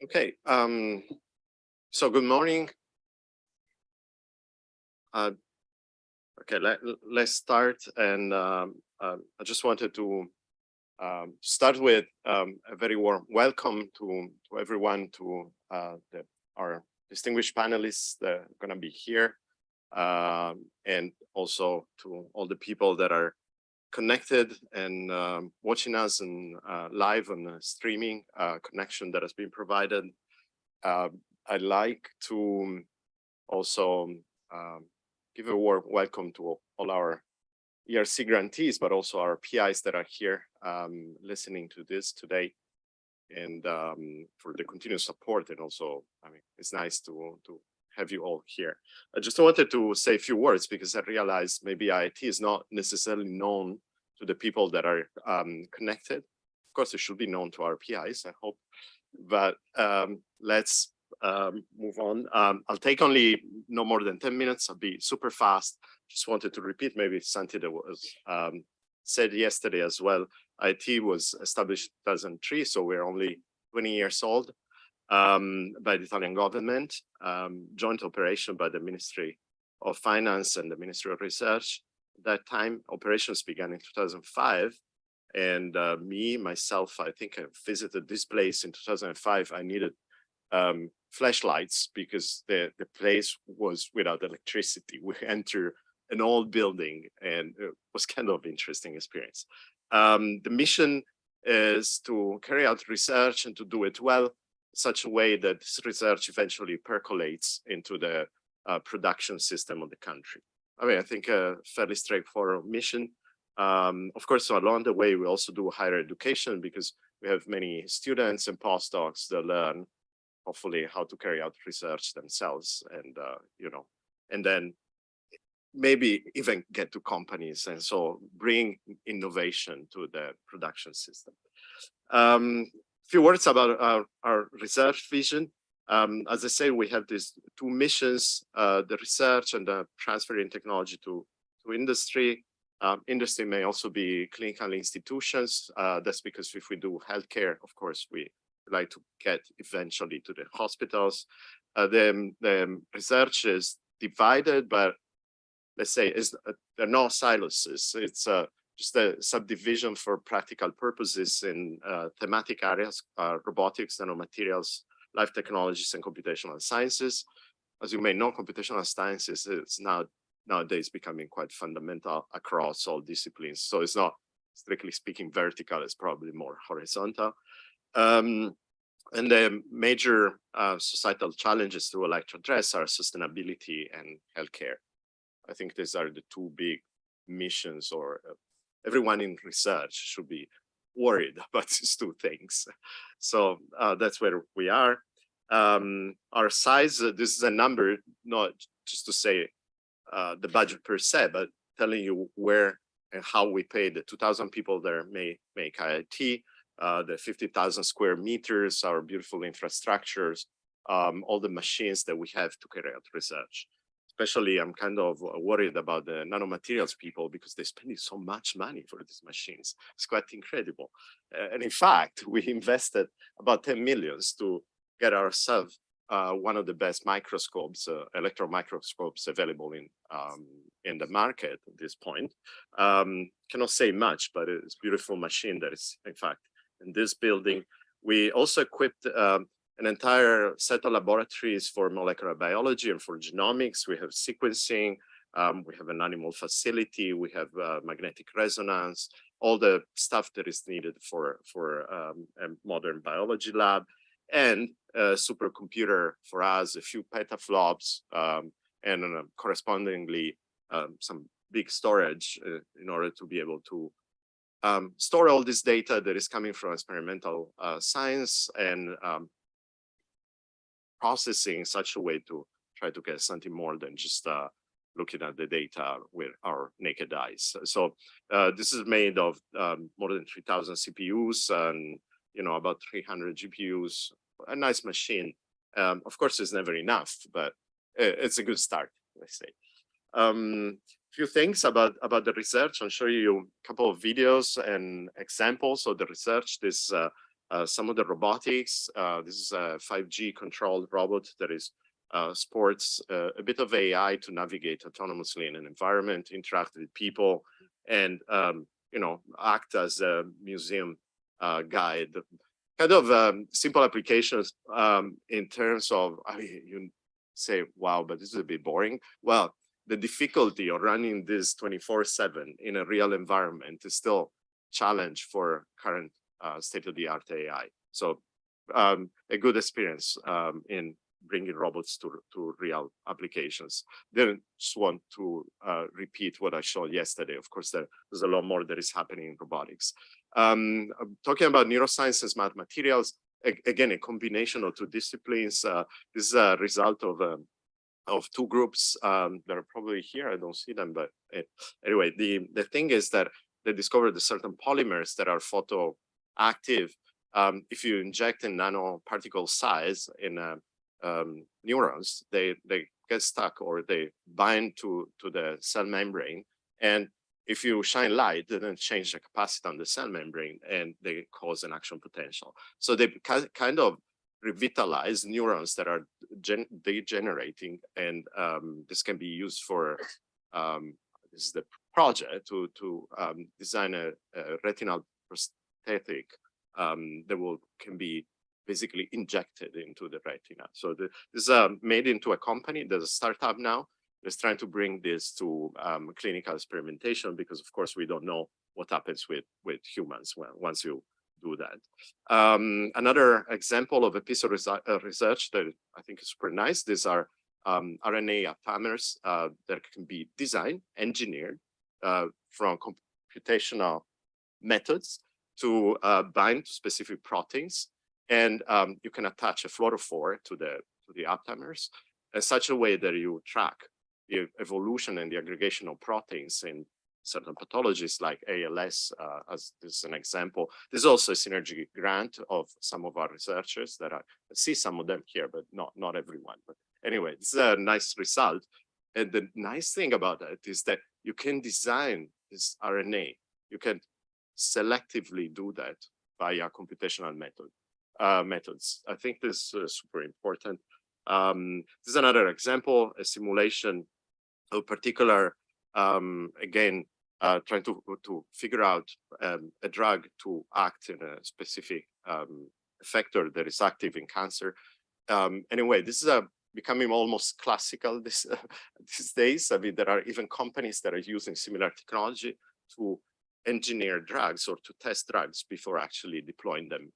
Okay, so good morning. Okay, let's start. And I just wanted to start with a very warm welcome to everyone, to our distinguished panelists that are going to be here, and also to all the people that are connected and watching us and live on the streaming connection that has been provided. I'd like to also give a warm welcome to all our ERC grantees, but also our PIs that are here listening to this today, and for the continued support. And also, I mean, it's nice to have you all here. I just wanted to say a few words because I realized maybe IIT is not necessarily known to the people that are connected. Of course, it should be known to our PIs, I hope. But let's move on. I'll take only no more than 10 minutes. I'll be super fast. Just wanted to repeat maybe something that was said yesterday as well. IT was established in 2003, so we're only 20 years old, by the Italian government, joint operation by the Ministry of Finance and the Ministry of Research. At that time, operations began in 2005. And myself, I think I visited this place in 2005. I needed flashlights because the place was without electricity. We entered an old building, and it was kind of interesting experience. The mission is to carry out research and to do it well, in such a way that this research eventually percolates into the production system of the country. I mean, I think a fairly straightforward mission. Of course, so along the way, we also do higher education because we have many students and postdocs that learn, hopefully, how to carry out research themselves, and and then maybe even get to companies, and so bring innovation to the production system. Few words about our research vision. As I say, we have these two missions: the research and the transferring technology to industry. Industry may also be clinical institutions. That's because if we do healthcare, of course, we like to get eventually to the hospitals. The research is divided, but let's say there are no silos. It's just a subdivision for practical purposes in thematic areas: robotics, nanomaterials, life technologies, and computational sciences. As you may know, computational sciences is nowadays becoming quite fundamental across all disciplines. So it's not, strictly speaking, vertical, it's probably more horizontal. And the major societal challenges to like to address are sustainability and healthcare. I think these are the two big missions, or everyone in research should be worried about these two things. So that's where we are. Our size, this is a number, not just to say the budget per se, but telling you where and how we pay the 2,000 people that make IIT, the 50,000 square meters, our beautiful infrastructures, all the machines that we have to carry out research. Especially, I'm kind of worried about the nanomaterials people because they're spending so much money for these machines. It's quite incredible. And in fact, we invested about 10 millions to get ourselves one of the best microscopes, electron microscopes available in the market at this point. Cannot say much, but it's a beautiful machine that is, in fact, in this building. We also equipped an entire set of laboratories for molecular biology and for genomics. We have sequencing, we have an animal facility, we have magnetic resonance, all the stuff that is needed for a modern biology lab, and a supercomputer for us, a few petaflops, and correspondingly some big storage in order to be able to store all this data that is coming from experimental science, and processing in such a way to try to get something more than just looking at the data with our naked eyes. So this is made of more than 3,000 CPUs and about 300 GPUs. A nice machine. Of course, it's never enough, but it's a good start, let's say. Few things about the research. I'll show you a couple of videos and examples of the research. This some of the robotics. This is a 5G controlled robot that is sports a bit of AI to navigate autonomously in an environment, interact with people, and act as a museum guide. Kind of simple applications in terms of, I mean, you say, wow, but this is a bit boring. Well, the difficulty of running this 24/7 in a real environment is still challenge for current state-of-the-art AI. So a good experience in bringing robots to real applications. Didn't just want to repeat what I showed yesterday. Of course, there's a lot more that is happening in robotics. Talking about neuroscience and smart materials, again, a combination of two disciplines. This is a result of two groups that are probably here. I don't see them, but anyway, the thing is that they discovered that certain polymers that are photoactive, if you inject a nanoparticle size in neurons, they get stuck or they bind to the cell membrane. And if you shine light, they then change the capacity on the cell membrane and they cause an action potential. So they kind of revitalize neurons that are degenerating, and this can be used for this is the project to design a retinal prosthetic that can be basically injected into the retina. So this is made into a company. There's a startup now that's trying to bring this to clinical experimentation, because of course we don't know what happens with humans once you do that. Another example of a piece of research that I think is super nice. These are RNA aptamers that can be designed, engineered from computational methods to bind to specific proteins. And you can attach a fluorophore to the aptamers in such a way that you track the evolution and the aggregation of proteins in certain pathologies like ALS, as this is an example. There's also a synergy grant of some of our researchers that I see some of them here, but not everyone. But anyway, this is a nice result. And the nice thing about that is that you can design this RNA. You can selectively do that via computational methods. I think this is super important. This is another example, a simulation of particular, again, trying to figure out a drug to act in a specific effector that is active in cancer. Anyway, this is becoming almost classical these days. I mean, there are even companies that are using similar technology to engineer drugs or to test drugs before actually deploying them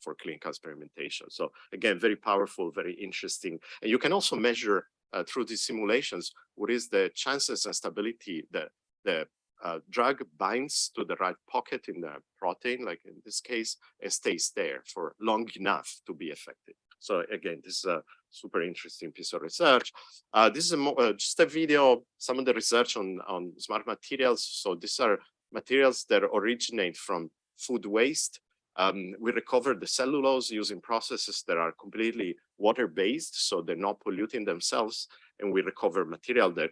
for clinical experimentation. So again, very powerful, very interesting. And you can also measure through these simulations what is the chances and stability that the drug binds to the right pocket in the protein, like in this case, and stays there for long enough to be effective. So again, this is a super interesting piece of research. This is just a video, some of the research on smart materials. So these are materials that originate from food waste. We recover the cellulose using processes that are completely water-based, so they're not polluting themselves. And we recover material that,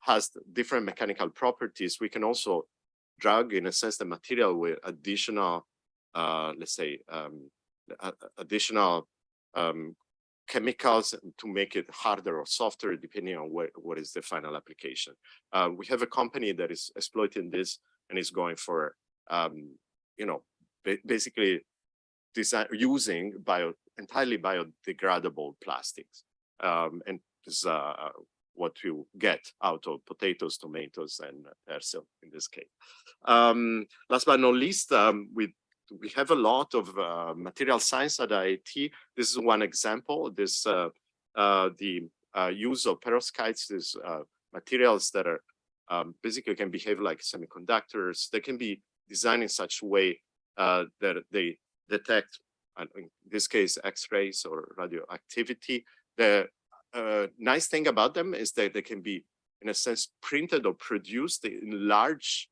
has different mechanical properties. We can also drug, in a sense, the material with additional, let's say, additional chemicals to make it harder or softer, depending on what is the final application. We have a company that is exploiting this and is going for, basically using entirely biodegradable plastics. And this is what you get out of potatoes, tomatoes, and persil in this case. Last but not least, we have a lot of material science at IIT. This is one example. This the use of perovskites, these materials that are basically can behave like semiconductors. They can be designed in such a way that they detect, in this case, X-rays or radioactivity. The nice thing about them is that they can be, in a sense, printed or produced in large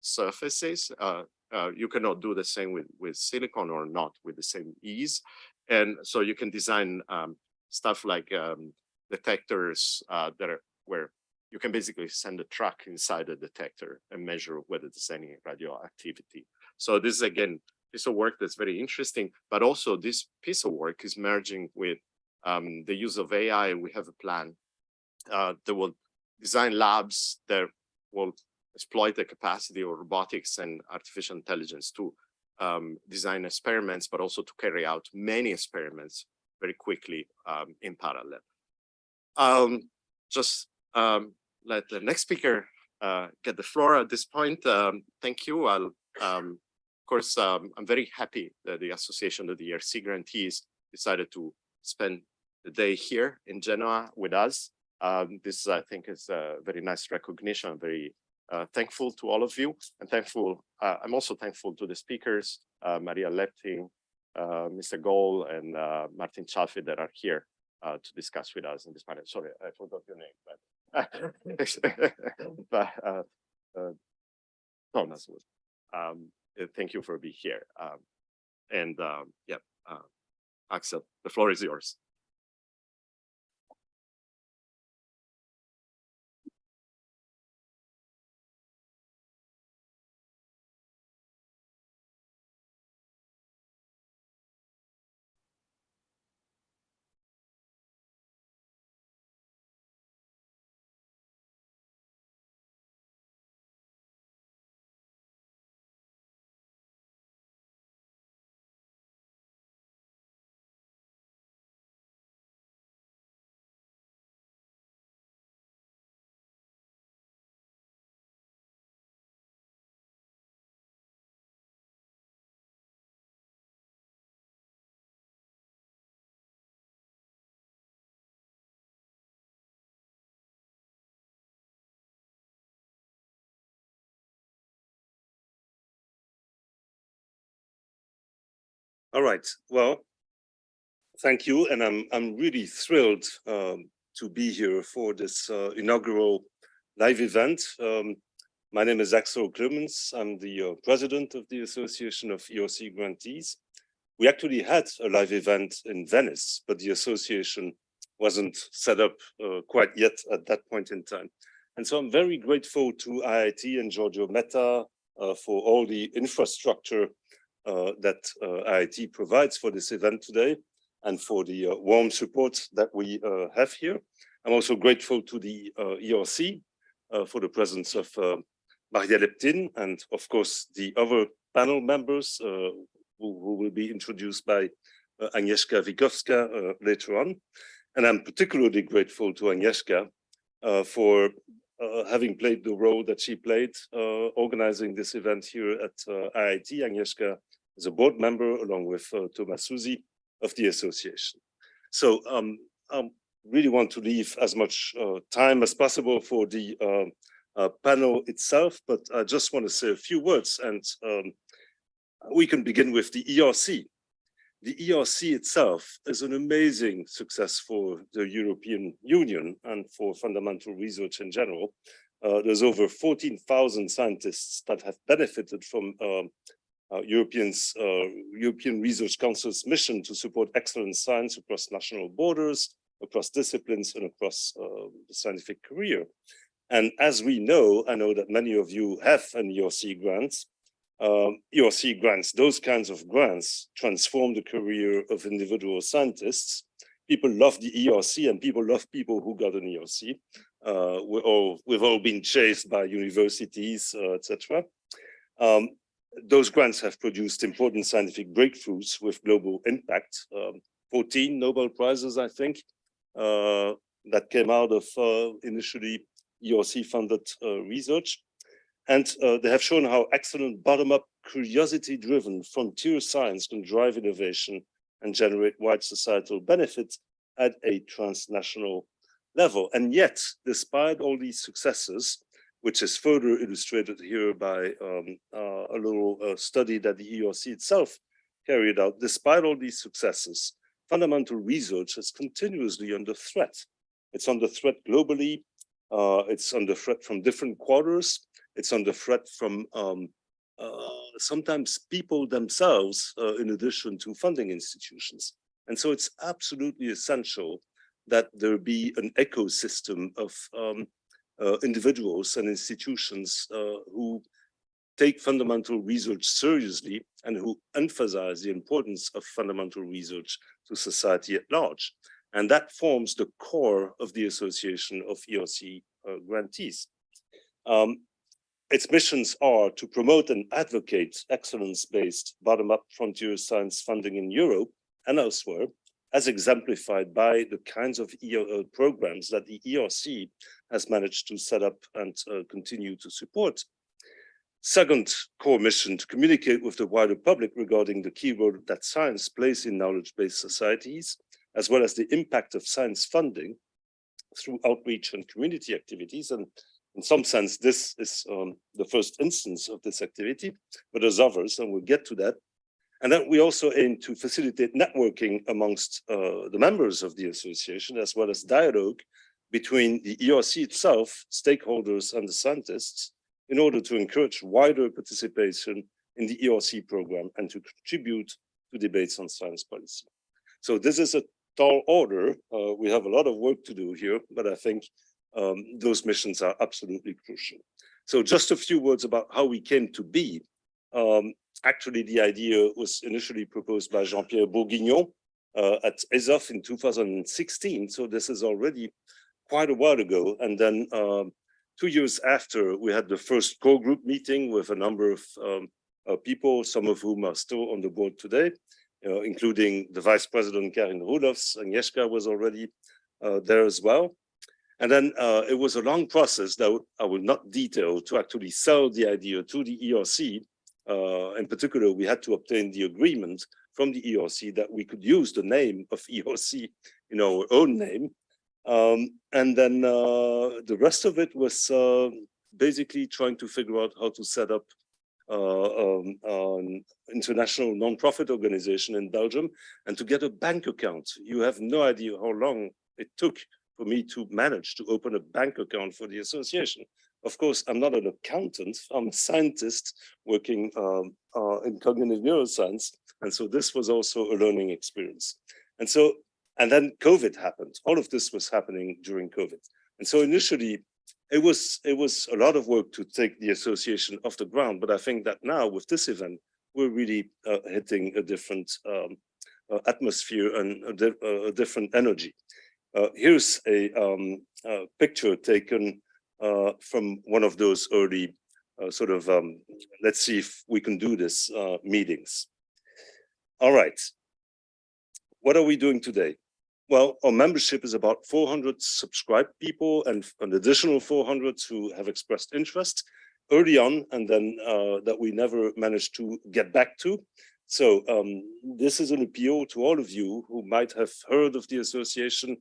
surfaces. You cannot do the same with silicon, or not with the same ease. And so you can design stuff like detectors where you can basically send a truck inside a detector and measure whether there's any radioactivity. So this is, again, piece of work that's very interesting, but also this piece of work is merging with the use of AI. We have a plan that will design labs that will exploit the capacity of robotics and artificial intelligence to design experiments, but also to carry out many experiments very quickly in parallel. Just let the next speaker get the floor at this point. Thank you. Of course, I'm very happy that the Association of the ERC Grantees decided to spend the day here in Genoa with us. This, I think, is a very nice recognition. I'm very thankful to all of you, and I'm also thankful to the speakers, Maria Lepting, Mr. Goll, and Martin Chalfi, that are here to discuss with us in this panel. Sorry, I forgot your name, but Thomas Wood. Thank you for being here. Axel, the floor is yours. All right. Well, thank you, and I'm really thrilled to be here for this inaugural live event. My name is Axel Clemens. I'm the president of the Association of ERC Grantees. We actually had a live event in Venice, but the association wasn't set up quite yet at that point in time. And so I'm very grateful to IIT and Giorgio Metta for all the infrastructure that IIT provides for this event today, and for the warm support that we have here. I'm also grateful to the ERC for the presence of Maria Leptin, and of course the other panel members who will be introduced by Agnieszka Wikowska later on. And I'm particularly grateful to Agnieszka for having played the role that she played organizing this event here at IIT. Agnieszka is a board member along with Thomas Susi of the association. So I really want to leave as much time as possible for the panel itself, but I just want to say a few words, and we can begin with the ERC. The ERC itself is an amazing success for the European Union and for fundamental research in general. There's over 14,000 scientists that have benefited from European Research Council's mission to support excellent science across national borders, across disciplines, and across the scientific career. And as we know, I know that many of you have an ERC grant. ERC grants, those kinds of grants, transform the career of individual scientists. People love the ERC, and people love people who got an ERC. We've all been chased by universities, etc. Those grants have produced important scientific breakthroughs with global impact. 14 Nobel Prizes, I think, that came out of initially ERC-funded research. And they have shown how excellent bottom-up, curiosity-driven frontier science can drive innovation and generate wide societal benefits at a transnational level. And yet, despite all these successes, which is further illustrated here by a little study that the ERC itself carried out, despite all these successes, fundamental research is continuously under threat. It's under threat globally. It's under threat from different quarters. It's under threat from sometimes people themselves, in addition to funding institutions. And so it's absolutely essential that there be an ecosystem of individuals and institutions who take fundamental research seriously and who emphasize the importance of fundamental research to society at large. And that forms the core of the Association of ERC grantees. Its missions are to promote and advocate excellence-based bottom-up frontier science funding in Europe and elsewhere, as exemplified by the kinds of programs that the ERC has managed to set up and continue to support. Second core mission, to communicate with the wider public regarding the key role that science plays in knowledge-based societies, as well as the impact of science funding through outreach and community activities. And in some sense, this is the first instance of this activity, but there's others, and we'll get to that. And then we also aim to facilitate networking amongst the members of the association, as well as dialogue between the ERC itself, stakeholders, and the scientists, in order to encourage wider participation in the ERC program and to contribute to debates on science policy. So this is a tall order. We have a lot of work to do here, but I think those missions are absolutely crucial. So just a few words about how we came to be. Actually, the idea was initially proposed by Jean-Pierre Bourguignon at ESOF in 2016. So this is already quite a while ago. And then 2 years after, we had the first core group meeting with a number of people, some of whom are still on the board today, including the Vice President Karin Rudolphs. Agnieszka was already there as well. And then it was a long process that I will not detail to actually sell the idea to the ERC. In particular, we had to obtain the agreement from the ERC that we could use the name of ERC in our own name. And then the rest of it was basically trying to figure out how to set up an international non-profit organization in Belgium and to get a bank account. You have no idea how long it took for me to manage to open a bank account for the association. Of course, I'm not an accountant, I'm a scientist working in cognitive neuroscience. And so this was also a learning experience. And then COVID happened. All of this was happening during COVID. And so initially, it was a lot of work to take the association off the ground. But I think that now with this event, we're really hitting a different atmosphere and a different energy. Here's a picture taken from one of those early let's see if we can do this meetings. All right. What are we doing today? Well, our membership is about 400 subscribed people and an additional 400 who have expressed interest early on, and then that we never managed to get back to. So this is an appeal to all of you who might have heard of the association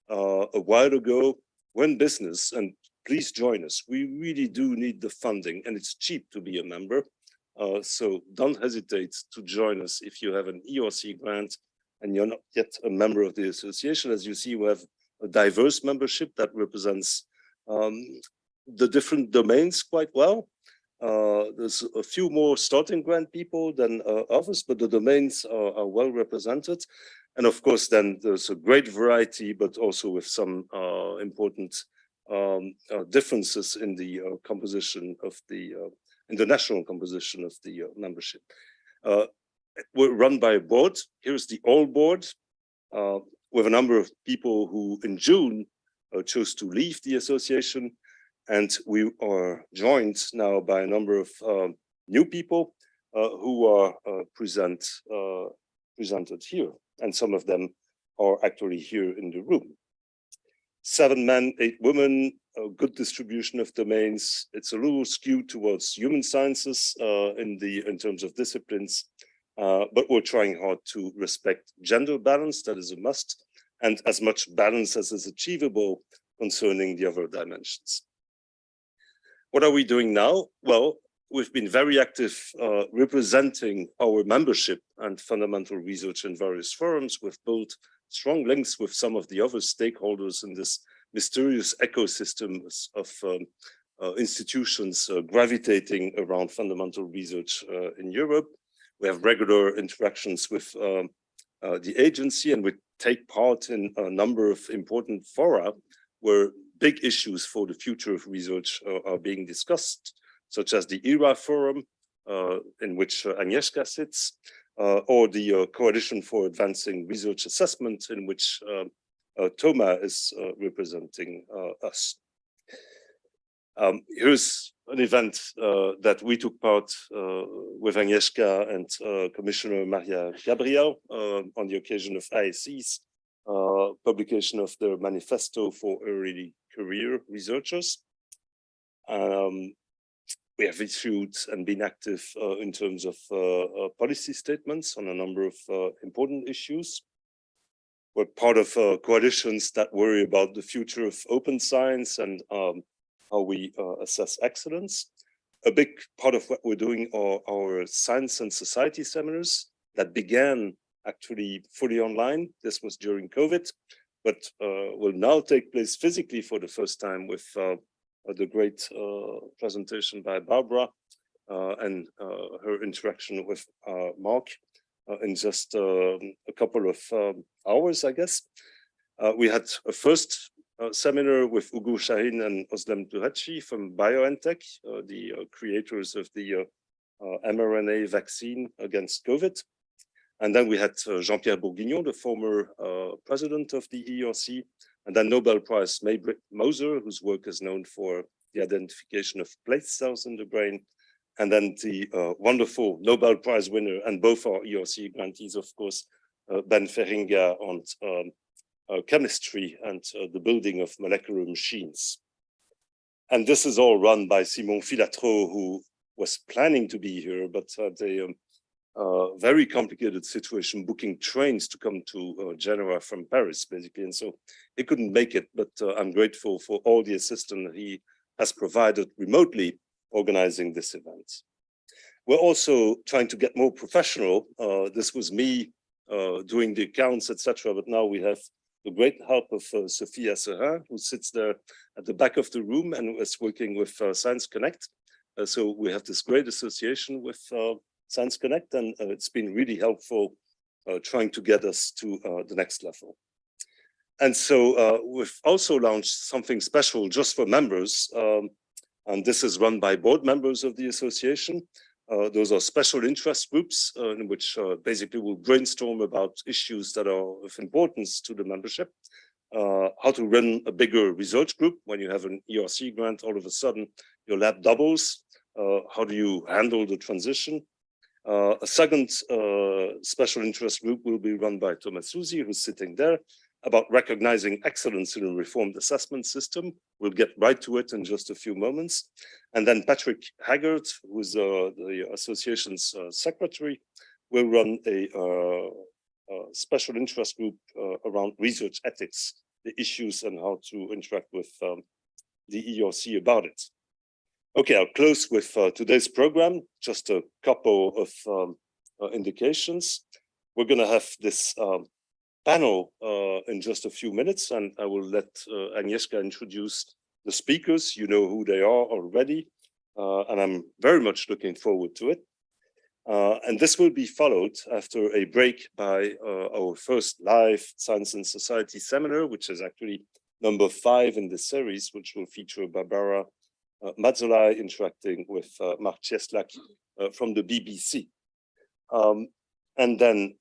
a while ago. We're in business, and please join us. We really do need the funding, and it's cheap to be a member. So don't hesitate to join us if you have an ERC grant and you're not yet a member of the association. As you see, we have a diverse membership that represents the different domains quite well. There's a few more starting grant people than others, but the domains are well represented. And of course, then there's a great variety, but also with some important differences in the composition of the international composition of the membership. We're run by a board. Here's the old board with a number of people who in June chose to leave the association. And we are joined now by a number of new people who are presented here. And some of them are actually here in the room. 7 men, 8 women, a good distribution of domains. It's a little skewed towards human sciences in terms of disciplines. But we're trying hard to respect gender balance, that is a must, and as much balance as is achievable concerning the other dimensions. What are we doing now? Well, we've been very active representing our membership and fundamental research in various forums. We've built strong links with some of the other stakeholders in this mysterious ecosystem of institutions gravitating around fundamental research in Europe. We have regular interactions with the agency, and we take part in a number of important fora where big issues for the future of research are being discussed, such as the ERA Forum, in which Agnieszka sits, or the Coalition for Advancing Research Assessment, in which Toma is representing us. Here's an event that we took part with Agnieszka and Commissioner Maria Gabriel on the occasion of ISE's publication of the Manifesto for Early Career Researchers. We have issued and been active in terms of policy statements on a number of important issues. We're part of coalitions that worry about the future of open science and how we assess excellence. A big part of what we're doing are our science and society seminars that began actually fully online. This was during COVID, but will now take place physically for the first time with the great presentation by Barbara and her interaction with Mark in just a couple of hours, I guess. We had a first seminar with Ugo Shahin and Özlem Tuhaci from BioNTech, the creators of the mRNA vaccine against COVID. And then we had Jean-Pierre Bourguignon, the former president of the ERC, and then Nobel Prize Maybrit Moser, whose work is known for the identification of place cells in the brain, and then the wonderful Nobel Prize winner, and both our ERC grantees, of course, Ben Feringa on chemistry and the building of molecular machines. And this is all run by Simon Filatreau, who was planning to be here, but had a very complicated situation booking trains to come to Genoa from Paris, basically. And so he couldn't make it, but I'm grateful for all the assistance he has provided remotely organizing this event. We're also trying to get more professional. This was me doing the accounts, etc. But now we have the great help of Sophia Serin, who sits there at the back of the room and is working with Science Connect. So we have this great association with Science Connect, and it's been really helpful trying to get us to the next level. And so we've also launched something special just for members, and this is run by board members of the association. Those are special interest groups in which basically we'll brainstorm about issues that are of importance to the membership. How to run a bigger research group when you have an ERC grant, all of a sudden your lab doubles. How do you handle the transition? A second special interest group will be run by Thomas Susi, who's sitting there, about recognizing excellence in a reformed assessment system. We'll get right to it in just a few moments. And then Patrick Haggard, who's the association's secretary, will run a special interest group around research ethics, the issues and how to interact with the ERC about it. Okay, I'll close with today's program, just a couple of indications. We're gonna have this panel in just a few minutes, and I will let Agnieszka introduce the speakers. You know who they are already, and I'm very much looking forward to it. And this will be followed after a break by our first live Science and Society seminar, which is actually number 5 in the series, which will feature Barbara Mazzolai interacting with Mark Cieslak from the BBC. And then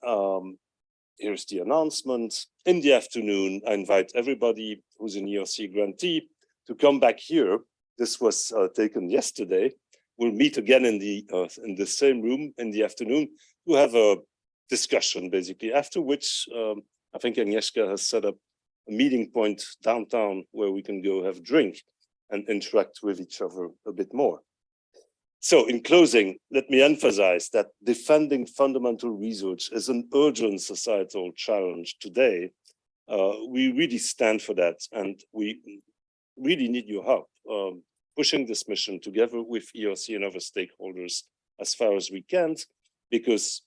here's the announcement. In the afternoon, I invite everybody who's an ERC grantee to come back here. This was taken yesterday. We'll meet again in the same room in the afternoon to have a discussion, basically, after which I think Agnieszka has set up a meeting point downtown where we can go have a drink and interact with each other a bit more. So in closing, let me emphasize that defending fundamental research is an urgent societal challenge today. We really stand for that, and we really need your help pushing this mission together with ERC and other stakeholders as far as we can, because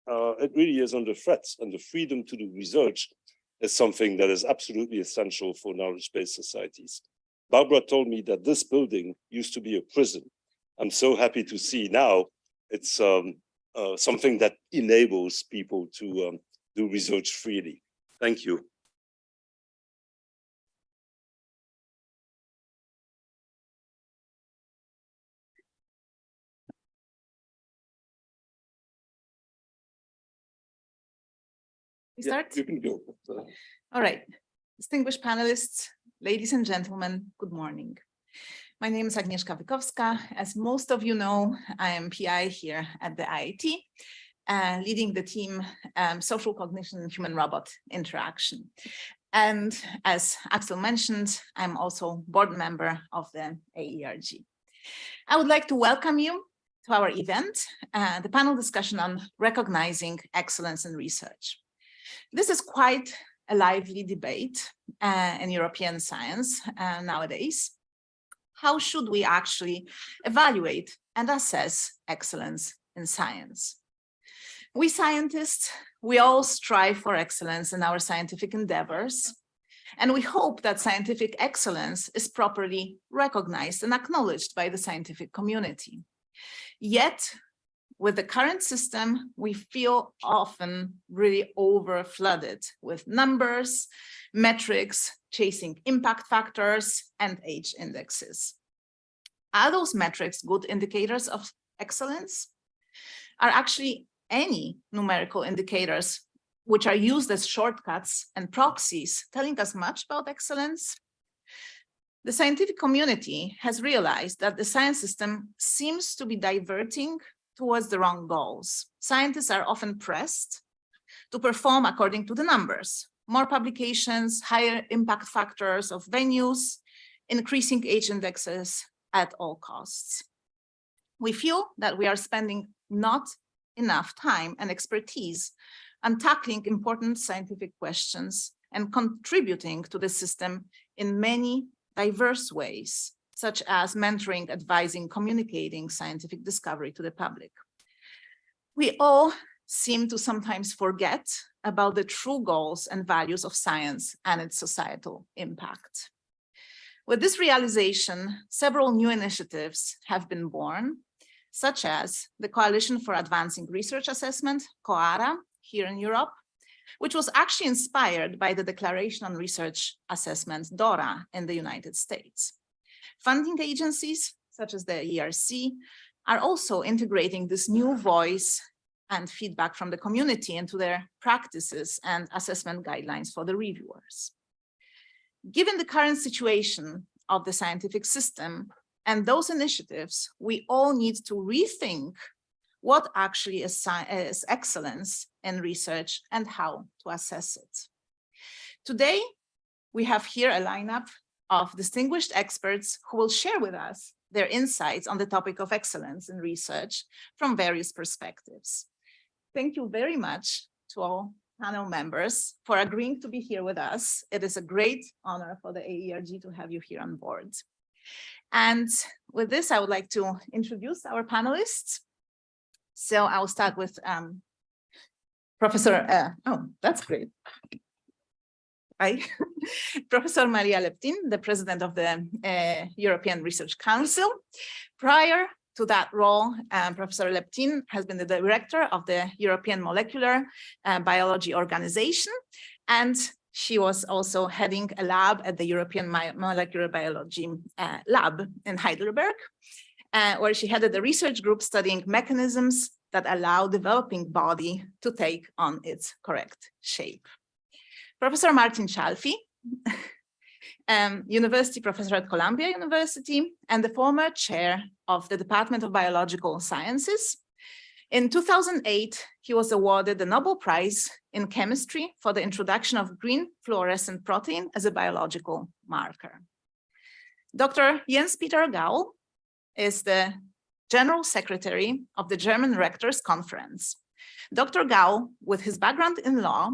it really is under threat, and the freedom to do research is something that is absolutely essential for knowledge-based societies. Barbara told me that this building used to be a prison. I'm so happy to see now it's something that enables people to do research freely. Thank you. We start? You can go. All right. Distinguished panelists, ladies and gentlemen, good morning. My name is Agnieszka Wykowska. As most of you know, I am PI here at the IIT, leading the team Social Cognition and Human-Robot Interaction. And as Axel mentioned, I'm also board member of the AERG. I would like to welcome you to our event, the panel discussion on recognizing excellence in research. This is quite a lively debate in European science nowadays. How should we actually evaluate and assess excellence in science? We scientists, we all strive for excellence in our scientific endeavors, and we hope that scientific excellence is properly recognized and acknowledged by the scientific community. Yet, with the current system, we feel often really over-flooded with numbers, metrics, chasing impact factors, and age indexes. Are those metrics good indicators of excellence? Are actually any numerical indicators which are used as shortcuts and proxies telling us much about excellence? The scientific community has realized that the science system seems to be diverting towards the wrong goals. Scientists are often pressed to perform according to the numbers, more publications, higher impact factors of venues, increasing age indexes at all costs. We feel that we are spending not enough time and expertise on tackling important scientific questions and contributing to the system in many diverse ways, such as mentoring, advising, communicating scientific discovery to the public. We all seem to sometimes forget about the true goals and values of science and its societal impact. With this realization, several new initiatives have been born, such as the Coalition for Advancing Research Assessment, COARA, here in Europe, which was actually inspired by the Declaration on Research Assessment, DORA, in the United States. Funding agencies, such as the AERG, are also integrating this new voice and feedback from the community into their practices and assessment guidelines for the reviewers. Given the current situation of the scientific system and those initiatives, we all need to rethink what actually is excellence in research and how to assess it. Today, we have here a lineup of distinguished experts who will share with us their insights on the topic of excellence in research from various perspectives. Thank you very much to all panel members for agreeing to be here with us. It is a great honor for the AERG to have you here on board. And with this, I would like to introduce our panelists. So I'll start with Professor, oh, that's great. Hi, Professor Maria Leptin, the president of the European Research Council. Prior to that role, Professor Leptin has been the director of the European Molecular Biology Organization, and she was also heading a lab at the European Molecular Biology Lab in Heidelberg, where she headed a research group studying mechanisms that allow developing body to take on its correct shape. Professor Martin Chalfy, university professor at Columbia University and the former chair of the Department of Biological Sciences. In 2008, he was awarded the Nobel Prize in Chemistry for the introduction of green fluorescent protein as a biological marker. Dr. Jens-Peter Gaul is the General Secretary of the German Rectors Conference. Dr. Gaul, with his background in law,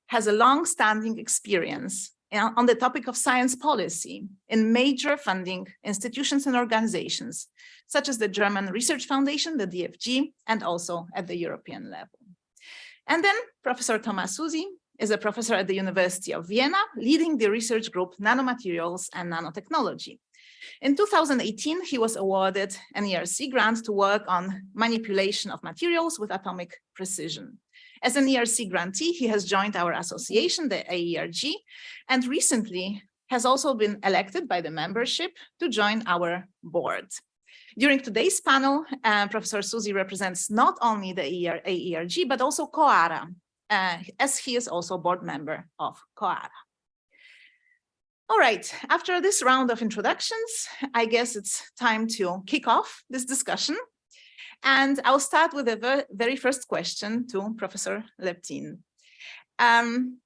has a long-standing experience on the topic of science policy in major funding institutions and organizations, such as the German Research Foundation, the DFG, and also at the European level. And then Professor Thomas Susi is a professor at the University of Vienna, leading the research group Nanomaterials and Nanotechnology. In 2018, he was awarded an ERC grant to work on manipulation of materials with atomic precision. As an ERC grantee, he has joined our association, the AERG, and recently has also been elected by the membership to join our board. During today's panel, Professor Susi represents not only the AERG, but also COARA, as he is also a board member of COARA. All right, after this round of introductions, I guess it's time to kick off this discussion. And I'll start with the very first question to Professor Leptin.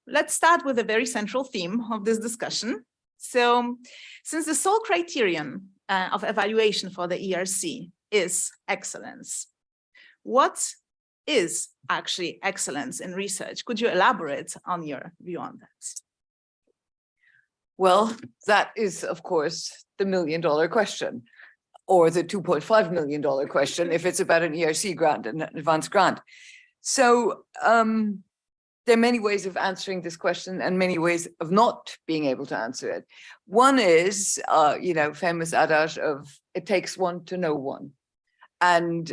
Let's start with the very central theme of this discussion. So, since the sole criterion of evaluation for the ERC is excellence, what is actually excellence in research? Could you elaborate on your view on that? Well, that is, of course, the $1 million question, or the $2.5 million question if it's about an ERC grant, an advanced grant. So there are many ways of answering this question and many ways of not being able to answer it. One is, famous adage of it takes one to know one. And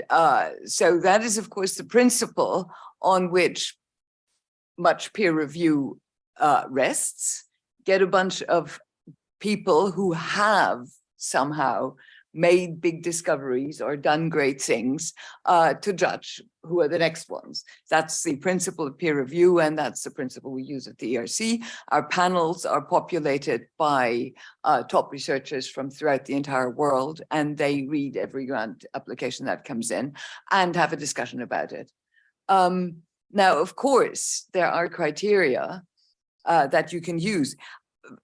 so that is, of course, the principle on which much peer review rests. Get a bunch of people who have somehow made big discoveries or done great things to judge who are the next ones. That's the principle of peer review, and that's the principle we use at the ERC. Our panels are populated by top researchers from throughout the entire world, and they read every grant application that comes in and have a discussion about it. Now, of course, there are criteria that you can use.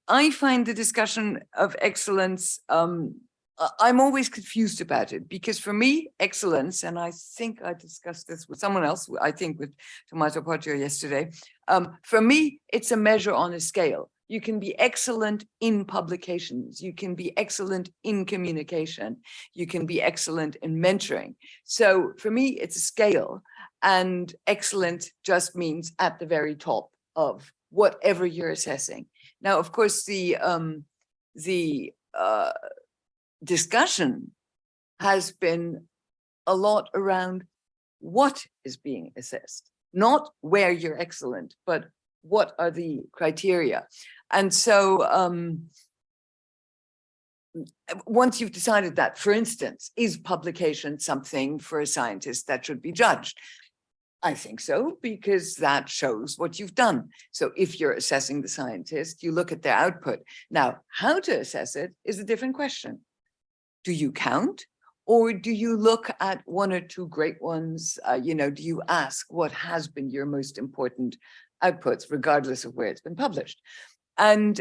I find the discussion of excellence, I'm always confused about it, because for me, excellence, and I think I discussed this with someone else, I think with Tommaso Poggio yesterday, for me, it's a measure on a scale. You can be excellent in publications, you can be excellent in communication, you can be excellent in mentoring. So for me, it's a scale, and excellent just means at the very top of whatever you're assessing. Now, of course, the discussion has been a lot around what is being assessed, not where you're excellent, but what are the criteria. And so once you've decided that, for instance, is publication something for a scientist that should be judged? I think so, because that shows what you've done. So if you're assessing the scientist, you look at their output. Now, how to assess it is a different question. Do you count, or do you look at one or two great ones? Do you ask what has been your most important outputs, regardless of where it's been published? And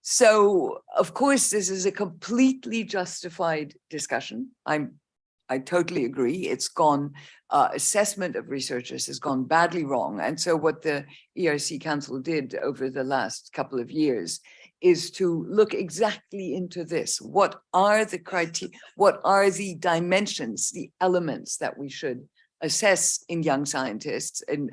so, of course, this is a completely justified discussion. I totally agree. It's gone, assessment of researchers has gone badly wrong. And so what the ERC Council did over the last couple of years is to look exactly into this. What are the criteria? What are the dimensions, the elements that we should assess in young scientists, in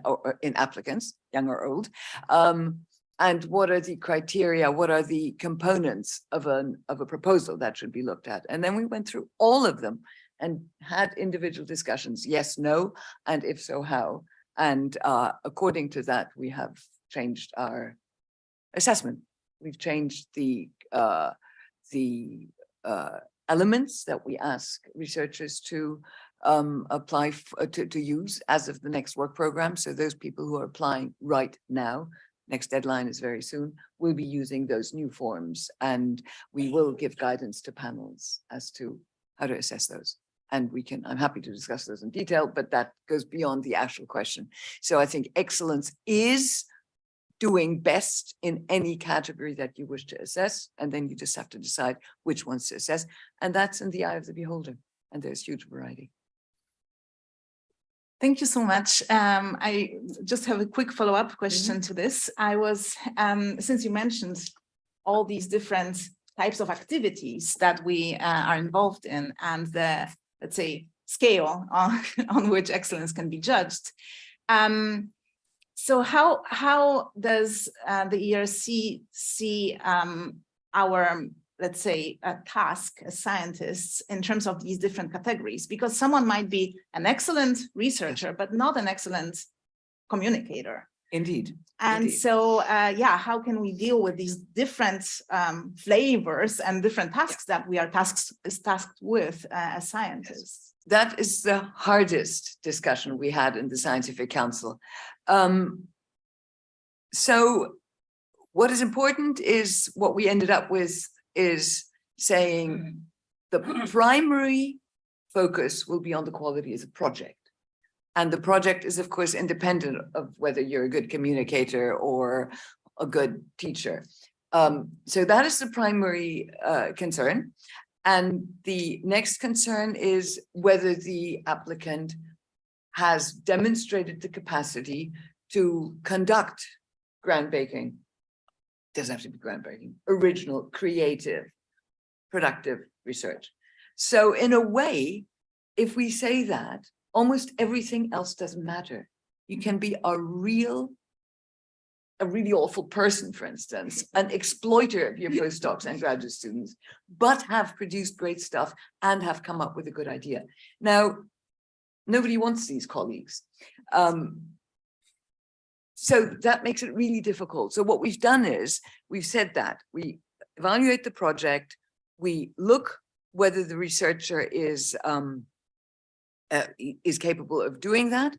applicants, young or old? And what are the criteria? What are the components of a proposal that should be looked at? And then we went through all of them and had individual discussions, yes, no, and if so, how? And according to that, we have changed our assessment. We've changed the elements that we ask researchers to apply to use as of the next work program. So those people who are applying right now, next deadline is very soon, will be using those new forms, and we will give guidance to panels as to how to assess those. And I'm happy to discuss those in detail, but that goes beyond the actual question. So I think excellence is doing best in any category that you wish to assess, and then you just have to decide which ones to assess. And that's in the eye of the beholder, and there's huge variety. Thank you so much. I just have a quick follow-up question to this. I was, since you mentioned all these different types of activities that we are involved in, and the, let's say, scale on which excellence can be judged. So how does the ERC see our, let's say, a task as scientists in terms of these different categories? Because someone might be an excellent researcher, but not an excellent communicator. Indeed. And Indeed. so, yeah, how can we deal with these different flavors and different tasks that we are tasked with as scientists? that is the hardest discussion we had in the Scientific Council. So what is important is what we ended up with is saying the primary focus will be on the quality of the project. And the project is, of course, independent of whether you're a good communicator or a good teacher. So that is the primary concern. And the next concern is whether the applicant has demonstrated the capacity to conduct groundbreaking, doesn't have to be groundbreaking, original, creative, productive research. So in a way, if we say that, almost everything else doesn't matter. You can be a really awful person, for instance, an exploiter of your postdocs and graduate students, but have produced great stuff and have come up with a good idea. Now, nobody wants these colleagues. So that makes it really difficult. So what we've done is we've said that we evaluate the project, we look whether the researcher is capable of doing that.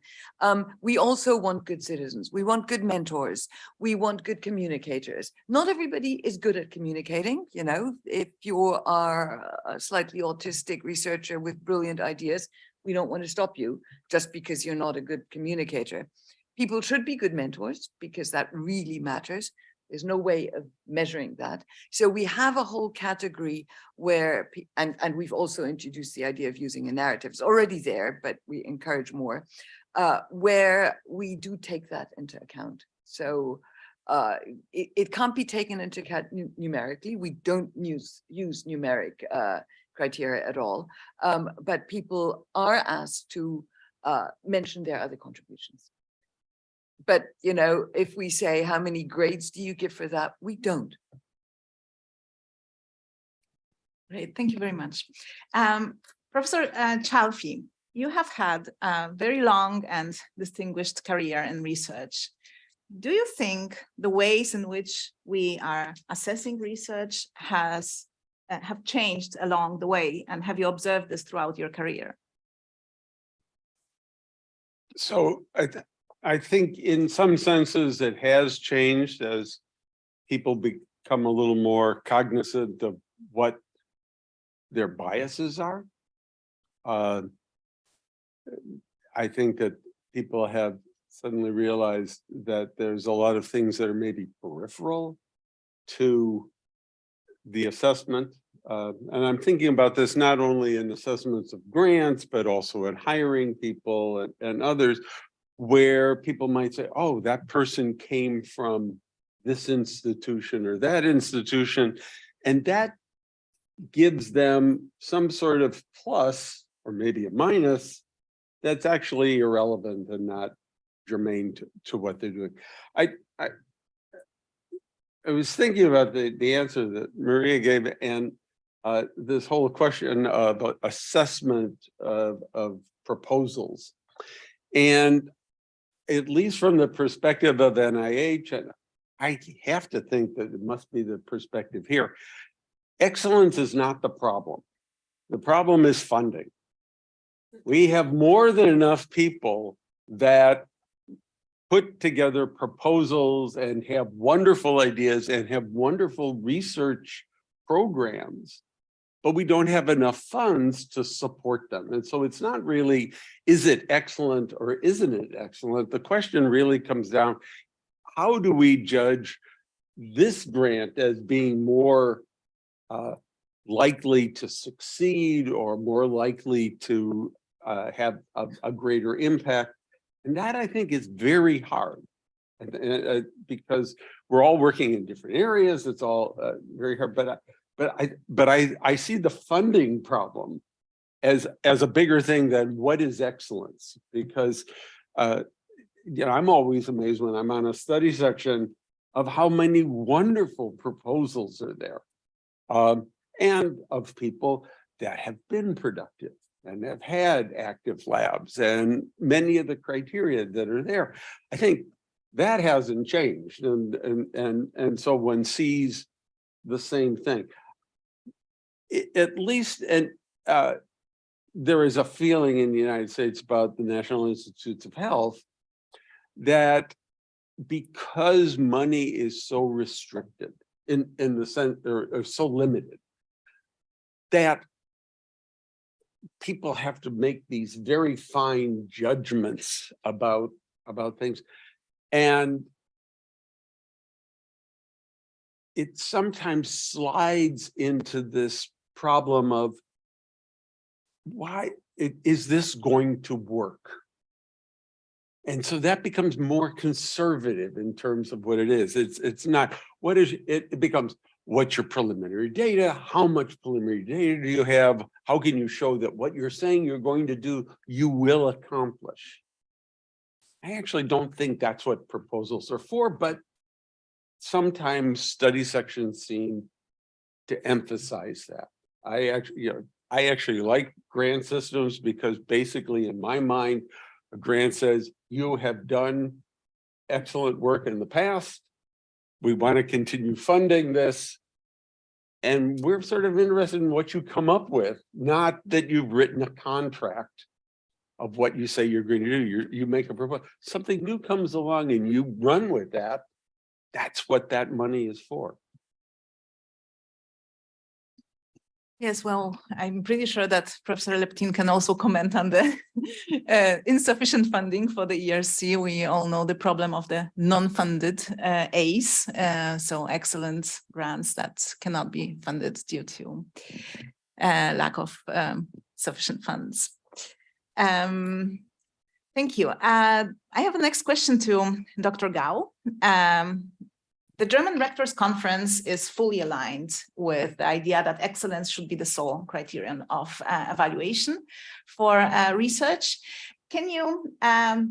We also want good citizens. We want good mentors. We want good communicators. Not everybody is good at communicating. You know, if you are a slightly autistic researcher with brilliant ideas, we don't want to stop you just because you're not a good communicator. People should be good mentors because that really matters. There's no way of measuring that. So we have a whole category where, and we've also introduced the idea of using a narrative. It's already there, but we encourage more, where we do take that into account. So it can't be taken into account numerically. We don't use numeric criteria at all, but people are asked to mention their other contributions. But, you know, if we say, how many grades do you give for that? We don't. Great, thank you very much. Professor Chalfi, you have had a very long and distinguished career in research. Do you think the ways in which we are assessing research have changed along the way? And have you observed this throughout your career? So I think in some senses it has changed as people become a little more cognizant of what their biases are. I think that people have suddenly realized that there's a lot of things that are maybe peripheral to the assessment. And I'm thinking about this not only in assessments of grants, but also in hiring people and others, where people might say, oh, that person came from this institution or that institution, and that gives them some sort of plus or maybe a minus that's actually irrelevant and not germane to what they're doing. I was thinking about the answer that Maria gave, and this whole question about assessment of proposals. And at least from the perspective of NIH, and I have to think that it must be the perspective here, excellence is not the problem. The problem is funding. We have more than enough people that put together proposals and have wonderful ideas and have wonderful research programs, but we don't have enough funds to support them. And so it's not really, is it excellent or isn't it excellent? The question really comes down, how do we judge this grant as being more likely to succeed or more likely to have a greater impact? And that, I think, is very hard because we're all working in different areas. It's all very hard, but I see the funding problem as a bigger thing than what is excellence, because you know, I'm always amazed when I'm on a study section of how many wonderful proposals are there, and of people that have been productive and have had active labs and many of the criteria that are there. I think that hasn't changed, and so one sees the same thing. At least, and there is a feeling in the United States about the National Institutes of Health that because money is so restricted in the sense or so limited, that people have to make these very fine judgments about things. And it sometimes slides into this problem of why is this going to work? And so that becomes more conservative in terms of what it is. It's not what is it becomes what's your preliminary data? How much preliminary data do you have? How can you show that what you're saying you're going to do, you will accomplish? I actually don't think that's what proposals are for, but sometimes study sections seem to emphasize that. I actually like grant systems because basically in my mind, a grant says you have done excellent work in the past. We want to continue funding this. And we're sort of interested in what you come up with, not that you've written a contract of what you say you're going to do. You make a proposal, something new comes along and you run with that. That's what that money is for. Yes, well, I'm pretty sure that Professor Leptin can also comment on the insufficient funding for the ERC. We all know the problem of the non-funded A's, so excellent grants that cannot be funded due to lack of sufficient funds. Thank you. I have a next question to Dr. Gao. The German Rectors Conference is fully aligned with the idea that excellence should be the sole criterion of evaluation for research. Can you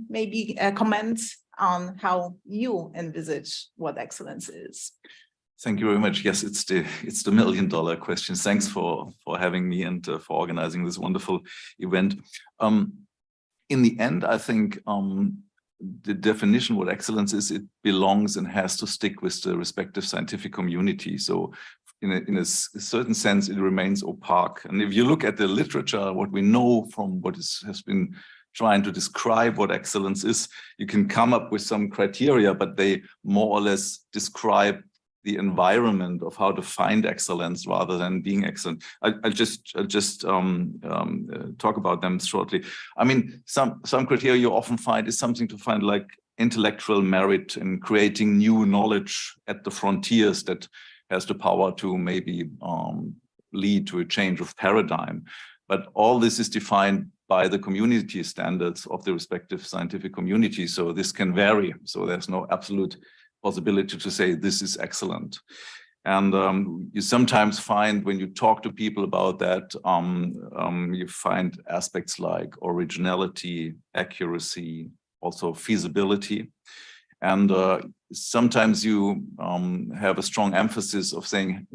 maybe comment on how you envisage what excellence is? Thank you very much. Yes, it's the $1 million question. Thanks for having me and for organizing this wonderful event. In the end, I think the definition what excellence is, it belongs and has to stick with the respective scientific community. So in a certain sense, it remains opaque. And if you look at the literature, what we know from what has been trying to describe what excellence is, you can come up with some criteria, but they more or less describe the environment of how to find excellence rather than being excellent. I'll just talk about them shortly. I mean, some criteria you often find is something to find like intellectual merit in creating new knowledge at the frontiers that has the power to maybe lead to a change of paradigm. But all this is defined by the community standards of the respective scientific community. So this can vary. So there's no absolute possibility to say this is excellent. And you sometimes find when you talk to people about that, you find aspects like originality, accuracy, also feasibility. And sometimes you have a strong emphasis of saying,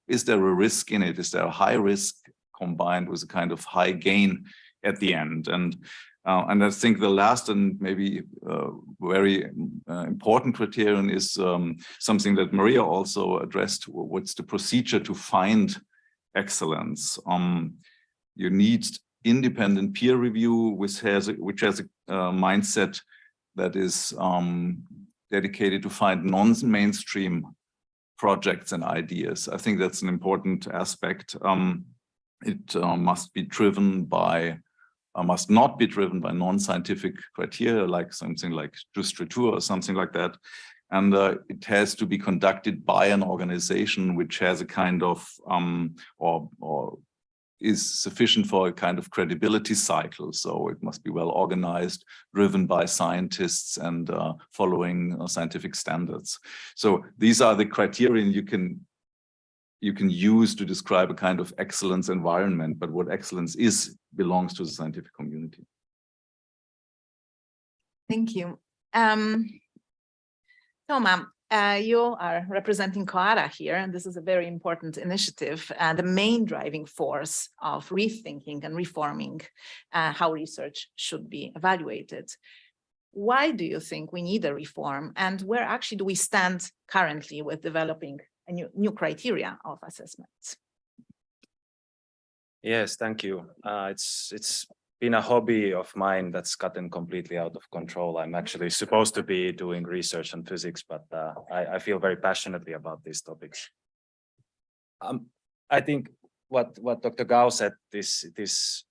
is there a risk in it? Is there a high risk combined with a kind of high gain at the end? And I think the last and maybe very important criterion is something that Maria also addressed. What's the procedure to find excellence? You need independent peer review, which has a mindset that is dedicated to find non-mainstream projects and ideas. I think that's an important aspect. It must be driven by must not be driven by non-scientific criteria, like something like Justratur or something like that. And it has to be conducted by an organization which has a kind of, or is sufficient for a kind of credibility cycle. So it must be well organized, driven by scientists and following scientific standards. So these are the criterion you can use to describe a kind of excellence environment, but what excellence is belongs to the scientific community. Thank you. Toma, you are representing COARA here, and this is a very important initiative, the main driving force of rethinking and reforming how research should be evaluated. Why do you think we need a reform, and where actually do we stand currently with developing a new criteria of assessments? Yes, thank you. It's been a hobby of mine that's gotten completely out of control. I'm actually supposed to be doing research on physics, but I feel very passionately about these topics. I think what Dr. Gao said, this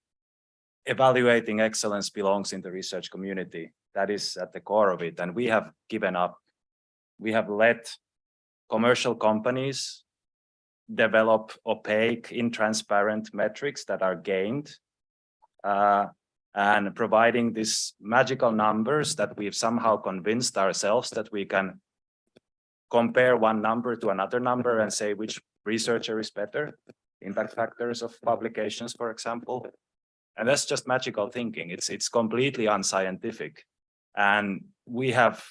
evaluating excellence belongs in the research community. That is at the core of it, and we have given up. We have let commercial companies develop opaque, intransparent metrics that are gained, and providing these magical numbers that we've somehow convinced ourselves that we can compare one number to another number and say which researcher is better, impact factors of publications, for example. And that's just magical thinking. It's completely unscientific. And we have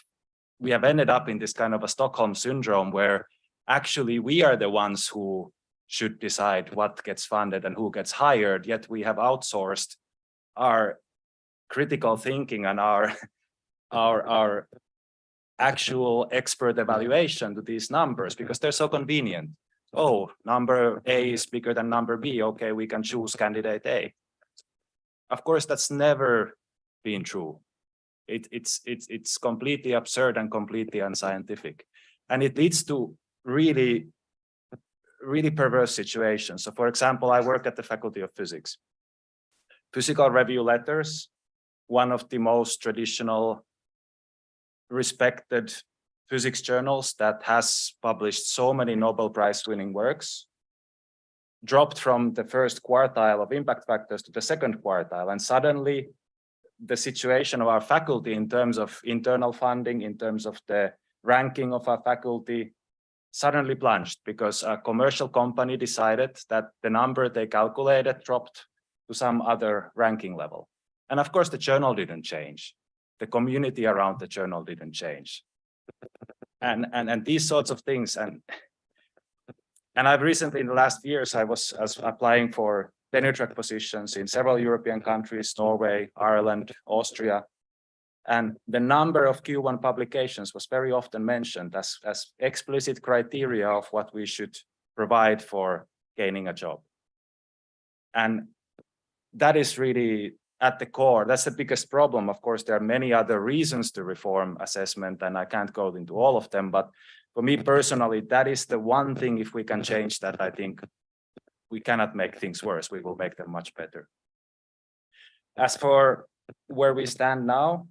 ended up in this kind of a Stockholm syndrome where actually we are the ones who should decide what gets funded and who gets hired, yet we have outsourced our critical thinking and our actual expert evaluation to these numbers because they're so convenient. Oh, number A is bigger than number B. Okay, we can choose candidate A. Of course, that's never been true. It's completely absurd and completely unscientific. And it leads to really perverse situations. So for example, I work at the Faculty of Physics. Physical Review Letters, one of the most traditional, respected physics journals that has published so many Nobel Prize winning works, dropped from the first quartile of impact factors to the second quartile. And suddenly the situation of our faculty in terms of internal funding, in terms of the ranking of our faculty, suddenly plunged because a commercial company decided that the number they calculated dropped to some other ranking level. And of course, the journal didn't change. The community around the journal didn't change. And these sorts of things. And I've recently, in the last years, I was applying for tenure track positions in several European countries, Norway, Ireland, Austria. And the number of Q1 publications was very often mentioned as explicit criteria of what we should provide for gaining a job. And that is really at the core. That's the biggest problem. Of course, there are many other reasons to reform assessment, and I can't go into all of them. But for me personally, that is the one thing, if we can change that, I think we cannot make things worse. We will make them much better. As for where we stand now,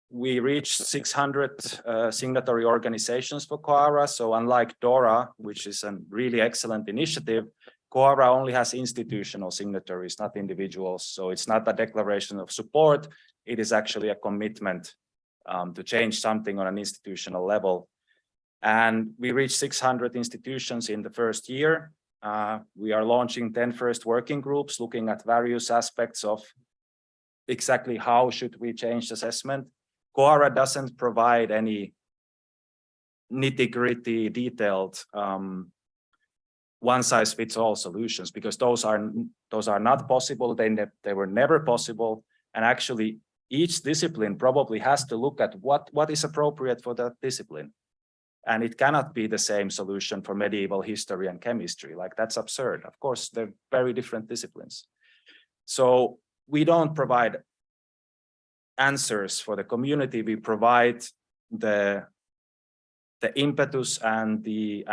we reached 600 signatory organizations for COARA. So unlike DORA, which is a really excellent initiative, COARA only has institutional signatories, not individuals. So it's not a declaration of support. It is actually a commitment to change something on an institutional level. And we reached 600 institutions in the first year. We are launching 10 first working groups looking at various aspects of exactly how should we change assessment. COARA doesn't provide any nitty-gritty, detailed one-size-fits-all solutions because those are not possible. They were never possible. And actually, each discipline probably has to look at what is appropriate for that discipline. And it cannot be the same solution for medieval history and chemistry. Like, that's absurd. Of course, they're very different disciplines. So we don't provide answers for the community. We provide the impetus and the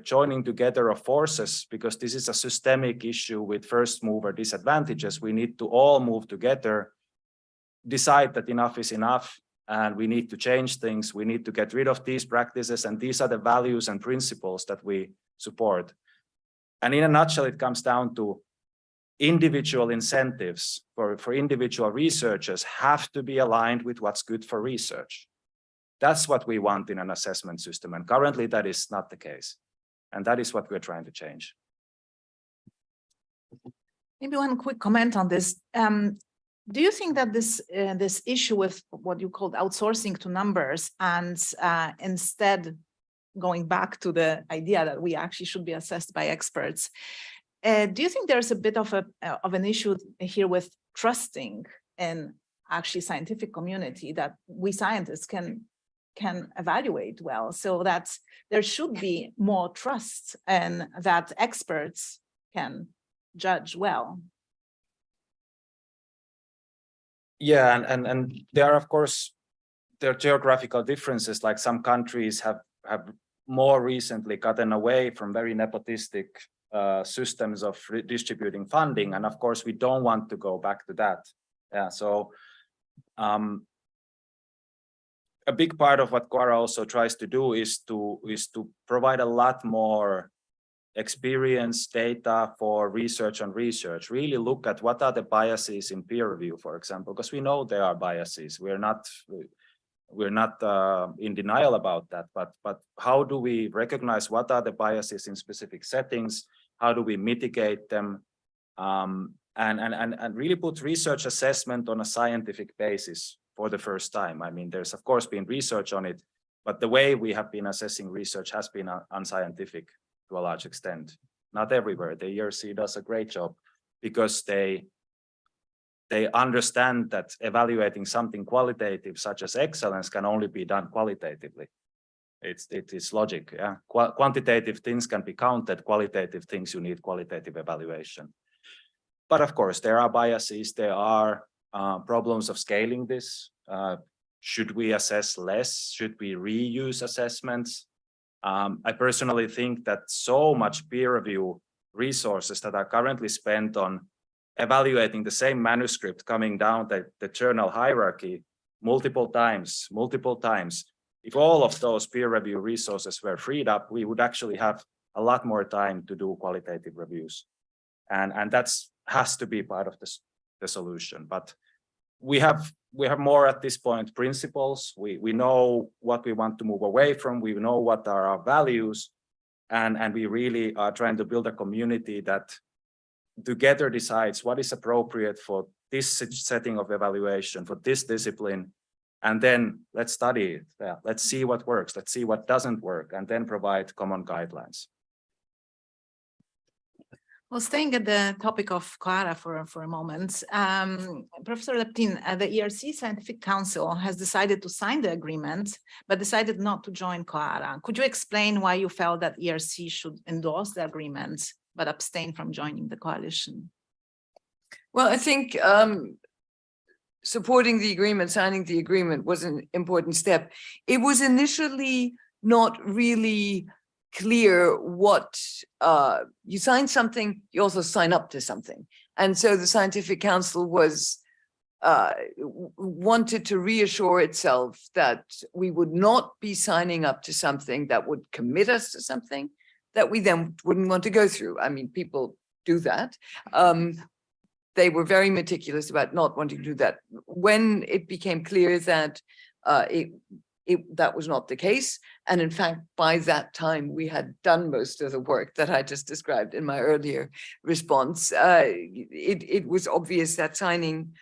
joining together of forces, because this is a systemic issue with first mover disadvantages. We need to all move together, decide that enough is enough, and we need to change things. We need to get rid of these practices, and these are the values and principles that we support. And in a nutshell, it comes down to individual incentives for individual researchers have to be aligned with what's good for research. That's what we want in an assessment system, and currently that is not the case. And that is what we're trying to change. Maybe one quick comment on this. Do you think that this issue with what you called outsourcing to numbers and instead going back to the idea that we actually should be assessed by experts, do you think there's a bit of an issue here with trusting in actually scientific community, that we scientists can can evaluate well, so that there should be more trust and that experts can judge well. Yeah, and there are, of course, there are geographical differences, like some countries have more recently gotten away from very nepotistic systems of redistributing funding. And of course, we don't want to go back to that. Yeah, so a big part of what Quora also tries to do is to provide a lot more experience data for research on research. Really look at what are the biases in peer review, for example, because we know there are biases. We're not in denial about that, but how do we recognize what are the biases in specific settings? How do we mitigate them? And really put research assessment on a scientific basis for the first time. I mean, there's of course been research on it, but the way we have been assessing research has been unscientific to a large extent. Not everywhere. The ERC does a great job because they understand that evaluating something qualitative such as excellence can only be done qualitatively. It is logic. Yeah, quantitative things can be counted. Qualitative things you need qualitative evaluation. But of course, there are biases. There are problems of scaling this. Should we assess less? Should we reuse assessments? I personally think that so much peer review resources that are currently spent on evaluating the same manuscript coming down the journal hierarchy multiple times, if all of those peer review resources were freed up, we would actually have a lot more time to do qualitative reviews. And that's has to be part of the solution. But we have more at this point principles. We know what we want to move away from. We know what are our values. And we really are trying to build a community that together decides what is appropriate for this setting of evaluation, for this discipline. And then let's study it. Yeah, let's see what works. Let's see what doesn't work, and then provide common guidelines. Well, staying at the topic of Quora for a moment, Professor Leptin, the ERC Scientific Council has decided to sign the agreement, but decided not to join Quora. Could you explain why you felt that ERC should endorse the agreement, but abstain from joining the coalition? Well, I think supporting the agreement, signing the agreement was an important step. It was initially not really clear what you sign something, you also sign up to something. And so the Scientific Council was wanted to reassure itself that we would not be signing up to something that would commit us to something that we then wouldn't want to go through. I mean, people do that. They were very meticulous about not wanting to do that. When it became clear that that was not the case, and in fact, by that time, we had done most of the work that I just described in my earlier response, it was obvious that signing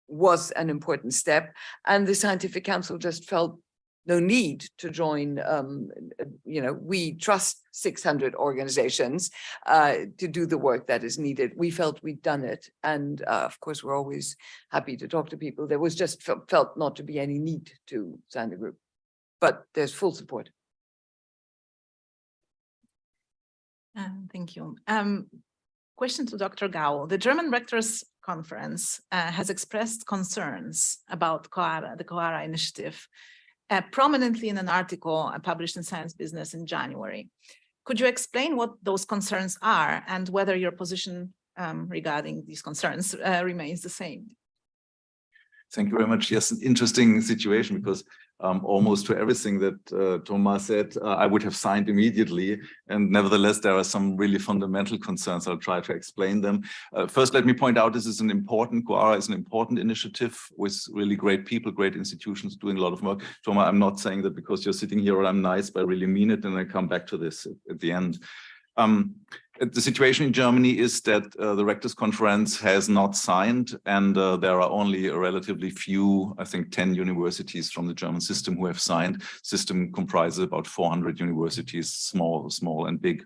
was an important step, and the Scientific Council just felt no need to join. We trust 600 organizations to do the work that is needed. We felt we'd done it. And of course, we're always happy to talk to people. There was just felt not to be any need to sign the group, but there's full support. Thank you. Question to Dr. Gau. The German Rectors Conference has expressed concerns about the Quora initiative, prominently in an article published in Science Business in January. Could you explain what those concerns are and whether your position regarding these concerns remains the same? Thank you very much. Yes, an interesting situation, because almost to everything that Thomas said, I would have signed immediately. And nevertheless, there are some really fundamental concerns. I'll try to explain them. First, let me point out this is an important, Quora is an important initiative with really great people, great institutions doing a lot of work. Thomas, I'm not saying that because you're sitting here or I'm nice, but I really mean it. And I come back to this at the end. The situation in Germany is that the Rectors Conference has not signed, and there are only a relatively few, I think 10 universities from the German system who have signed. System comprises about 400 universities, small and big.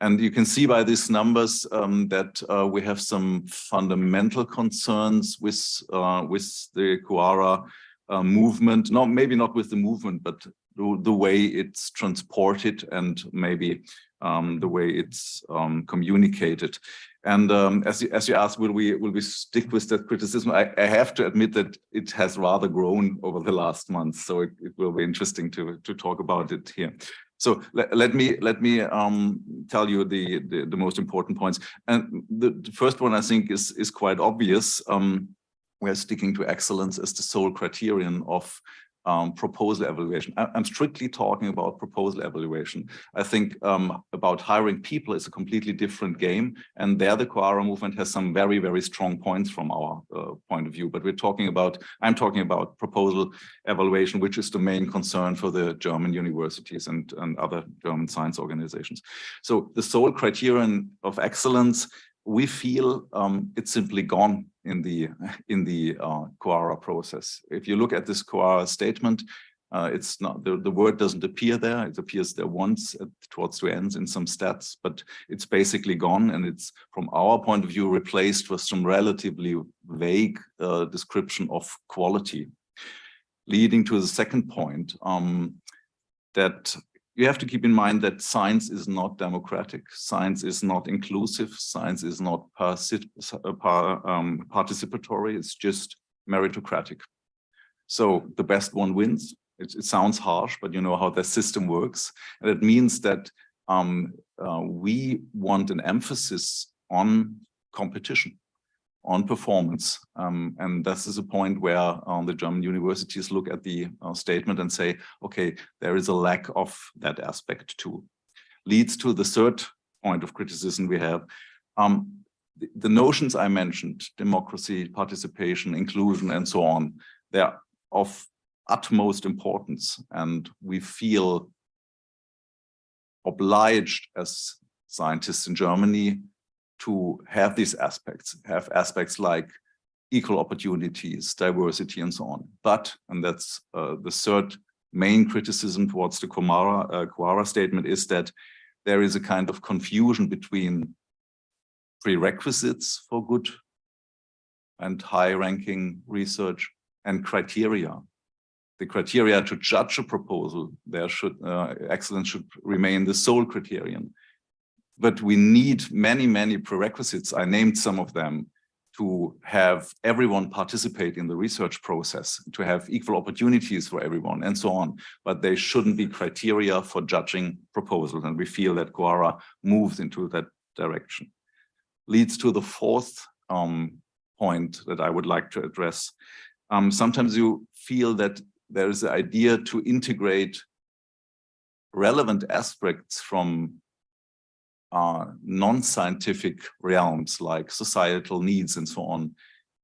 And you can see by these numbers that we have some fundamental concerns with the Quora movement, no, maybe not with the movement, but the way it's transported and maybe the way it's communicated. And as you asked, will we stick with that criticism? I have to admit that it has rather grown over the last month, so it will be interesting to talk about it here. So let me tell you the most important points. And the first one I think is quite obvious. We're sticking to excellence as the sole criterion of proposal evaluation. I'm strictly talking about proposal evaluation. I think about hiring people is a completely different game, and there the Quora movement has some very, very strong points from our point of view. But I'm talking about proposal evaluation, which is the main concern for the German universities and other German science organizations. So the sole criterion of excellence, we feel it's simply gone in the Quora process. If you look at this Quora statement, it's not the word doesn't appear there. It appears there once towards the ends in some stats, but it's basically gone, and it's from our point of view replaced with some relatively vague description of quality, leading to the second point that you have to keep in mind that science is not democratic, science is not inclusive, science is not participatory, it's just meritocratic. So the best one wins. It sounds harsh, but you know how the system works. And it means that we want an emphasis on competition, on performance. And this is a point where the German universities look at the statement and say, okay, there is a lack of that aspect too. Leads to the third point of criticism we have. The notions I mentioned, democracy, participation, inclusion, and so on, they're of utmost importance. And we feel obliged as scientists in Germany to have these aspects, have aspects like equal opportunities, diversity, and so on. But, and that's the third main criticism towards the Quora statement, is that there is a kind of confusion between prerequisites for good and high-ranking research and criteria. The criteria to judge a proposal, excellence should remain the sole criterion. But we need many, many prerequisites. I named some of them, to have everyone participate in the research process, to have equal opportunities for everyone, and so on. But they shouldn't be criteria for judging proposals. And we feel that Quora moves into that direction. Leads to the fourth point that I would like to address. Sometimes you feel that there is the idea to integrate relevant aspects from non-scientific realms like societal needs and so on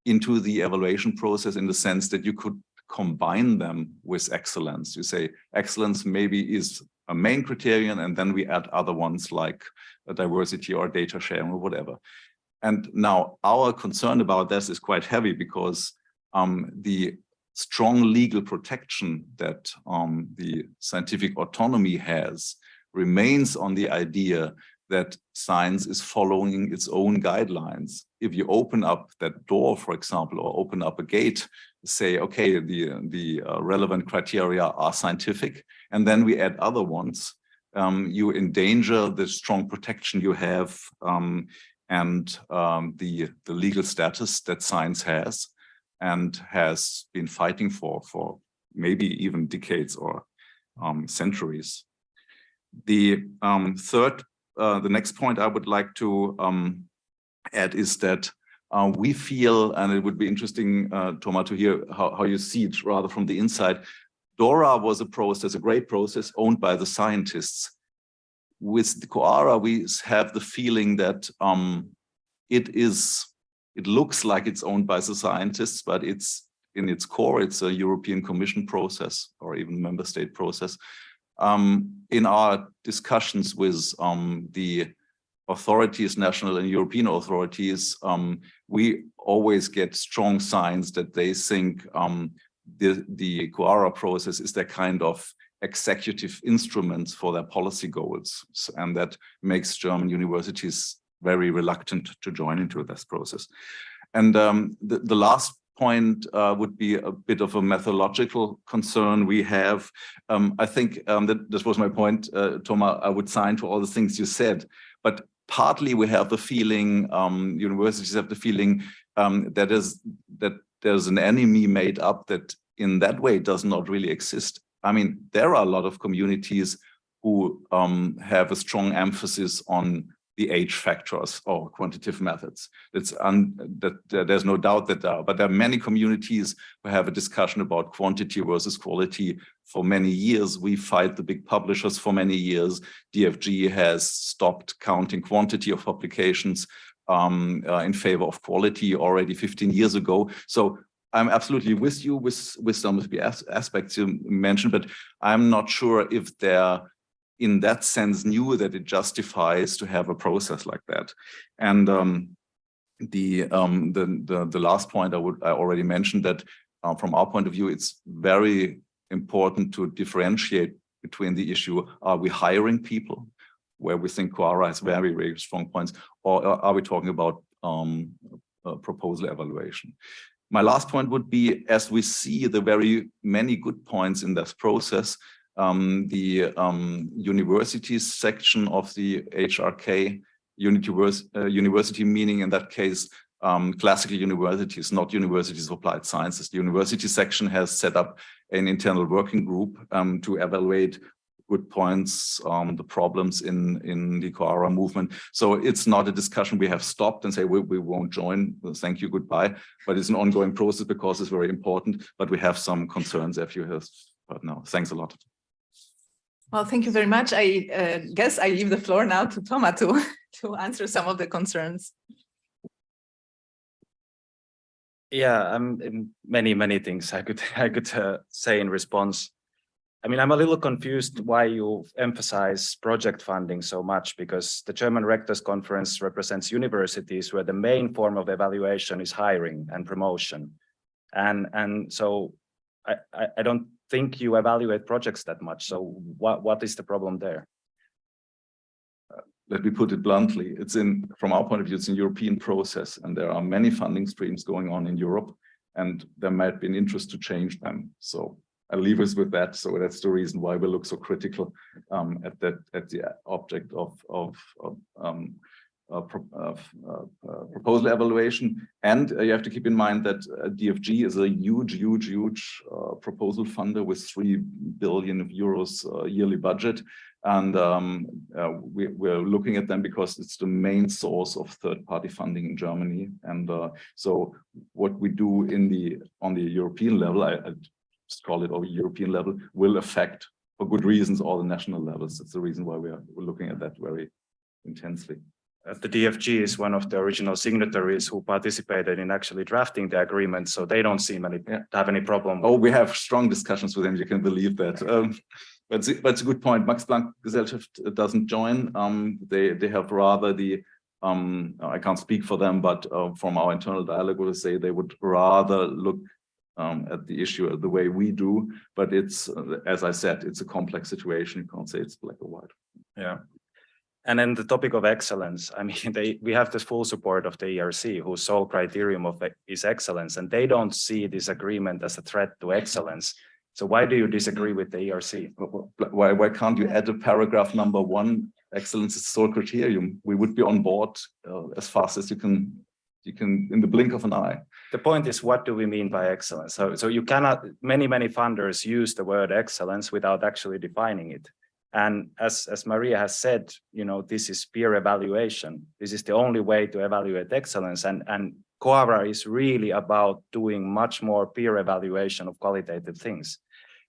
into the evaluation process, in the sense that you could combine them with excellence. You say excellence maybe is a main criterion, and then we add other ones like diversity or data sharing or whatever. And now our concern about this is quite heavy, because the strong legal protection that the scientific autonomy has remains on the idea that science is following its own guidelines. If you open up that door, for example, or open up a gate, say, okay, the relevant criteria are scientific, and then we add other ones, you endanger the strong protection you have and the legal status that science has and has been fighting for maybe even decades or centuries. The next point I would like to add is that we feel, and it would be interesting, Thomas, to hear how you see it rather from the inside. DORA was a process, a great process owned by the scientists. With the Quora, we have the feeling that it looks like it's owned by the scientists, but it's in its core, it's a European Commission process or even member state process. In our discussions with the authorities, national and European authorities, we always get strong signs that they think the Quora process is their kind of executive instruments for their policy goals. And that makes German universities very reluctant to join into this process. And the last point would be a bit of a methodological concern we have. I think that this was my point, Thomas. I would sign to all the things you said, but partly we have the feeling, universities have the feeling that there's an enemy made up that in that way does not really exist. I mean, there are a lot of communities who have a strong emphasis on the age factors or quantitative methods. There's no doubt that there are, but there are many communities who have a discussion about quantity versus quality for many years. We fight the big publishers for many years. DFG has stopped counting quantity of publications in favor of quality already 15 years ago. So I'm absolutely with you with some of the aspects you mentioned, but I'm not sure if they're in that sense knew that it justifies to have a process like that. And the last point I already mentioned that from our point of view, it's very important to differentiate between the issue, are we hiring people, where we think Quora has very, very strong points, or are we talking about proposal evaluation? My last point would be, as we see the very many good points in this process, the universities section of the HRK, university meaning in that case, classical universities, not universities of applied sciences. The university section has set up an internal working group to evaluate good points, the problems in the Quora movement. So it's not a discussion we have stopped and say, we won't join, thank you, goodbye. But it's an ongoing process because it's very important, but we have some concerns if you have heard now. Thanks a lot. Well, thank you very much. I guess I leave the floor now to Thomas to answer some of the concerns. Yeah, many things I could say in response. I mean, I'm a little confused why you emphasize project funding so much, because the German Rectors Conference represents universities where the main form of evaluation is hiring and promotion. And so I don't think you evaluate projects that much. So what is the problem there? Let me put it bluntly. From our point of view, it's an European process, and there are many funding streams going on in Europe, and there might be an interest to change them. So I'll leave us with that. So that's the reason why we look so critical at the object of proposal evaluation. And you have to keep in mind that DFG is a huge proposal funder with 3 billion euros yearly budget. And we're looking at them because it's the main source of third-party funding in Germany. And so what we do on the European level, I just call it over European level, will affect, for good reasons, all the national levels. That's the reason why we're looking at that very intensely. The DFG is one of the original signatories who participated in actually drafting the agreement, so they don't seem to have any problem. Oh, we have strong discussions with them, you can believe that. But it's a good point. Max Planck Gesellschaft doesn't join. They have rather I can't speak for them, but from our internal dialogue, we'll say they would rather look at the issue the way we do. But it's, as I said, it's a complex situation. You can't say it's black or white. Yeah. And then the topic of excellence. I mean, we have the full support of the ERC, whose sole criterion is excellence, and they don't see this agreement as a threat to excellence. So why do you disagree with the ERC? Why can't you add a paragraph number 1? Excellence is the sole criterion. We would be on board as fast as you can in the blink of an eye. The point is, what do we mean by excellence? So you cannot. Many funders use the word excellence without actually defining it. And as Maria has said, this is peer evaluation. This is the only way to evaluate excellence. And Quora is really about doing much more peer evaluation of qualitative things.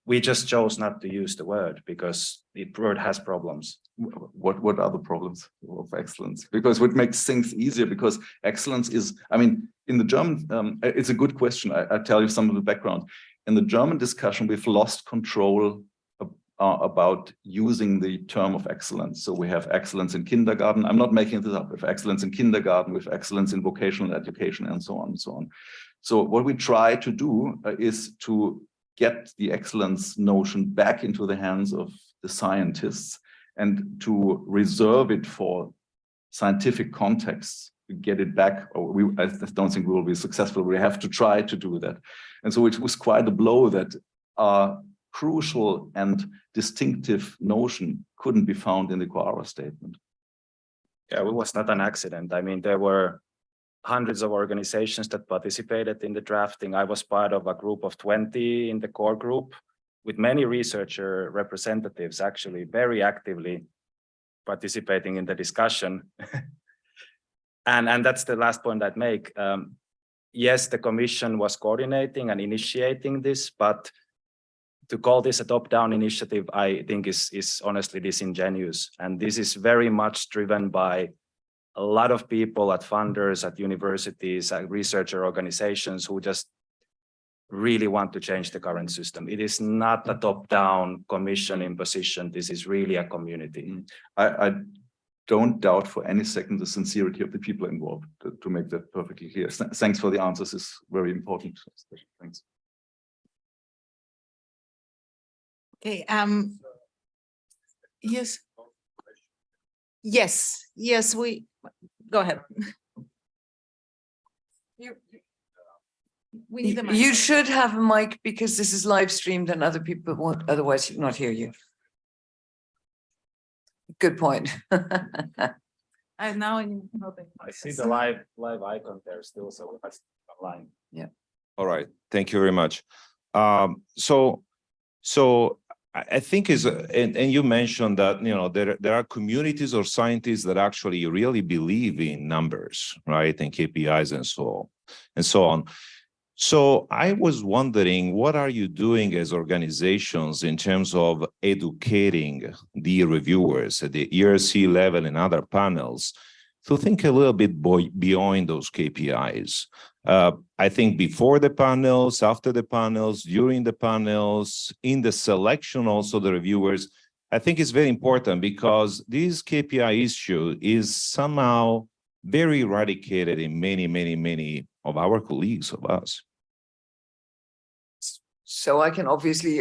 We just chose not to use the word because the word has problems. What are the problems of excellence? Because what makes things easier, because excellence is, in the German, it's a good question. I tell you some of the background. In the German discussion, we've lost control about using the term of excellence. So we have excellence in kindergarten. I'm not making this up. We have excellence in kindergarten, we have excellence in vocational education, and so on and so on. So what we try to do is to get the excellence notion back into the hands of the scientists and to reserve it for scientific contexts get it back, or I don't think we will be successful. We have to try to do that. And so it was quite a blow that our crucial and distinctive notion couldn't be found in the Quora statement. Yeah, it was not an accident. I mean, there were hundreds of organizations that participated in the drafting. I was part of a group of 20 in the core group, with many researcher representatives actually very actively participating in the discussion. And that's the last point I'd make. Yes, the commission was coordinating and initiating this, but to call this a top-down initiative, I think is honestly disingenuous. And this is very much driven by a lot of people at funders, at universities, at researcher organizations who just really want to change the current system. It is not a top-down commission imposition. This is really a community. I don't doubt for any second the sincerity of the people involved, to make that perfectly clear. Thanks for the answers. It's very important. Thanks. Okay, yes, we, go ahead. We need a mic. You should have a mic because this is live streamed and other people won't otherwise not hear you. Good point. And now I see the live icon there still, so that's online. Yeah. All right, thank you very much. So I think and you mentioned that, you know, there are communities or scientists that actually really believe in numbers, right, and KPIs and so on. So I was wondering, what are you doing as organizations in terms of educating the reviewers at the ERC level and other panels to think a little bit beyond those KPIs? I think before the panels, after the panels, during the panels, in the selection also the reviewers, I think it's very important because this KPI issue is somehow very eradicated in many of our colleagues, of us. So I can obviously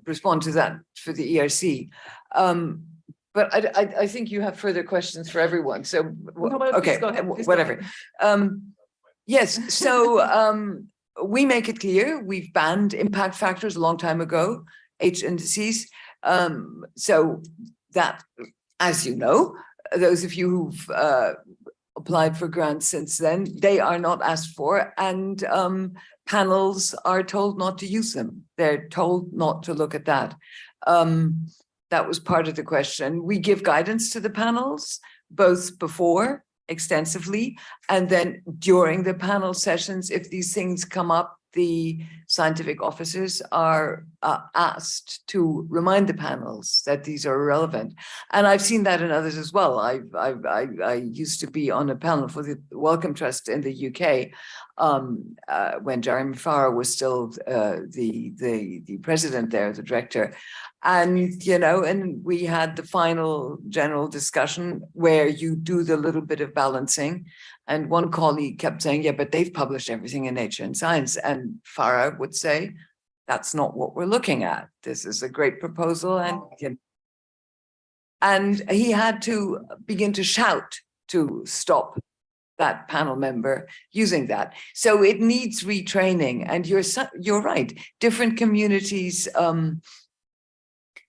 respond to that for the ERC. But I think you have further questions for everyone. So, okay, whatever. Yes, so we make it clear, we've banned impact factors a long time ago, H indices. So that, as you know, those of you who've applied for grants since then, they are not asked for, and panels are told not to use them. They're told not to look at that. That was part of the question. We give guidance to the panels, both before, extensively, and then during the panel sessions, if these things come up, the scientific officers are asked to remind the panels that these are relevant. And I've seen that in others as well. I used to be on a panel for the Wellcome Trust in the UK when Jeremy Farrar was still the president there, the director. And, you know, and we had the final general discussion where you do the little bit of balancing. And one colleague kept saying, yeah, but they've published everything in Nature and Science. And Farah would say, that's not what we're looking at. This is a great proposal. And he had to begin to shout to stop that panel member using that. So it needs retraining. And you're right. Different communities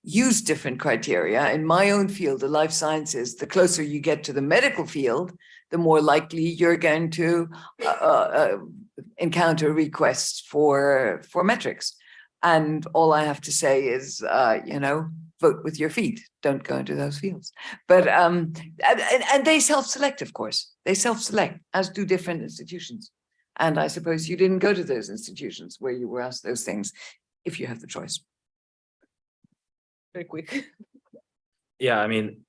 use different criteria. In my own field, the life sciences, the closer you get to the medical field, the more likely you're going to encounter requests for metrics. And all I have to say is, you know, vote with your feet. Don't go into those fields. But and they self-select, of course. They self-select, as do different institutions. And I suppose you didn't go to those institutions where you were asked those things, if you have the choice. Very quick. Yeah, I mean,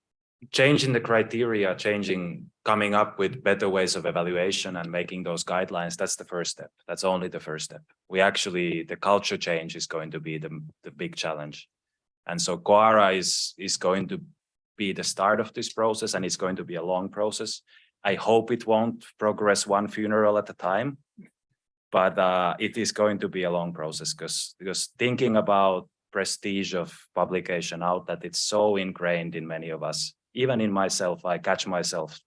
changing the criteria, coming up with better ways of evaluation and making those guidelines, that's the first step. That's only the first step. The culture change is going to be the big challenge. And so Quora is going to be the start of this process, and it's going to be a long process. I hope it won't progress one funeral at a time, but it is going to be a long process because thinking about prestige of publication out, that it's so ingrained in many of us, even in myself, I catch myself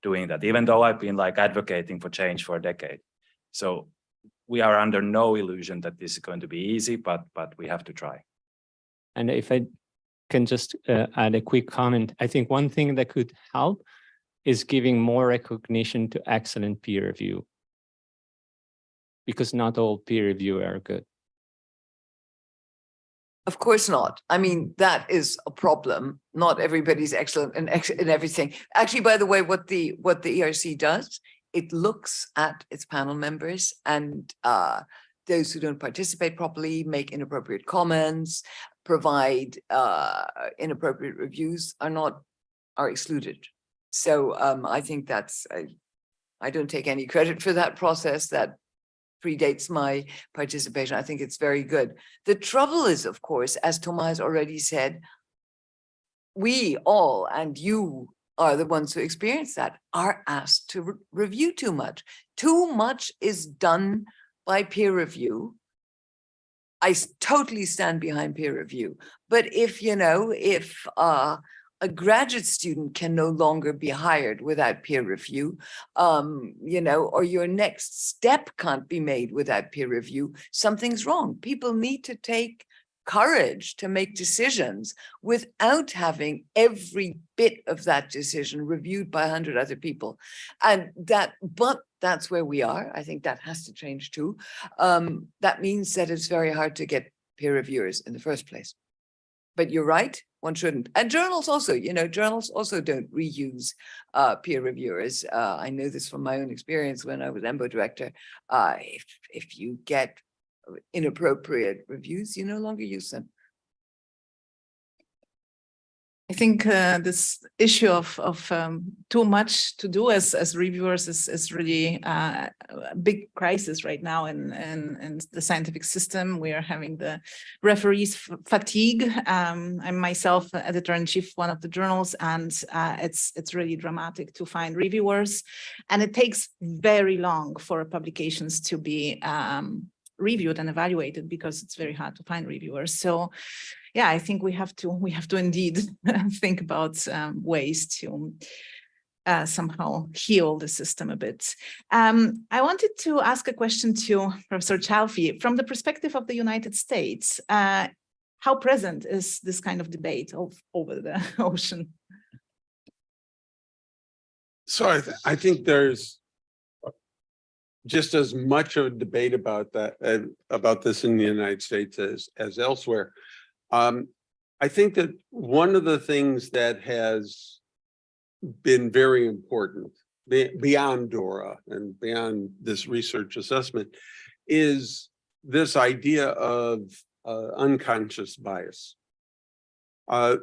doing that, even though I've been like advocating for change for a decade. So we are under no illusion that this is going to be easy, but we have to try. And if I can just add a quick comment, I think one thing that could help is giving more recognition to excellent peer review, because not all peer review are good. Of course not. I mean, that is a problem. Not everybody's excellent in everything. Actually, by the way, what the ERC does, it looks at its panel members, and those who don't participate properly, make inappropriate comments, provide inappropriate reviews are excluded. So I think that's, I don't take any credit for that process. That predates my participation. I think it's very good. The trouble is, of course, as Thomas already said, we all, and you are the ones who experience that, are asked to review too much. Too much is done by peer review. I totally stand behind peer review. But if, you know, if a graduate student can no longer be hired without peer review, you know, or your next step can't be made without peer review, something's wrong. People need to take courage to make decisions without having every bit of that decision reviewed by 100 other people. And but that's where we are. I think that has to change too. That means that it's very hard to get peer reviewers in the first place. But you're right, one shouldn't. And journals also, you know, journals also don't reuse peer reviewers. I know this from my own experience when I was EMBO director. If you get inappropriate reviews, you no longer use them. I think this issue of too much to do as reviewers is really a big crisis right now in the scientific system. We are having the referees fatigue. I'm myself editor-in-chief of one of the journals, and it's really dramatic to find reviewers, and it takes very long for publications to be reviewed and evaluated because it's very hard to find reviewers. So yeah, I think we have to indeed think about ways to somehow heal the system a bit. I wanted to ask a question to Professor Chalfie. From the perspective of the United States, how present is this kind of debate over the ocean? So I think there's just as much of a debate about that, about this in the United States as elsewhere. I think that one of the things that has been very important beyond DORA and beyond this research assessment is this idea of unconscious bias. I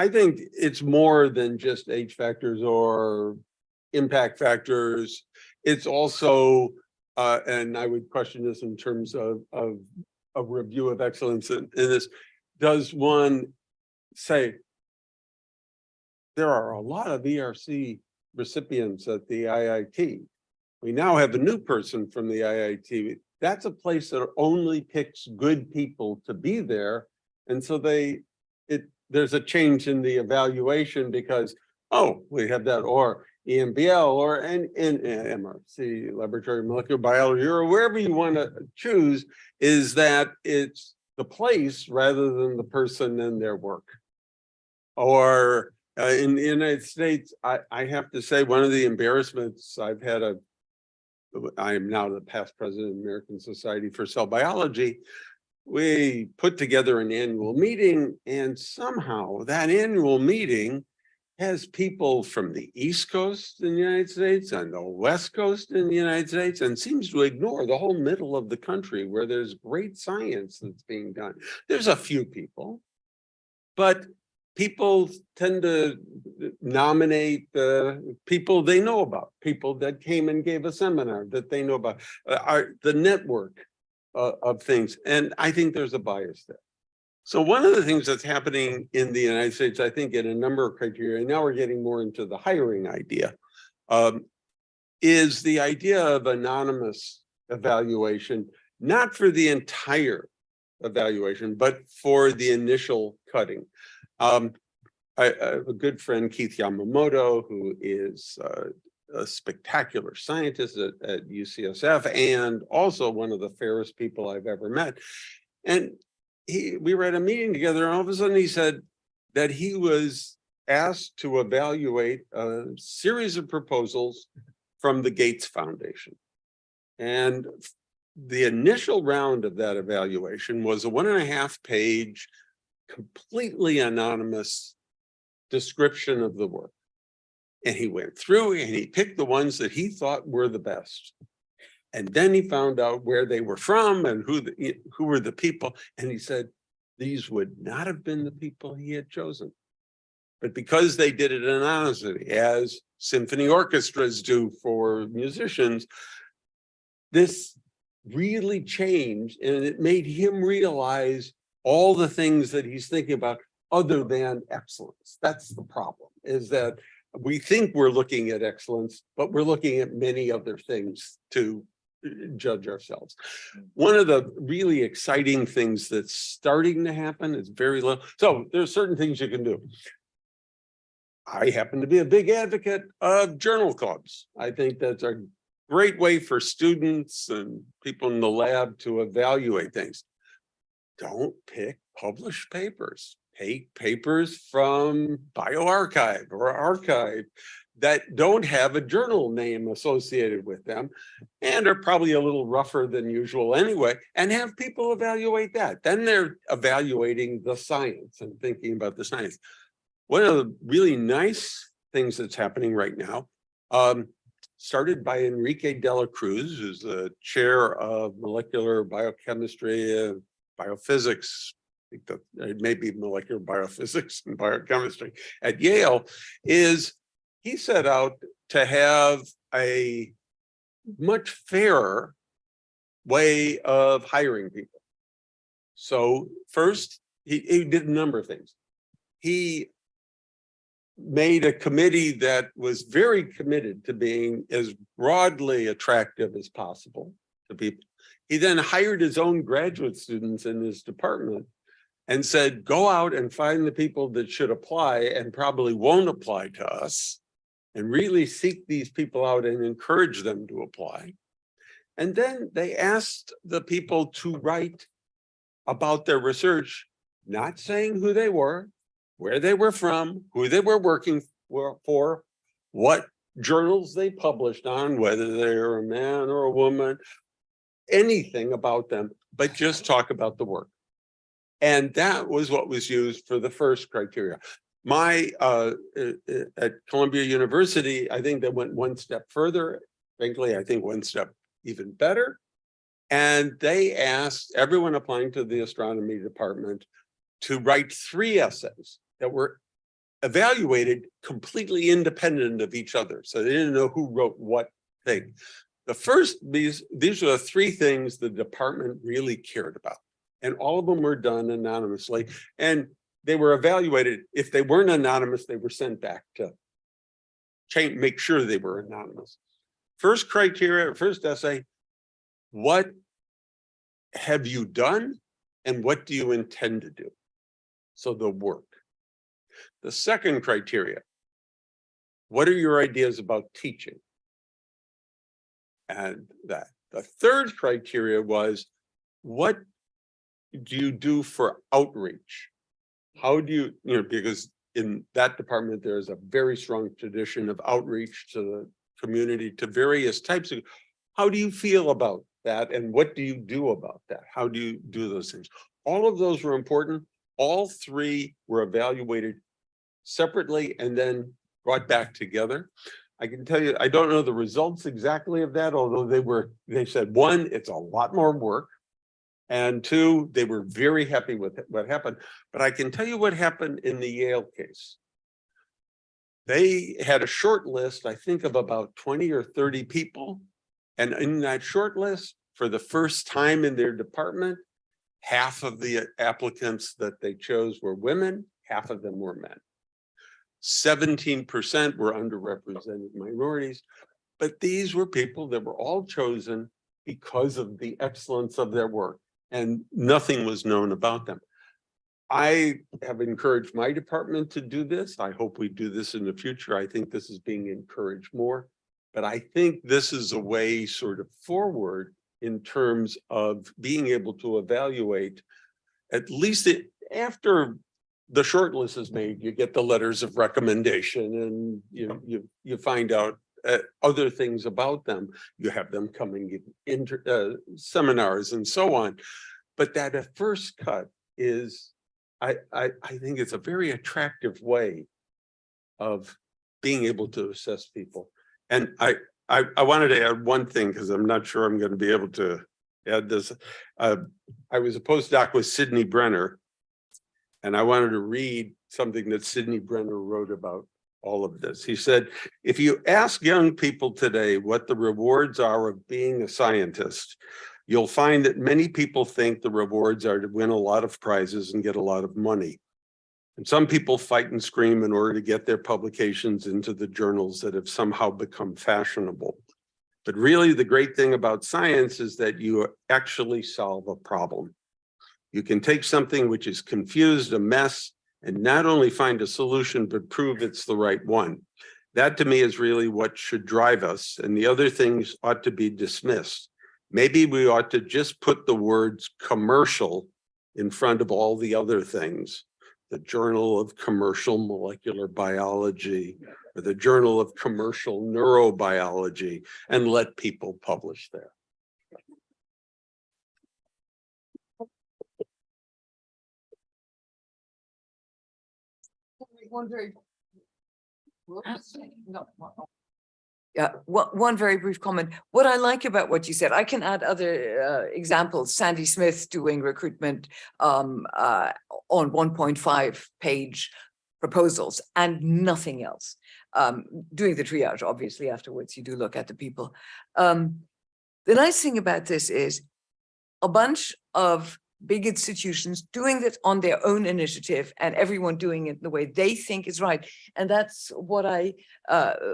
think it's more than just H factors or impact factors. It's also, and I would question this in terms of a review of excellence in this, does one say there are a lot of ERC recipients at the IIT? We now have a new person from the IIT. That's a place that only picks good people to be there. And so there's a change in the evaluation because, oh, we have that, or EMBL or MRC, laboratory molecular biology, or wherever you want to choose, is that it's the place rather than the person and their work. Or in the United States, I have to say one of the embarrassments I've had, I am now the past president of the American Society for Cell Biology. We put together an annual meeting, and somehow that annual meeting has people from the East Coast in the United States and the West Coast in the United States, and seems to ignore the whole middle of the country where there's great science that's being done. There's a few people, but people tend to nominate the people they know about, people that came and gave a seminar that they know about, the network of things. And I think there's a bias there. So one of the things that's happening in the United States, I think in a number of criteria, and now we're getting more into the hiring idea, is the idea of anonymous evaluation, not for the entire evaluation, but for the initial cutting. I have a good friend, Keith Yamamoto, who is a spectacular scientist at UCSF and also one of the fairest people I've ever met. And we were at a meeting together, and all of a sudden he said that he was asked to evaluate a series of proposals from the Gates Foundation. And the initial round of that evaluation was a 1.5-page, completely anonymous description of the work. And he went through and he picked the ones that he thought were the best. And then he found out where they were from and who were the people. And he said, these would not have been the people he had chosen. But because they did it anonymously, as symphony orchestras do for musicians, this really changed, and it made him realize all the things that he's thinking about other than excellence. That's the problem, is that we think we're looking at excellence, but we're looking at many other things to judge ourselves. One of the really exciting things that's starting to happen is very little. So there's certain things you can do. I happen to be a big advocate of journal clubs. I think that's a great way for students and people in the lab to evaluate things. Don't pick published papers. Take papers from bioRxiv or archive that don't have a journal name associated with them and are probably a little rougher than usual anyway, and have people evaluate that. Then they're evaluating the science and thinking about the science. One of the really nice things that's happening right now, started by Enrique de la Cruz, who's the chair of molecular biochemistry, biophysics, I think that it may be molecular biophysics and biochemistry at Yale, is he set out to have a much fairer way of hiring people. So first, he did a number of things. He made a committee that was very committed to being as broadly attractive as possible to people. He then hired his own graduate students in his department and said, go out and find the people that should apply and probably won't apply to us, and really seek these people out and encourage them to apply. And then they asked the people to write about their research, not saying who they were, where they were from, who they were working for, what journals they published on, whether they're a man or a woman, anything about them, but just talk about the work. And that was what was used for the first criteria. At Columbia University, I think they went one step further. Frankly, I think one step even better. And they asked everyone applying to the astronomy department to write 3 essays that were evaluated completely independent of each other. So they didn't know who wrote what thing. The first, these are the 3 things the department really cared about. And all of them were done anonymously. And they were evaluated. If they weren't anonymous, they were sent back to make sure they were anonymous. First criteria, first essay, what have you done and what do you intend to do? So the work. The second criteria, what are your ideas about teaching? And that. The third criteria was, what do you do for outreach? How do you, because in that department, there's a very strong tradition of outreach to the community, to various types of, how do you feel about that? And what do you do about that? How do you do those things? All of those were important. All 3 were evaluated separately and then brought back together. I can tell you, I don't know the results exactly of that, although they said, 1, it's a lot more work. And 2, they were very happy with what happened. But I can tell you what happened in the Yale case. They had a short list, I think, of about 20 or 30 people. And in that short list, for the first time in their department, half of the applicants that they chose were women, half of them were men. 17% were underrepresented minorities. But these were people that were all chosen because of the excellence of their work, and nothing was known about them. I have encouraged my department to do this. I hope we do this in the future. I think this is being encouraged more. But I think this is a way sort of forward in terms of being able to evaluate, at least after the short list is made, you get the letters of recommendation and you find out other things about them. You have them coming in seminars and so on. But that at first cut is, I think it's a very attractive way of being able to assess people. And I wanted to add one thing because I'm not sure I'm going to be able to add this. I was a postdoc with Sidney Brenner, and I wanted to read something that Sidney Brenner wrote about all of this. He said, if you ask young people today what the rewards are of being a scientist, you'll find that many people think the rewards are to win a lot of prizes and get a lot of money. And some people fight and scream in order to get their publications into the journals that have somehow become fashionable. But really, the great thing about science is that you actually solve a problem. You can take something which is confused, a mess, and not only find a solution, but prove it's the right one. That to me is really what should drive us, and the other things ought to be dismissed. Maybe we ought to just put the words commercial in front of all the other things. The Journal of Commercial Molecular Biology, or the Journal of Commercial Neurobiology, and let people publish there. Yeah, one very brief comment. What I like about what you said, I can add other examples. Sandy Smith doing recruitment on 1.5 page proposals and nothing else. Doing the triage, obviously, afterwards, you do look at the people. The nice thing about this is a bunch of big institutions doing it on their own initiative and everyone doing it the way they think is right. And that's what I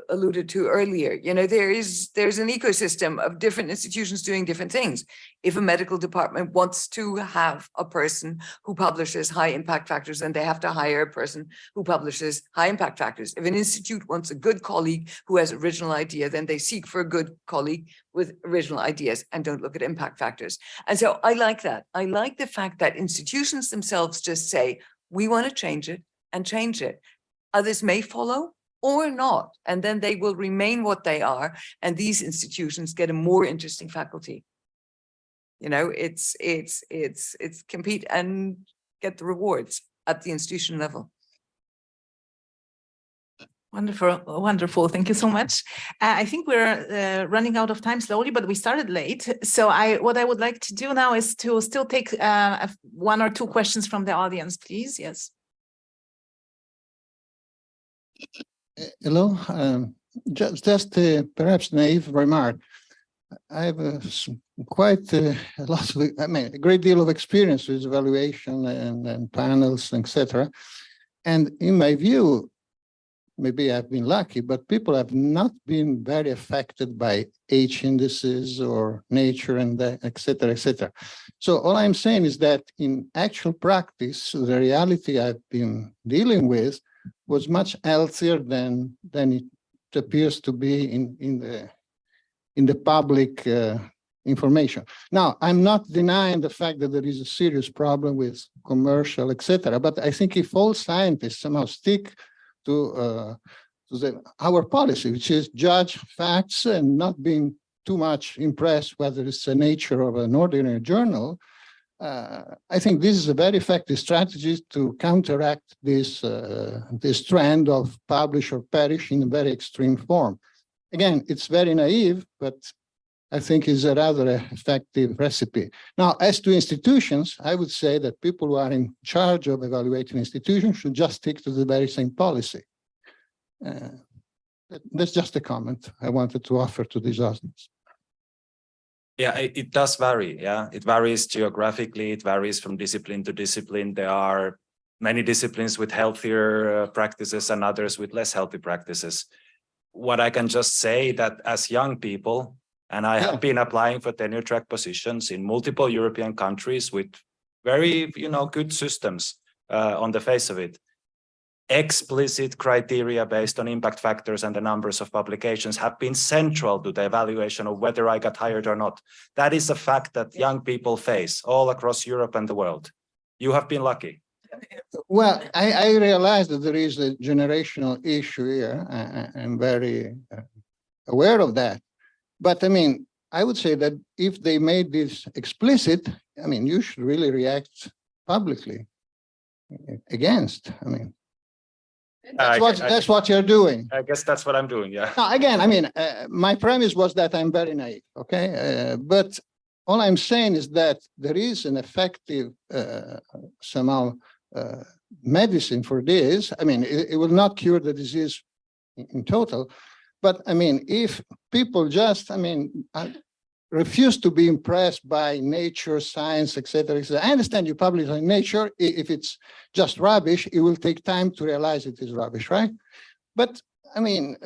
alluded to earlier. You know, there's an ecosystem of different institutions doing different things. If a medical department wants to have a person who publishes high impact factors, then they have to hire a person who publishes high impact factors. If an institute wants a good colleague who has original idea, then they seek for a good colleague with original ideas and don't look at impact factors. And so I like that. I like the fact that institutions themselves just say, we want to change it and change it. Others may follow or not, and then they will remain what they are. And these institutions get a more interesting faculty. You know, it's compete and get the rewards at the institution level. Wonderful, wonderful. Thank you so much. I think we're running out of time slowly, but we started late. So what I would like to do now is to still take one or two questions from the audience, please. Yes. Hello. Just perhaps naive remark. I have quite a lot of, a great deal of experience with evaluation and panels, etc. And in my view, maybe I've been lucky, but people have not been very affected by H indices or nature and et cetera, et cetera. So all I'm saying is that in actual practice, the reality I've been dealing with was much healthier than it appears to be in the public information. Now, I'm not denying the fact that there is a serious problem with commercial, et cetera, but I think if all scientists somehow stick to our policy, which is judge facts and not being too much impressed whether it's the nature of an ordinary journal, I think this is a very effective strategy to counteract this trend of publish or perish in a very extreme form. Again, it's very naive, but I think is a rather effective recipe. Now, as to institutions, I would say that people who are in charge of evaluating institutions should just stick to the very same policy. That's just a comment I wanted to offer to this audience. Yeah, it does vary. Yeah, it varies geographically. It varies from discipline to discipline. There are many disciplines with healthier practices and others with less healthy practices. What I can just say that as young people, and I have been applying for tenure track positions in multiple European countries with very, good systems. on the face of it. Explicit criteria based on impact factors and the numbers of publications have been central to the evaluation of whether I got hired or not. That is a fact that young people face all across Europe and the world. You have been lucky. Well, I realize that there is a generational issue here. I'm very aware of that. But I mean, I would say that if they made this explicit, I mean, you should really react publicly against. I mean, that's what you're doing. I guess that's what I'm doing, yeah. No, again, I mean, my premise was that I'm very naive, okay? But all I'm saying is that there is an effective, somehow, medicine for this. I mean, it will not cure the disease in total. But I mean, if people just, I mean, refuse to be impressed by nature, science, et cetera, et cetera. I understand you publish on Nature. If it's just rubbish, it will take time to realize it is rubbish, right? But I mean,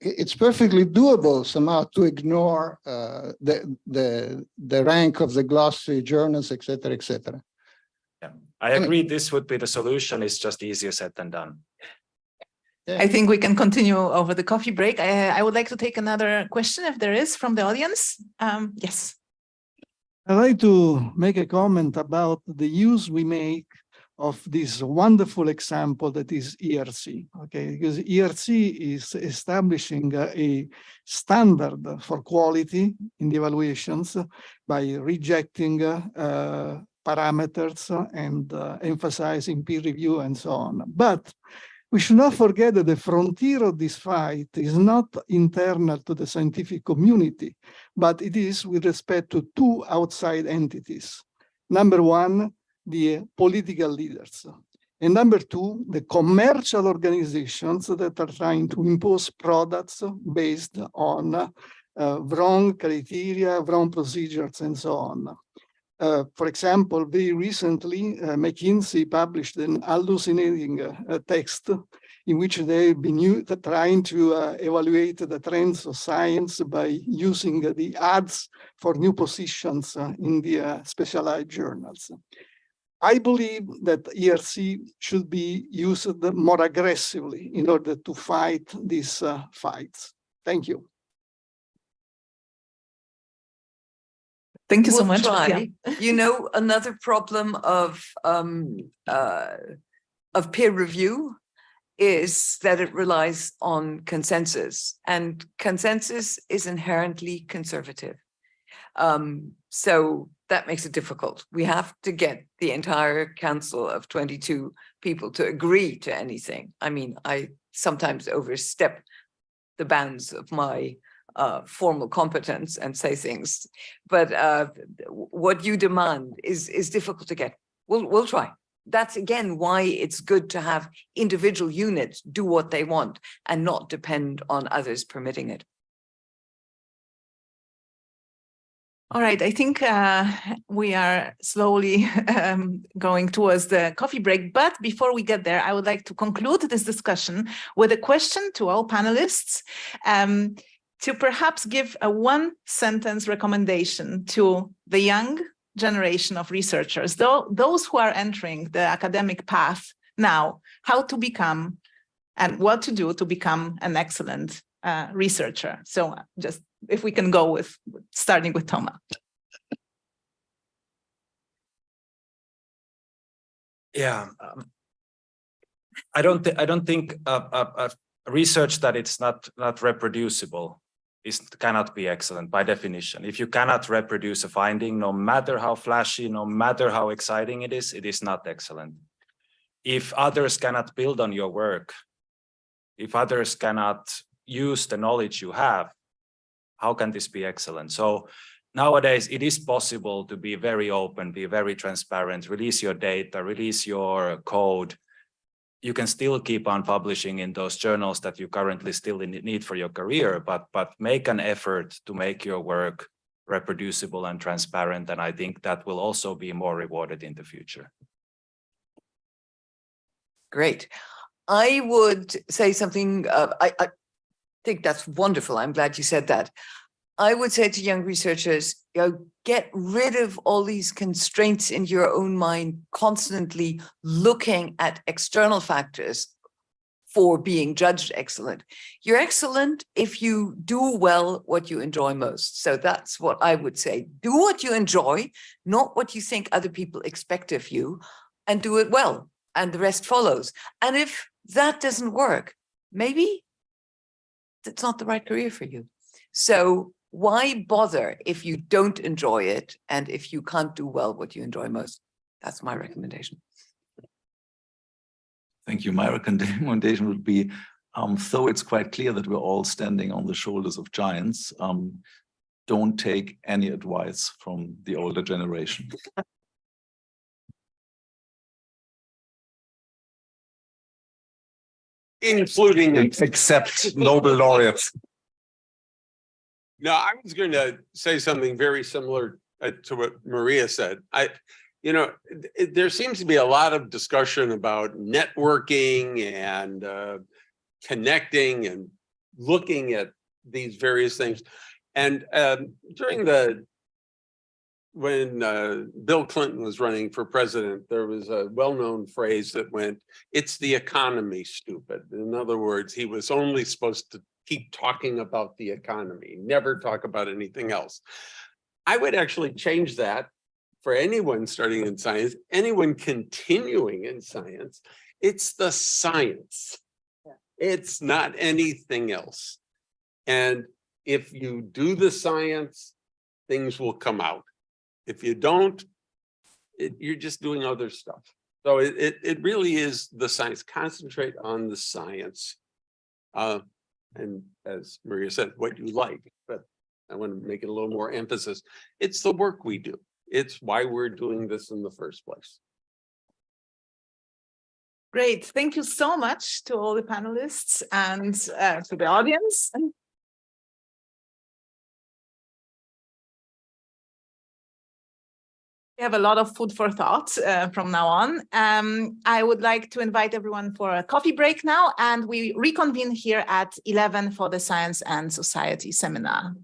it's perfectly doable somehow to ignore the rank of the glossary journals, et cetera, et cetera. Yeah, I agree. This would be the solution. It's just easier said than done. Yeah. I think we can continue over the coffee break. I would like to take another question if there is from the audience. Yes. I'd like to make a comment about the use we make of this wonderful example that is ERC, okay? Because ERC is establishing a standard for quality in the evaluations by rejecting parameters and emphasizing peer review and so on. But we should not forget that the frontier of this fight is not internal to the scientific community, but it is with respect to two outside entities. Number one, the political leaders. And number two, the commercial organizations that are trying to impose products based on wrong criteria, wrong procedures, and so on. For example, very recently, McKinsey published an hallucinating text in which they've been trying to evaluate the trends of science by using the ads for new positions in the specialized journals. I believe that ERC should be used more aggressively in order to fight these fights. Thank you. Thank you so We'll much. try. You know, another problem of peer review is that it relies on consensus, and consensus is inherently conservative. So that makes it difficult. We have to get the entire council of 22 people to agree to anything. I mean, I sometimes overstep the bounds of my formal competence and say things, but what you demand is difficult to get. We'll try. That's again why it's good to have individual units do what they want and not depend on others permitting it. All right, I think we are slowly going towards the coffee break. But before we get there, I would like to conclude this discussion with a question to all panelists to perhaps give a one-sentence recommendation to the young generation of researchers, those who are entering the academic path now, how to become and what to do to become an excellent researcher. So just if we can go with starting with Toma. Yeah, I don't think research that it's not reproducible cannot be excellent by definition. If you cannot reproduce a finding, no matter how flashy, no matter how exciting it is not excellent. If others cannot build on your work, if others cannot use the knowledge you have, how can this be excellent? So nowadays it is possible to be very open, be very transparent, release your data, release your code. You can still keep on publishing in those journals that you currently still need for your career, but make an effort to make your work reproducible and transparent. And I think that will also be more rewarded in the future. Great. I would say something, I think that's wonderful. I'm glad you said that. I would say to young researchers, get rid of all these constraints in your own mind, constantly looking at external factors for being judged excellent. You're excellent if you do well what you enjoy most. So that's what I would say. Do what you enjoy, not what you think other people expect of you, and do it well, and the rest follows. And if that doesn't work, maybe it's not the right career for you. So why bother if you don't enjoy it and if you can't do well what you enjoy most? That's my recommendation. Thank you. My recommendation would be, though it's quite clear that we're all standing on the shoulders of giants, don't take any advice from the older generation. Including Except Nobel laureates. No, I was going to say something very similar to what Maria said. There seems to be a lot of discussion about networking and connecting and looking at these various things. And when Bill Clinton was running for president, there was a well-known phrase that went, "It's the economy, stupid." In other words, he was only supposed to keep talking about the economy, never talk about anything else. I would actually change that for anyone starting in science, anyone continuing in science. It's the science. It's not anything else. And if you do the science, things will come out. If you don't, you're just doing other stuff. So it really is the science. Concentrate on the science. And as Maria said, what you like, but I want to make it a little more emphasis. It's the work we do. It's why we're doing this in the first place. Great. Thank you so much to all the panelists and to the audience. We have a lot of food for thought from now on. I would like to invite everyone for a coffee break now, and we reconvene here at 11 for the Science and Society seminar.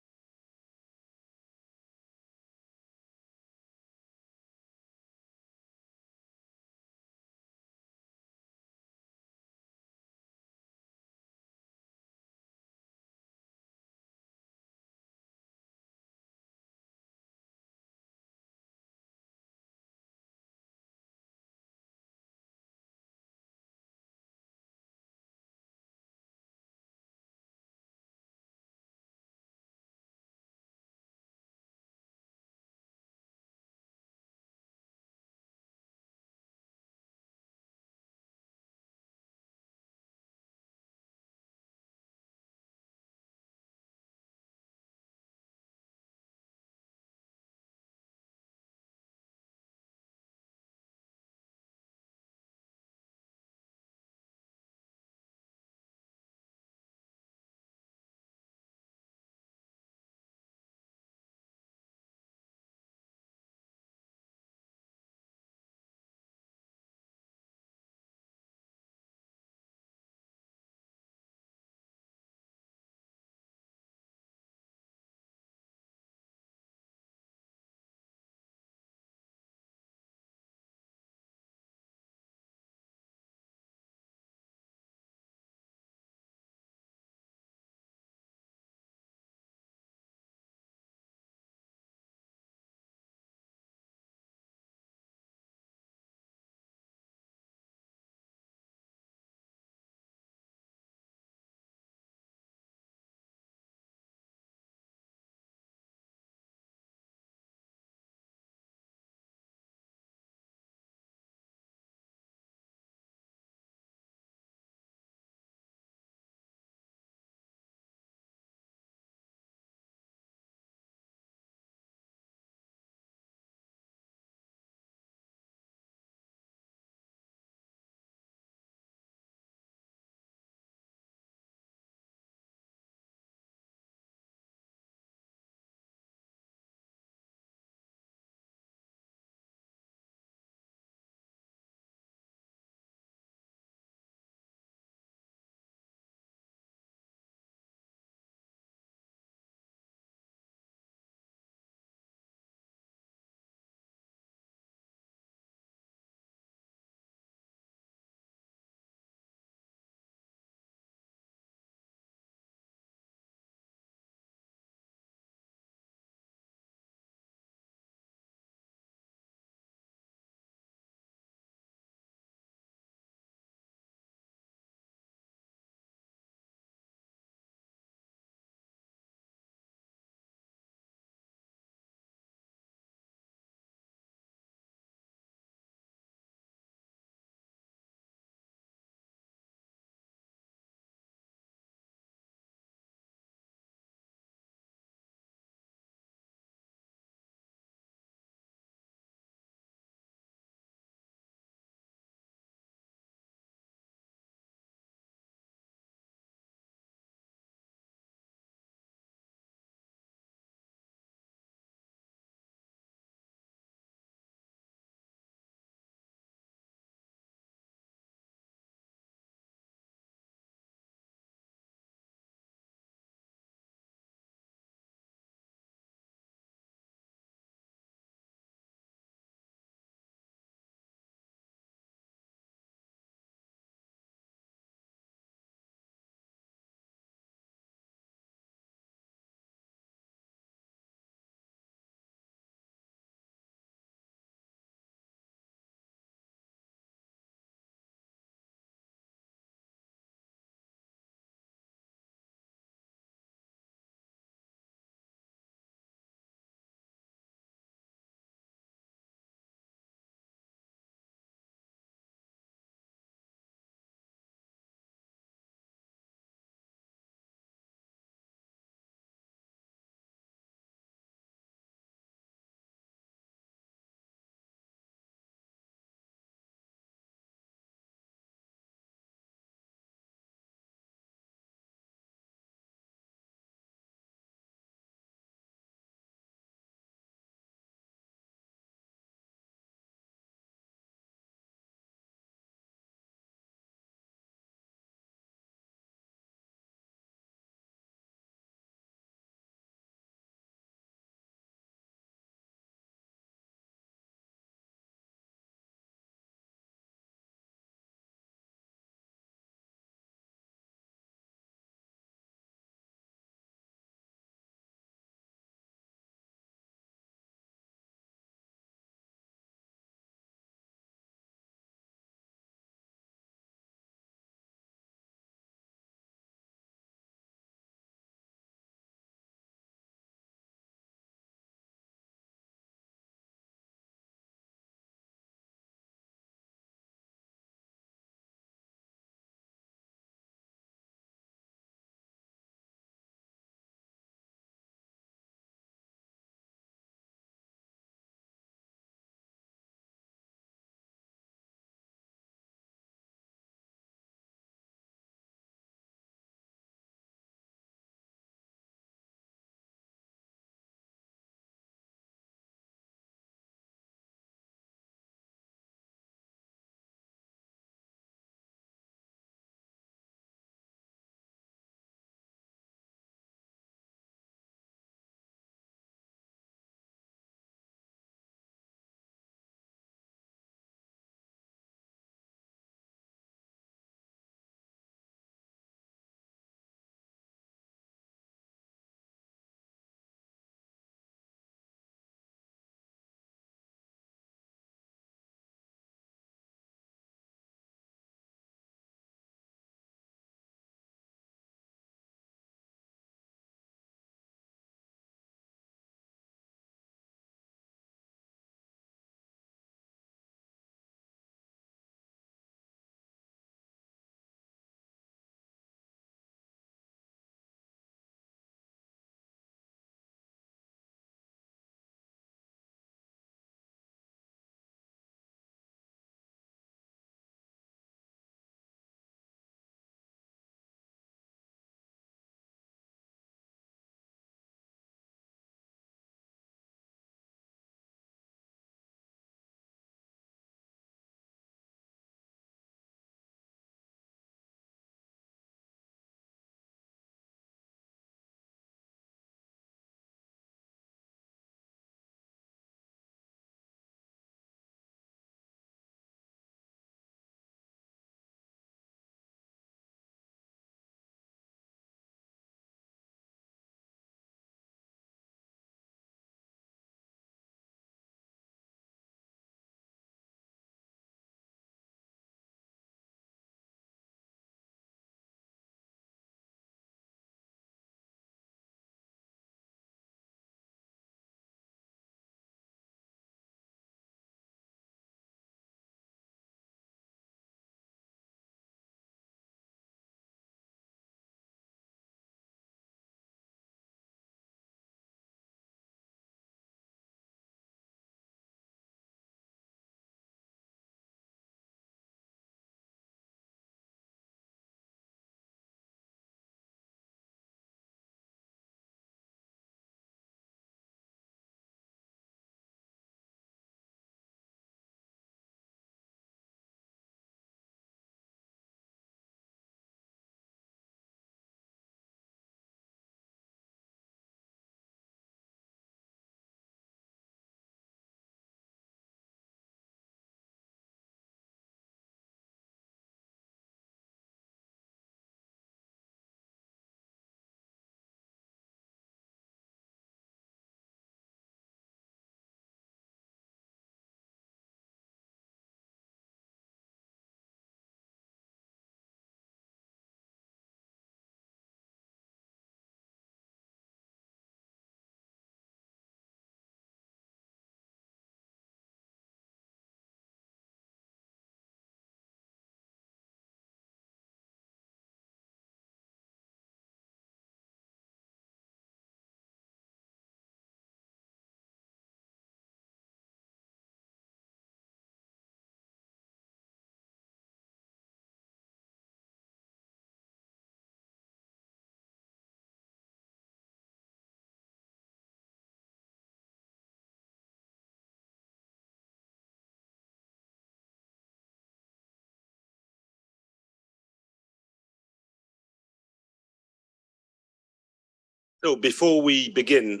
So before we begin,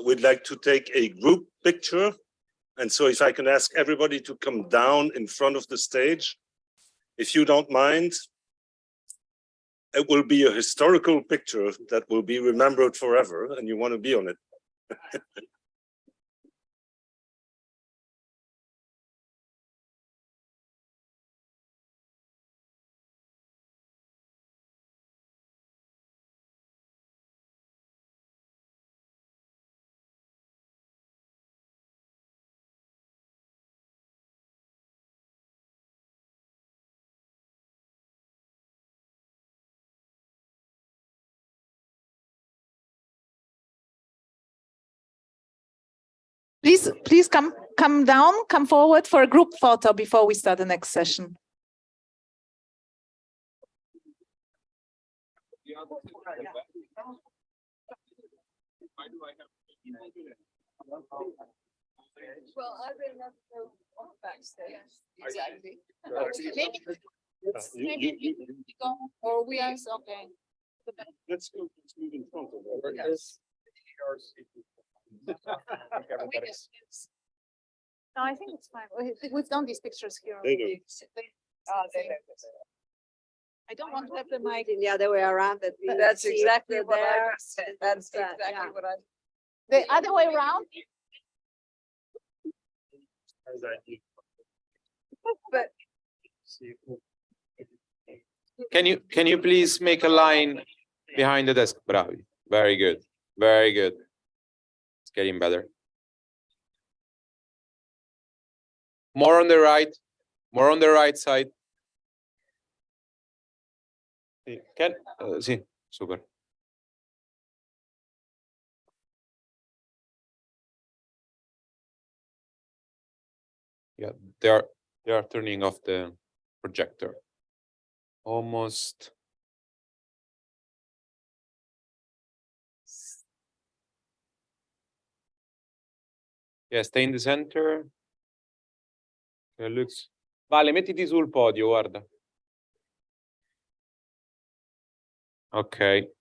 we'd like to take a group picture. And so if I can ask everybody to come down in front of the stage, if you don't mind, it will be a historical picture that will be remembered forever, and you want to be on it. Please come down, come forward for a group photo before we start the next session. Well, I will not go on backstage. Exactly. Maybe go, or we are okay. Let's move in front of it. Yes. No, I think it's fine. We've done these pictures here. They do. I don't want to have the mic. The other way around. That we That's see exactly it what I there. said. That's Exactly yeah. what I. The other way around? But Can you please make a line behind the desk? Bravi. Very good. Very good. It's getting better. More on the right. More on the right side. Sì, sì, super. Yeah, they are turning off the projector. Almost. Yeah, stay in the center. Okay, looks. Vale, mettiti sul podio, guarda. Ok.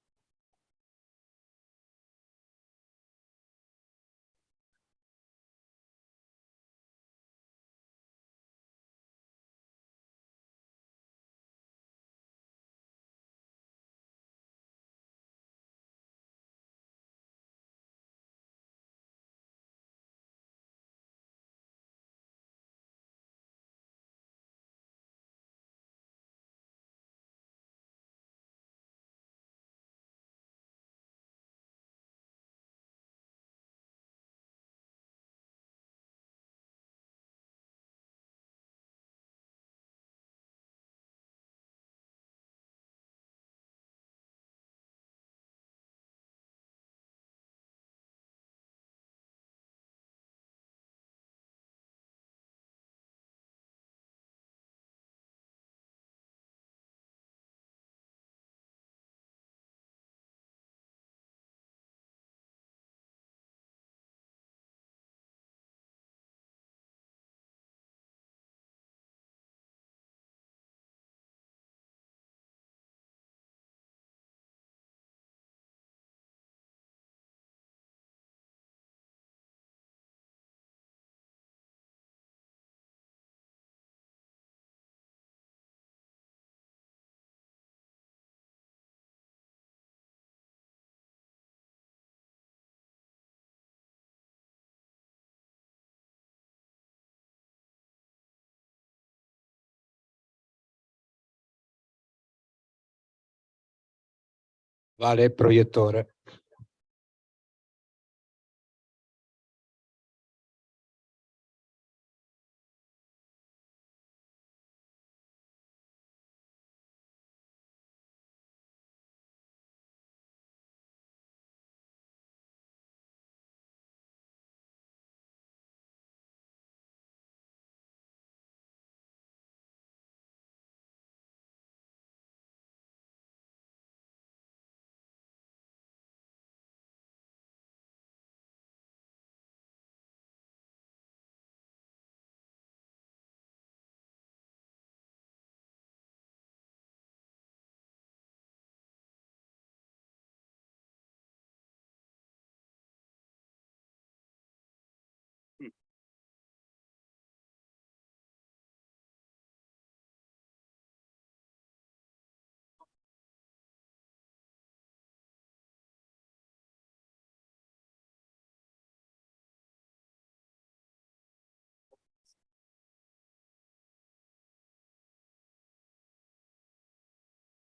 Vale, proiettore.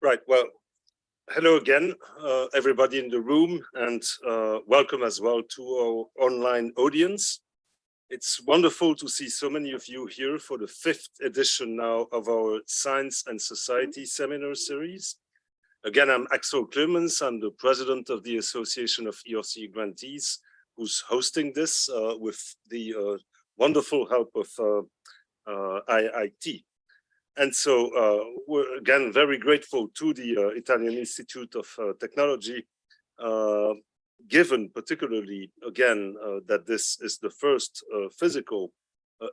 Right, well, hello again, everybody in the room, and welcome as well to our online audience. It's wonderful to see so many of you here for the 5th edition now of our Science and Society seminar series. Again, I'm Axel Clemens. I'm the president of the Association of ERC Grantees, who's hosting this with the wonderful help of IIT. And so we're again very grateful to the Italian Institute of Technology, given particularly again that this is the first physical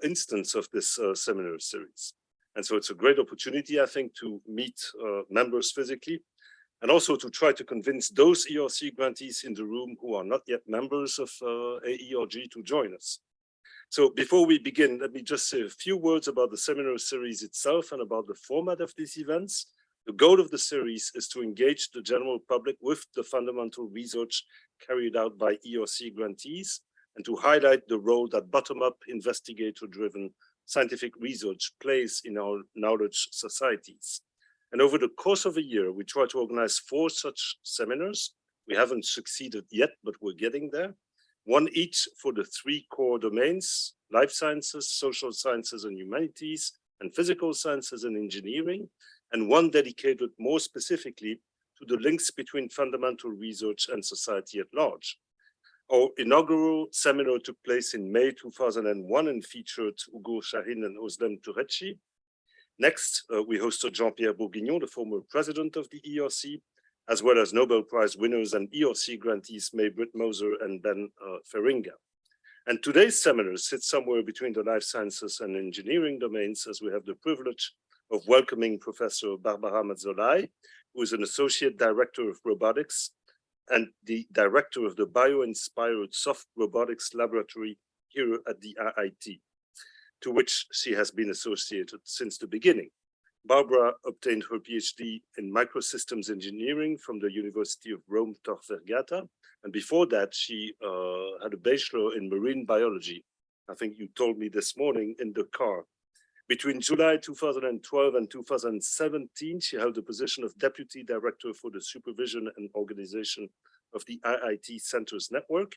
instance of this seminar series. And so it's a great opportunity, I think, to meet members physically, and also to try to convince those ERC grantees in the room who are not yet members of AERG to join us. So before we begin, let me just say a few words about the seminar series itself and about the format of these events. The goal of the series is to engage the general public with the fundamental research carried out by ERC grantees and to highlight the role that bottom-up investigator-driven scientific research plays in our knowledge societies. And over the course of a year, we try to organize 4 such seminars. We haven't succeeded yet, but we're getting there. One each for the 3 core domains: life sciences, social sciences and humanities, and physical sciences and engineering, and one dedicated more specifically to the links between fundamental research and society at large. Our inaugural seminar took place in May 2001 and featured Ugo Shahin and Özlem Turecci. Next, we hosted Jean-Pierre Bourguignon, the former president of the ERC, as well as Nobel Prize winners and ERC grantees May-Britt Moser and Ben Feringa. And today's seminar sits somewhere between the life sciences and engineering domains, as we have the privilege of welcoming Professor Barbara Mazzolai, who is an associate director of robotics and the director of the bio-inspired soft robotics laboratory here at the IIT, to which she has been associated since the beginning. Barbara obtained her PhD in microsystems engineering from the University of Rome Tor Vergata. And before that, she had a bachelor in marine biology. I think you told me this morning in the car. Between July 2012 and 2017, she held the position of Deputy Director for the Supervision and Organization of the IIT Centers Network.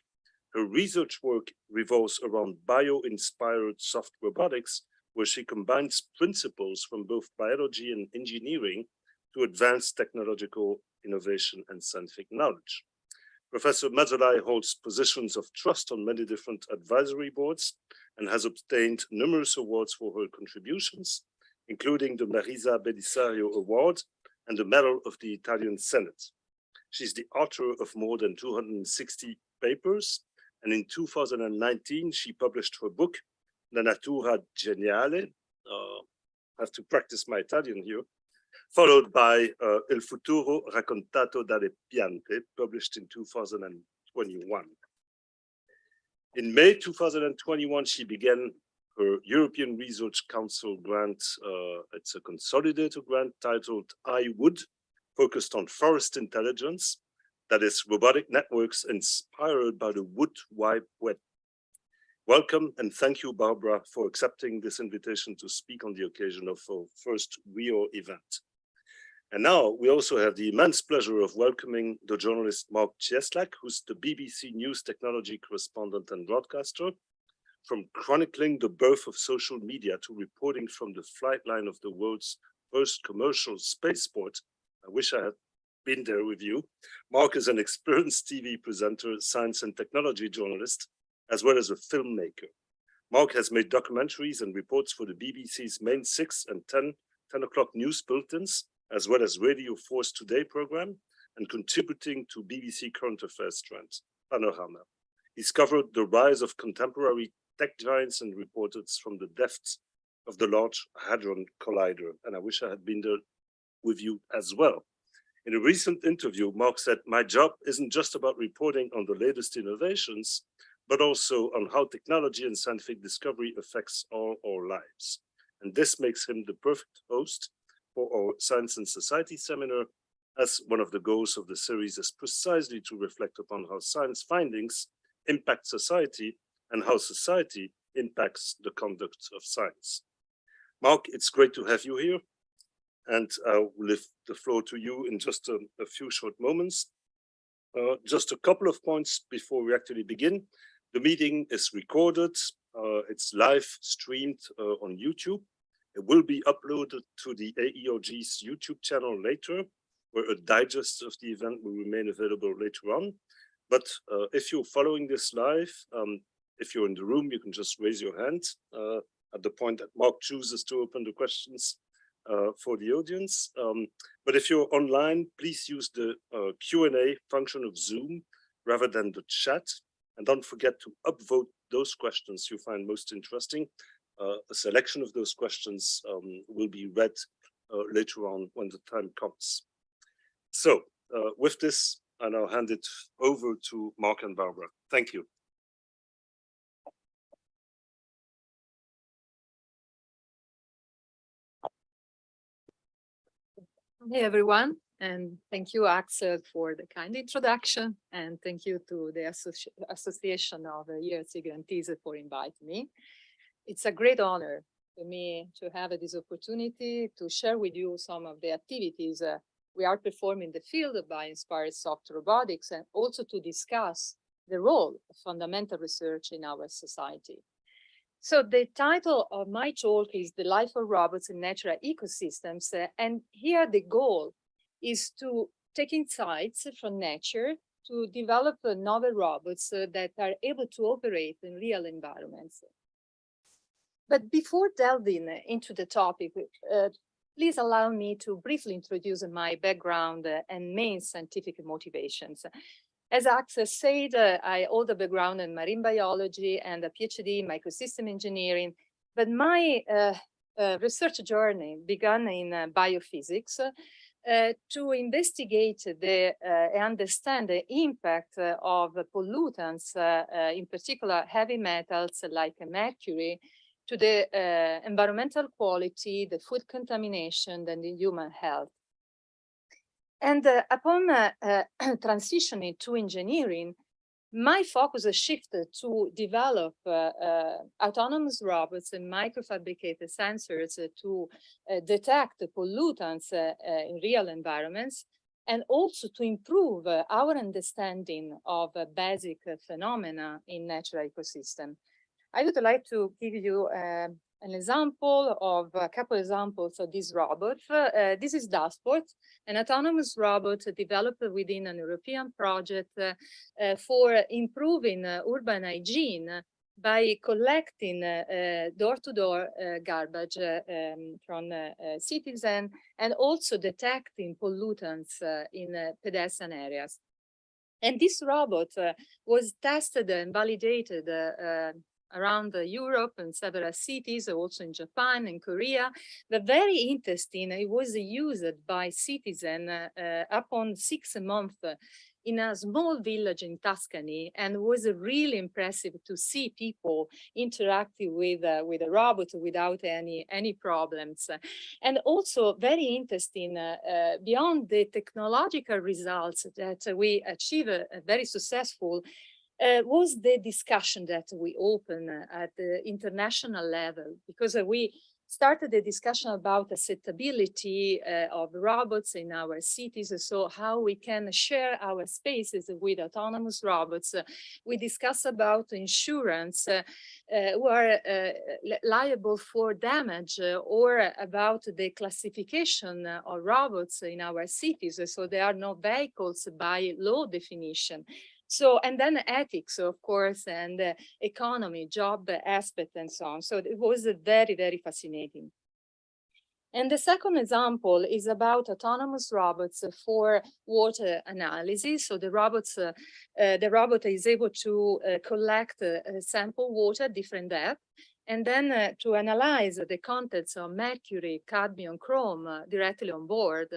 Her research work revolves around bio-inspired soft robotics, where she combines principles from both biology and engineering to advance technological innovation and scientific knowledge. Professor Mazzolai holds positions of trust on many different advisory boards and has obtained numerous awards for her contributions, including the Marisa Belisario Award and the Medal of the Italian Senate. She's the author of more than 260 papers, and in 2019, she published her book, La Natura Geniale, I have to practice my Italian here, followed by Il Futuro Raccontato dalle Piante, published in 2021. In May 2021, she began her European Research Council grant. It's a consolidated grant titled I Would, focused on forest intelligence, that is robotic networks inspired by the Wood Wide Web. Welcome and thank you, Barbara, for accepting this invitation to speak on the occasion of our first Rio event. And now we also have the immense pleasure of welcoming the journalist Mark Cieslak, who's the BBC News technology correspondent and broadcaster. From chronicling the birth of social media to reporting from the flight line of the world's first commercial spaceport, I wish I had been there with you. Mark is an experienced TV presenter, science and technology journalist, as well as a filmmaker. Mark has made documentaries and reports for the BBC's main 6 and 10 o'clock news bulletins, as well as Radio 4's Today program, and contributing to BBC Current Affairs Trends, Panorama. He's covered the rise of contemporary tech giants and reported from the depths of the Large Hadron Collider. And I wish I had been there with you as well. In a recent interview, Mark said, "My job isn't just about reporting on the latest innovations, but also on how technology and scientific discovery affects all our lives." And this makes him the perfect host for our Science and Society seminar, as one of the goals of the series is precisely to reflect upon how science findings impact society and how society impacts the conduct of science. Mark, it's great to have you here. and I'll leave the floor to you in just a few short moments. Just a couple of points before we actually begin. The meeting is recorded. It's live streamed on YouTube. It will be uploaded to the AERG's YouTube channel later, where a digest of the event will remain available later on. But if you're following this live, if you're in the room, you can just raise your hand at the point that Mark chooses to open the questions for the audience. But if you're online, please use the Q&A function of Zoom rather than the chat. And don't forget to upvote those questions you find most interesting. A selection of those questions will be read later on when the time comes. So with this, I now hand it over to Mark and Barbara. Thank you. Hey everyone, and thank you, Axel, for the kind introduction, and thank you to the Association of ERC Grantees for inviting me. It's a great honor for me to have this opportunity to share with you some of the activities we are performing in the field by inspired soft robotics, and also to discuss the role of fundamental research in our society. So the title of my talk is The Life of Robots in Natural Ecosystems. And here the goal is to take insights from nature to develop novel robots that are able to operate in real environments. But before delving into the topic, please allow me to briefly introduce my background and main scientific motivations. As Axel said, I hold a background in marine biology and a PhD in microsystem engineering, but my research journey began in biophysics to investigate and understand the impact of pollutants, in particular heavy metals like mercury, to the environmental quality, the food contamination, and the human health. And upon transitioning to engineering, my focus shifted to develop autonomous robots and microfabricated sensors to detect pollutants in real environments, and also to improve our understanding of basic phenomena in natural ecosystem. I would like to give you an example of a couple examples of this robot. This is Dustport, an autonomous robot developed within an European project for improving urban hygiene by collecting door-to-door garbage from citizens, and also detecting pollutants in pedestrian areas. And this robot was tested and validated around Europe and several cities, also in Japan and Korea. But very interesting, it was used by citizens upon 6 months in a small village in Tuscany, and was really impressive to see people interacting with a robot without any problems. And also very interesting, beyond the technological results that we achieved, very successful, was the discussion that we opened at the international level, because we started a discussion about acceptability of robots in our cities, so how we can share our spaces with autonomous robots. We discussed about insurance who are liable for damage, or about the classification of robots in our cities, so there are no vehicles by law definition. So, and then ethics, of course, and economy, job aspect, and so on. So it was very, very fascinating. And the second example is about autonomous robots for water analysis. So the robot is able to collect sample water, different depth, and then to analyze the contents of mercury, cadmium, chrome directly on board,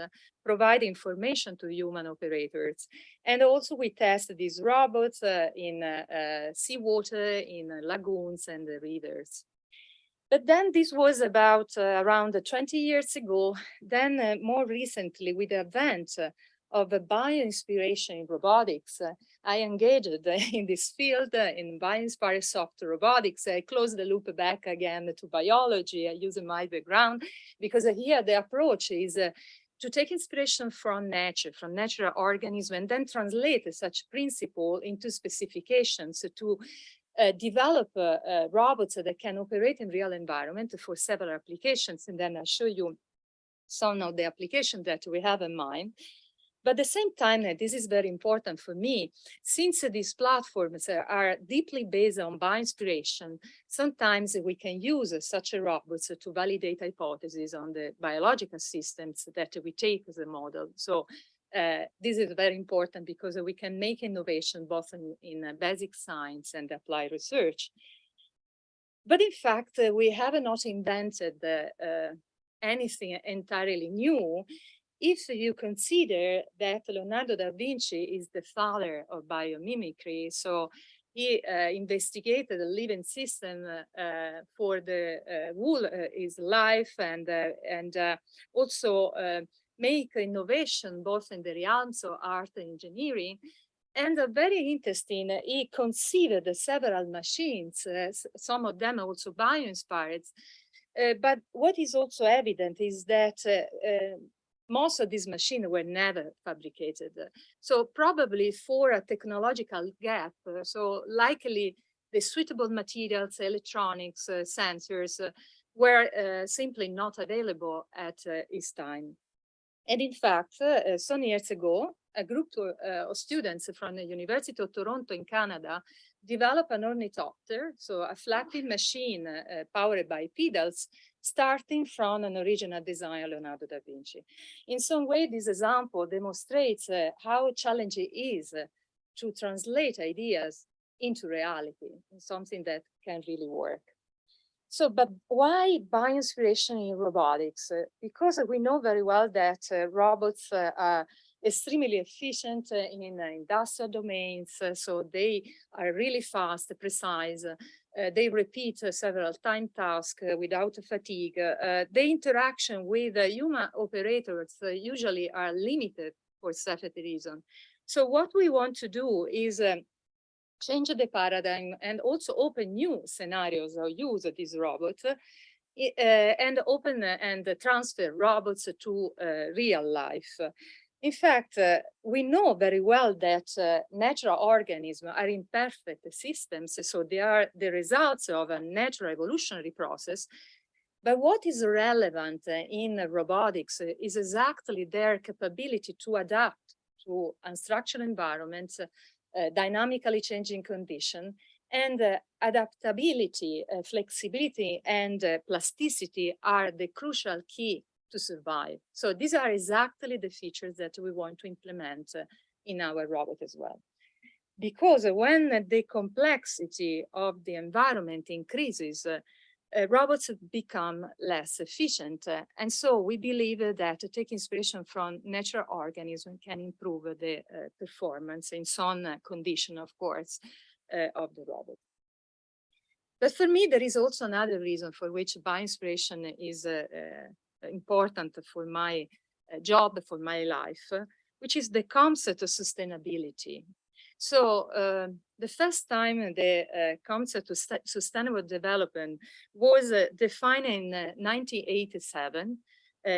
provide information to human operators. And also we test these robots in seawater, in lagoons and rivers. But then this was about around 20 years ago. Then more recently, with the advent of bio-inspiration in robotics. I engaged in this field in bio-inspired software robotics. I close the loop back again to biology. I use my background because here the approach is to take inspiration from nature, from natural organisms, and then translate such principle into specifications to develop robots that can operate in real environment for several applications. And then I'll show you some of the applications that we have in mind. But at the same time, this is very important for me, since these platforms are deeply based on bio-inspiration, sometimes we can use such a robots to validate hypotheses on the biological systems that we take as a model. So this is very important because we can make innovation both in basic science and applied research. But in fact, we have not invented anything entirely new. If you consider that Leonardo da Vinci is the father of biomimicry, so he investigated a living system for the whole his life, and also make innovation both in the realms of art and engineering. And very interesting, he conceived several machines, some of them also bio-inspired. But what is also evident is that most of these machines were never fabricated. So probably for a technological gap, so likely the suitable materials, electronics, sensors were simply not available at his time. And in fact, some years ago, a group of students from the University of Toronto in Canada developed an ornithopter, so a flapping machine powered by pedals, starting from an original design of Leonardo da Vinci. In some way, this example demonstrates how challenging it is to translate ideas into reality, something that can really work. So, but why bio-inspiration in robotics? Because we know very well that robots are extremely efficient in industrial domains, so they are really fast, precise. They repeat several time tasks without fatigue. The interaction with human operators usually are limited for safety reasons. So what we want to do is change the paradigm and also open new scenarios of use of these robots and open and transfer robots to real life. In fact, we know very well that natural organisms are imperfect systems, so they are the results of a natural evolutionary process. But what is relevant in robotics is exactly their capability to adapt to unstructured environments, dynamically changing condition, and adaptability, flexibility, and plasticity are the crucial key to survive. So these are exactly the features that we want to implement in our robot as well. Because when the complexity of the environment increases, robots become less efficient. And so we believe that taking inspiration from natural organisms can improve the performance in some condition, of course, of the robot. But for me, there is also another reason for which bio-inspiration is important for my job, for my life, which is the concept of sustainability. So the first time the concept of sustainable development was defined in 1987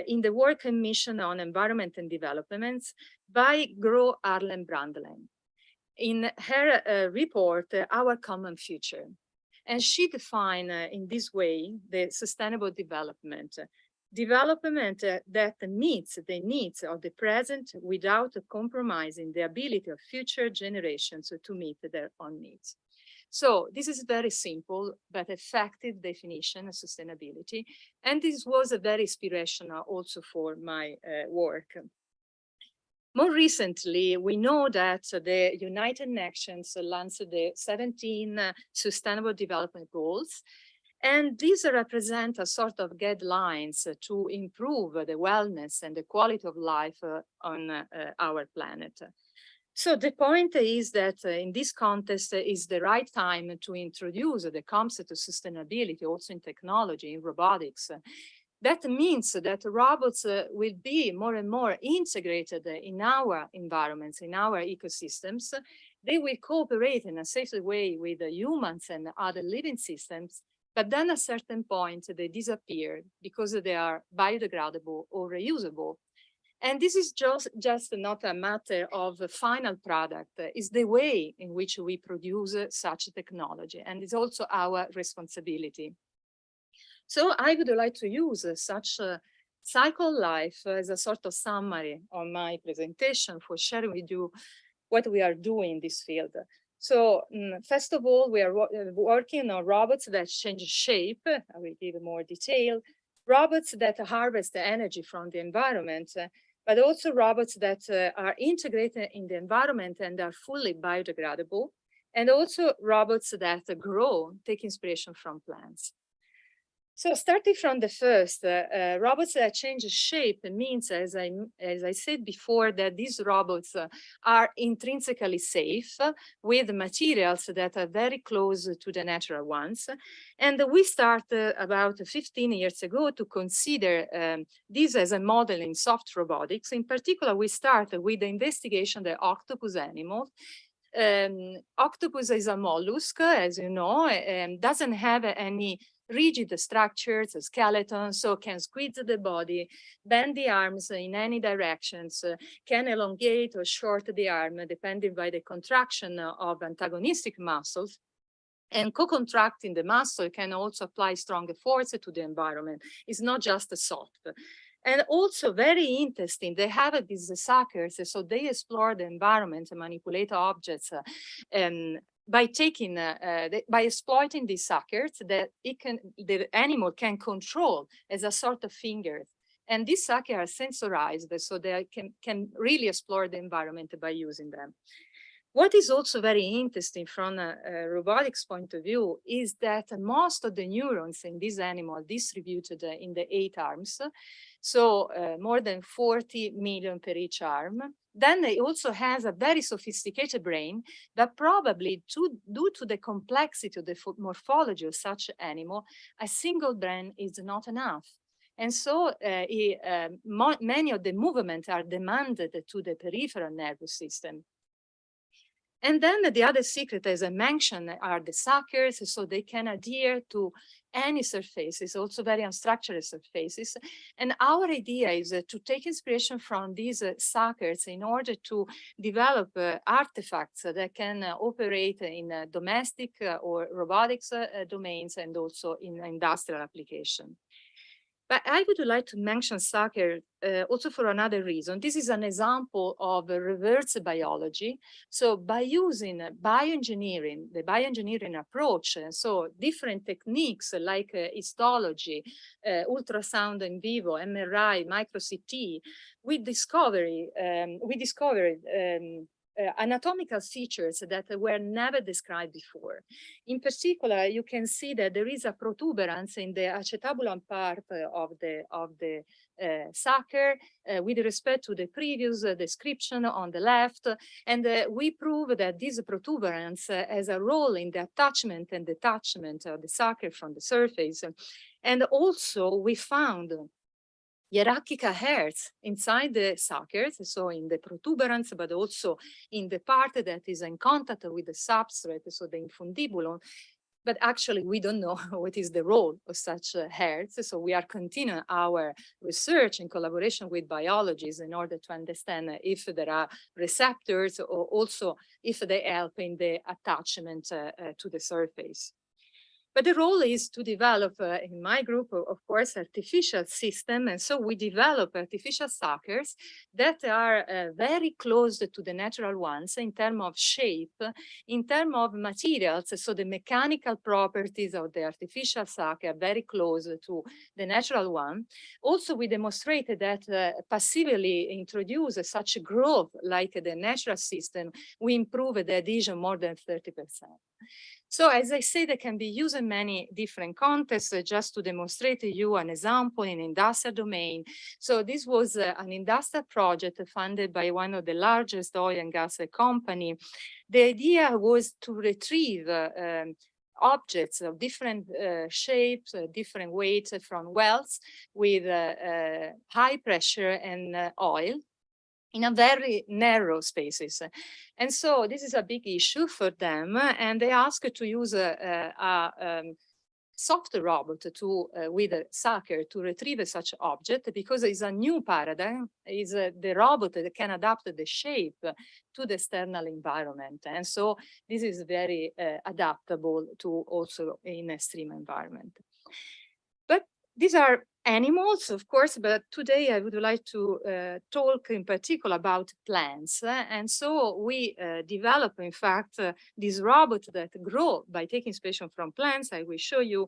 in the Working Mission on Environment and Development by Gro Harlem Brundtland in her report, Our Common Future. And she defined in this way the sustainable development that meets the needs of the present without compromising the ability of future generations to meet their own needs. So this is very simple but effective definition of sustainability. And this was a very inspirational also for my work. More recently, we know that the United Nations launched the 17 Sustainable Development Goals. And these represent a sort of guidelines to improve the wellness and the quality of life on our planet. So the point is that in this context is the right time to introduce the concept of sustainability also in technology, in robotics, That means that robots will be more and more integrated in our environments, in our ecosystems. They will cooperate in a safe way with the humans and other living systems, but then at a certain point they disappear because they are biodegradable or reusable. And this is just not a matter of a final product, it's the way in which we produce such technology, and it's also our responsibility. So I would like to use such a cycle life as a sort of summary on my presentation for sharing with you what we are doing in this field. So first of all, we are working on robots that change shape. I will give more detail. Robots that harvest the energy from the environment, but also robots that are integrated in the environment and are fully biodegradable, and also robots that grow, take inspiration from plants. So starting from the first, robots that change shape means, as I said before, that these robots are intrinsically safe with materials that are very close to the natural ones. And we started about 15 years ago to consider this as a model in soft robotics. In particular, we started with the investigation of the octopus animal. Octopus is a mollusk, as you know, and doesn't have any rigid structures, a skeleton, so can squeeze the body, bend the arms in any directions, can elongate or shorten the arm depending by the contraction of antagonistic muscles. And co-contracting the muscle can also apply stronger force to the environment. It's not just a soft. And also very interesting, they have these suckers, so they explore the environment and manipulate objects by taking, by exploiting these suckers that the animal can control as a sort of finger. And these suckers are sensorized, so they can really explore the environment by using them. What is also very interesting from a robotics point of view is that most of the neurons in this animal are distributed in the 8 arms. So more than 40 million per each arm. Then it also has a very sophisticated brain, but probably due to the complexity of the morphology of such animal, a single brain is not enough. And so many of the movements are demanded to the peripheral nervous system. And then the other secret, as I mentioned, are the suckers, so they can adhere to any surfaces, also very unstructured surfaces. And our idea is to take inspiration from these suckers in order to develop artifacts that can operate in domestic or robotics domains and also in industrial application. But I would like to mention sucker also for another reason. This is an example of reverse biology. So by using bioengineering, the bioengineering approach, so different techniques like histology, ultrasound in vivo, MRI, micro-CT, we discovered anatomical features that were never described before. In particular, you can see that there is a protuberance in the acetabulum part of the sucker with respect to the previous description on the left. And we prove that this protuberance has a role in the attachment and detachment of the sucker from the surface. And also we found hierarchical hairs inside the suckers, so in the protuberance, but also in the part that is in contact with the substrate, so the infundibulum. But actually, we don't know what is the role of such hairs. So we are continuing our research in collaboration with biologists in order to understand if there are receptors or also if they help in the attachment to the surface. But the role is to develop, in my group, of course, artificial system. And so we develop artificial suckers that are very close to the natural ones in terms of shape, in terms of materials. So the mechanical properties of the artificial sucker are very close to the natural one. Also, we demonstrated that passively introduce such growth like the natural system, we improve the adhesion more than 30%. So as I said, it can be used in many different contexts. Just to demonstrate to you an example in industrial domain. So this was an industrial project funded by one of the largest oil and gas company. The idea was to retrieve objects of different shapes, different weights from wells with high pressure and oil in a very narrow spaces. And so this is a big issue for them. And they ask to use a soft robot to with a sucker to retrieve such object, because it's a new paradigm, is the robot that can adapt the shape to the external environment. And so this is very adaptable to also in extreme environment. But these are animals, of course, but today I would like to talk in particular about plants. And so we develop, in fact, these robots that grow by taking inspiration from plants. I will show you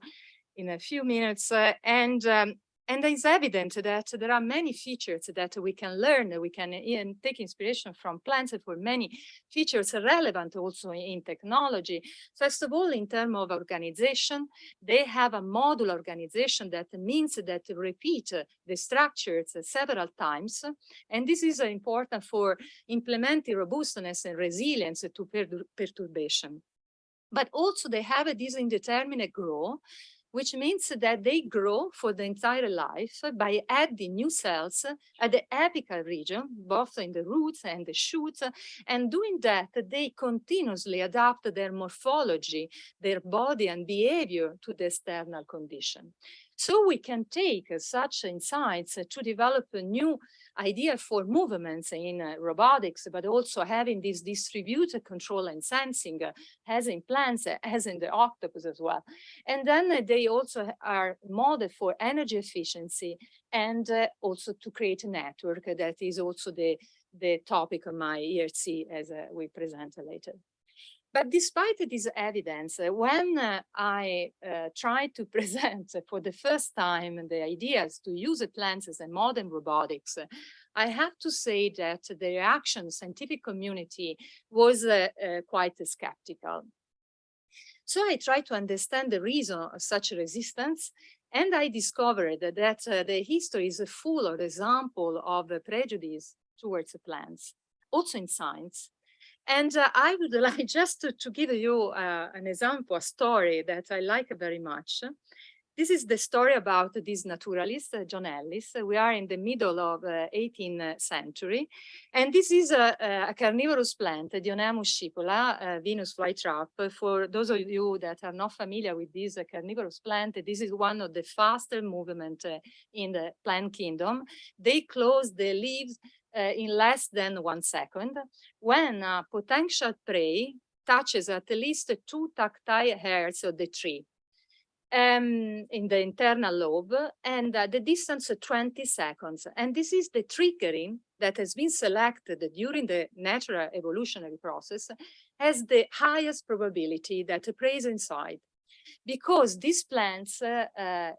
in a few minutes. And it's evident that there are many features that we can learn. We can take inspiration from plants for many features relevant also in technology. First of all, in terms of organization, they have a module organization that means that repeat the structures several times. And this is important for implementing robustness and resilience to perturbation. But also they have this indeterminate growth, which means that they grow for the entire life by adding new cells at the apical region, both in the roots and the shoots. And doing that, they continuously adapt their morphology, their body and behavior to the external condition. So we can take such insights to develop a new idea for movements in robotics, but also having this distributed control and sensing as in plants, as in the octopus as well. And then they also are modeled for energy efficiency and also to create a network. That is also the topic of my ERC as we present later. But despite this evidence, when I tried to present for the first time the ideas to use plants as a modern robotics, I have to say that the reaction scientific community was quite skeptical. So I tried to understand the reason of such resistance, and I discovered that the history is full of examples of prejudice towards plants, also in science. And I would like just to give you an example, a story that I like very much. This is the story about this naturalist, John Ellis. We are in the middle of 18th century. And this is a carnivorous plant, Dionamus scipola, Venus flytrap. For those of you that are not familiar with this carnivorous plant, this is one of the faster movements in the plant kingdom. They close the leaves in less than 1 second, when a potential prey touches at least 2 tactile hairs of the tree in the internal lobe, and the distance 20 seconds. And this is the triggering that has been selected during the natural evolutionary process as the highest probability that the prey is inside. Because these plants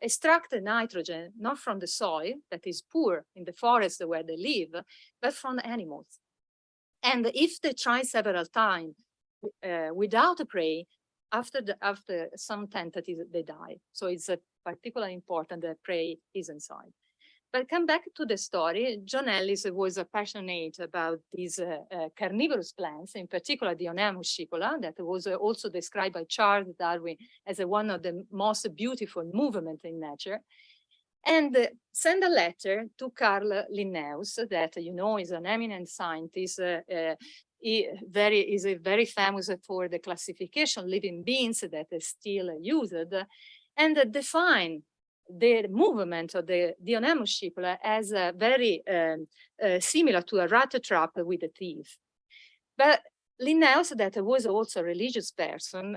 extract the nitrogen not from the soil that is poor in the forest where they live, but from animals. And if they try several times without a prey, after some tentatives, they die. So it's particularly important that prey is inside. But come back to the story. John Ellis was passionate about these carnivorous plants, in particular the Dionamus scipola, that was also described by Charles Darwin as one of the most beautiful movements in nature. And send a letter to Carl Linnaeus, that you know is an eminent scientist, is very famous for the classification of living beings that is still used, and define the movement of the Dionamus scipola as very similar to a rat trap with a thief. But Linnaeus, that was also a religious person,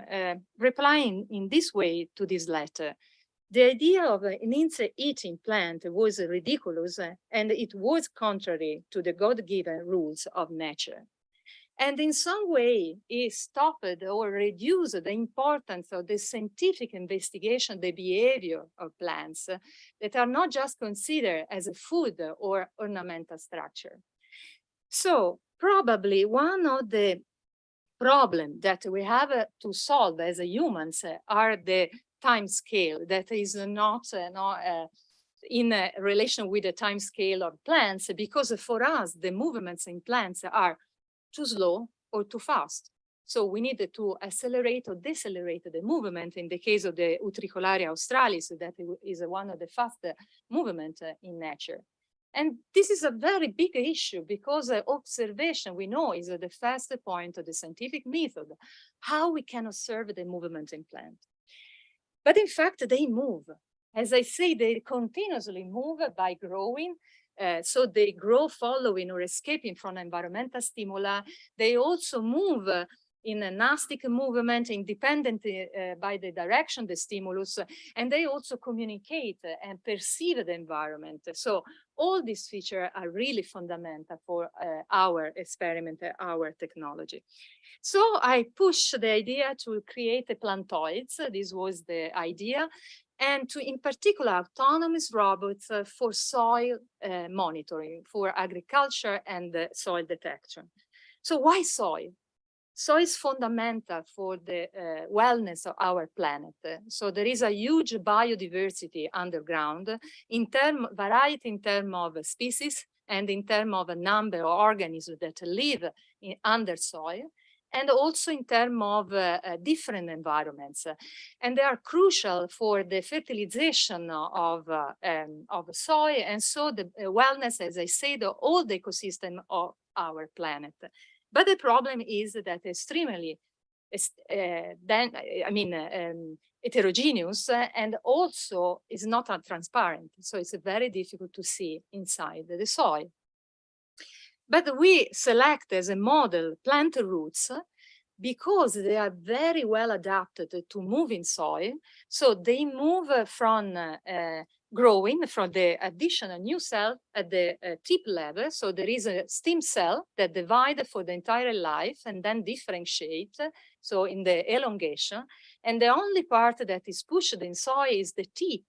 replying in this way to this letter: the idea of an insect-eating plant was ridiculous, and it was contrary to the God-given rules of nature. And in some way, it stopped or reduced the importance of the scientific investigation, the behavior of plants that are not just considered as a food or ornamental structure. So probably one of the problems that we have to solve as humans are the time scale that is not in relation with the time scale of plants, because for us, the movements in plants are too slow or too fast. So we needed to accelerate or decelerate the movement in the case of the Utricolarea australis, that is one of the fastest movement in nature. And this is a very big issue because observation, we know, is the first point of the scientific method, how we can observe the movement in plants. But in fact, they move. As I say, they continuously move by growing. So they grow following or escaping from environmental stimuli. They also move in a nastic movement, independent by the direction, the stimulus, and they also communicate and perceive the environment. So all these features are really fundamental for our experiment, our technology. So I pushed the idea to create a plantoids. This was the idea. And to, in particular, autonomous robots for soil monitoring, for agriculture and soil detection. So why soil? Soil is fundamental for the wellness of our planet. So there is a huge biodiversity underground, variety in terms of species and in terms of a number of organisms that live under soil, and also in terms of different environments. And they are crucial for the fertilization of soil, and so the wellness, as I said, of all the ecosystem of our planet. But the problem is that extremely, heterogeneous and also is not transparent. So it's very difficult to see inside the soil. But we select as a model plant roots because they are very well adapted to move in soil. So they move from growing from the additional new cell at the tip level. So there is a stem cell that divides for the entire life and then differentiate. So in the elongation, and the only part that is pushed in soil is the tip.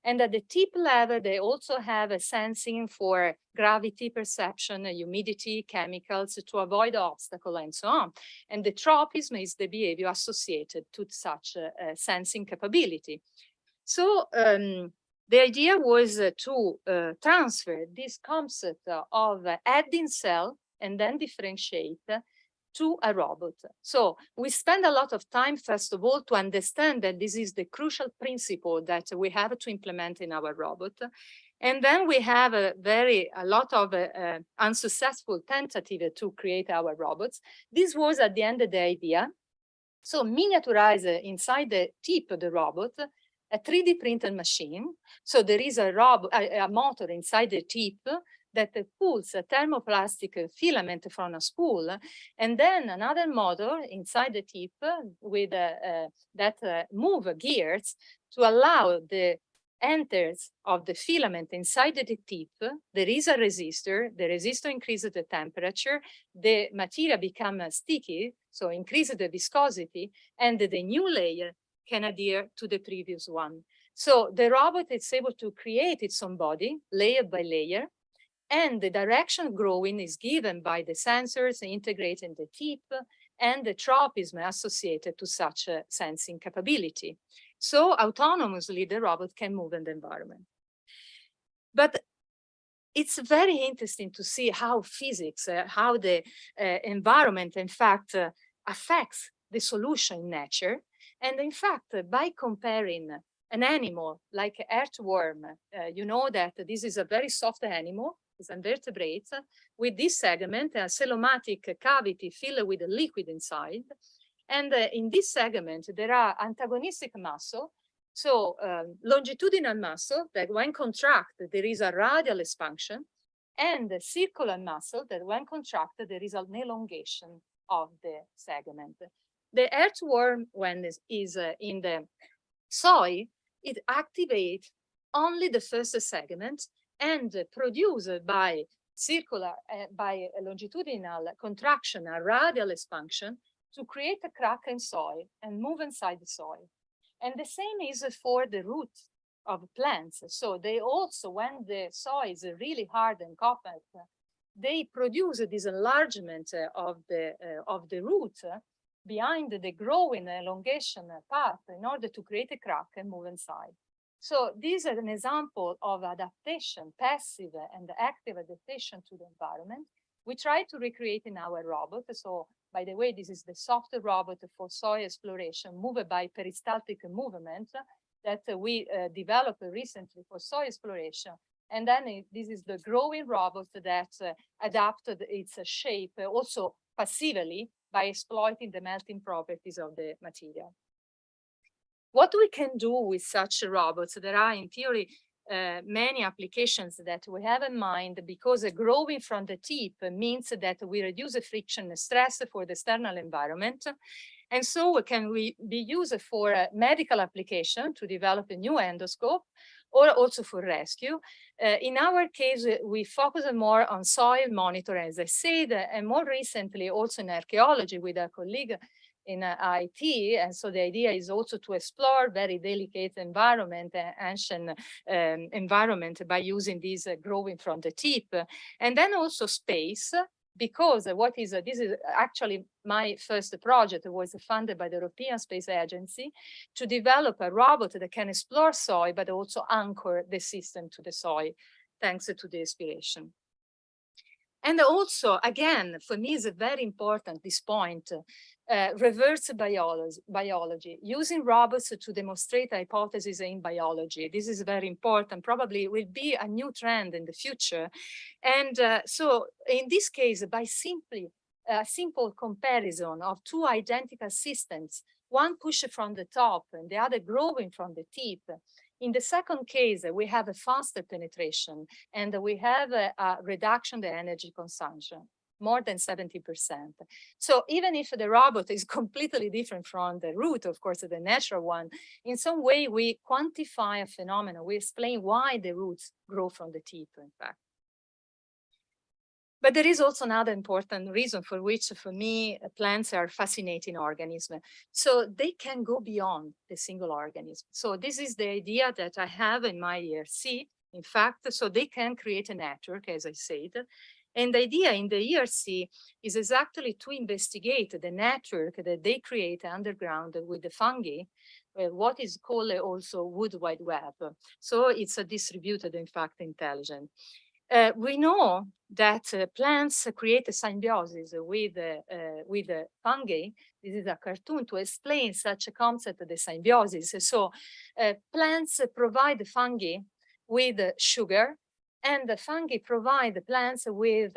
And at the tip level, they also have a sensing for gravity perception, humidity, chemicals to avoid obstacle and so on. And the tropism is the behavior associated to such sensing capability. So the idea was to transfer this concept of adding cell and then differentiate to a robot. So we spend a lot of time, first of all, to understand that this is the crucial principle that we have to implement in our robot. And then we have a lot of unsuccessful tentative to create our robots. This was at the end of the idea. So miniaturize inside the tip of the robot a 3D printed machine. So there is a motor inside the tip that pulls a thermoplastic filament from a spool, and then another motor inside the tip with that move gears to allow the enters of the filament inside the tip. There is a resistor. The resistor increases the temperature. The material becomes sticky, so increases the viscosity, and the new layer can adhere to the previous one. So the robot is able to create its own body, layer by layer, and the direction growing is given by the sensors integrated in the tip and the tropism associated to such a sensing capability. So autonomously, the robot can move in the environment. But it's very interesting to see how physics, how the environment, in fact, affects the solution in nature. And in fact, by comparing an animal like an earthworm, you know that this is a very soft animal, it's invertebrates, with this segment, a coelomatic cavity filled with a liquid inside. And in this segment, there are antagonistic muscle. So longitudinal muscle that when contracted, there is a radial expansion, and the circular muscle that when contracted, there is an elongation of the segment. The earthworm, when it is in the soil, it activates only the first segment and produced by circular, by a longitudinal contraction, a radial expansion, to create a crack in soil and move inside the soil. And the same is for the root of plants. So they also, when the soil is really hard and compact, they produce this enlargement of the root behind the growing elongation path in order to create a crack and move inside. So this is an example of adaptation, passive and active adaptation to the environment. We try to recreate in our robot. So By the way, this is the software robot for soil exploration moved by peristaltic movement that we developed recently for soil exploration. And then this is the growing robot that adapted its shape also passively by exploiting the melting properties of the material. What we can do with such robots, there are in theory many applications that we have in mind, because growing from the tip means that we reduce the friction and stress for the external environment. And so can be used for a medical application to develop a new endoscope, or also for rescue. In our case, we focus more on soil monitoring, as I said, and more recently also in archaeology with a colleague in IT. And so the idea is also to explore very delicate environment, ancient environment, by using these growing from the tip. And then also space, because this is actually my first project. It was funded by the European Space Agency to develop a robot that can explore soil, but also anchor the system to the soil, thanks to the inspiration. And also, again, for me is very important, this point, reverse biology, using robots to demonstrate hypotheses in biology. This is very important, probably will be a new trend in the future. And so in this case, by a simple comparison of two identical systems, one pushed from the top and the other growing from the tip, in the second case, we have a faster penetration, and we have a reduction in the energy consumption, more than 70%. So even if the robot is completely different from the root, of course, the natural one, in some way we quantify a phenomenon. We explain why the roots grow from the tip, in fact. But there is also another important reason for which, for me, plants are fascinating organisms. So they can go beyond the single organism. So this is the idea that I have in my ERC, in fact, so they can create a network, as I said. And the idea in the ERC is exactly to investigate the network that they create underground with the fungi, what is called also wood wide web. So it's a distributed, in fact, intelligence. We know that plants create a symbiosis with fungi. This is a cartoon to explain such a concept of the symbiosis. So plants provide the fungi with sugar, and the fungi provide the plants with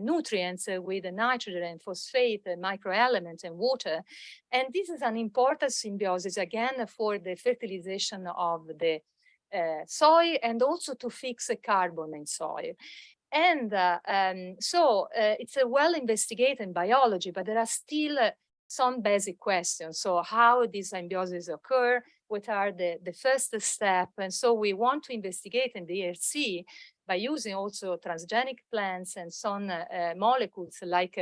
nutrients, with nitrogen, phosphate, microelements, and water. And this is an important symbiosis, again, for the fertilization of the soil, and also to fix carbon in soil. And so it's a well investigated in biology, but there are still some basic questions. So how these symbioses occur, what are the first step? And so we want to investigate in the ERC by using also transgenic plants and some molecules like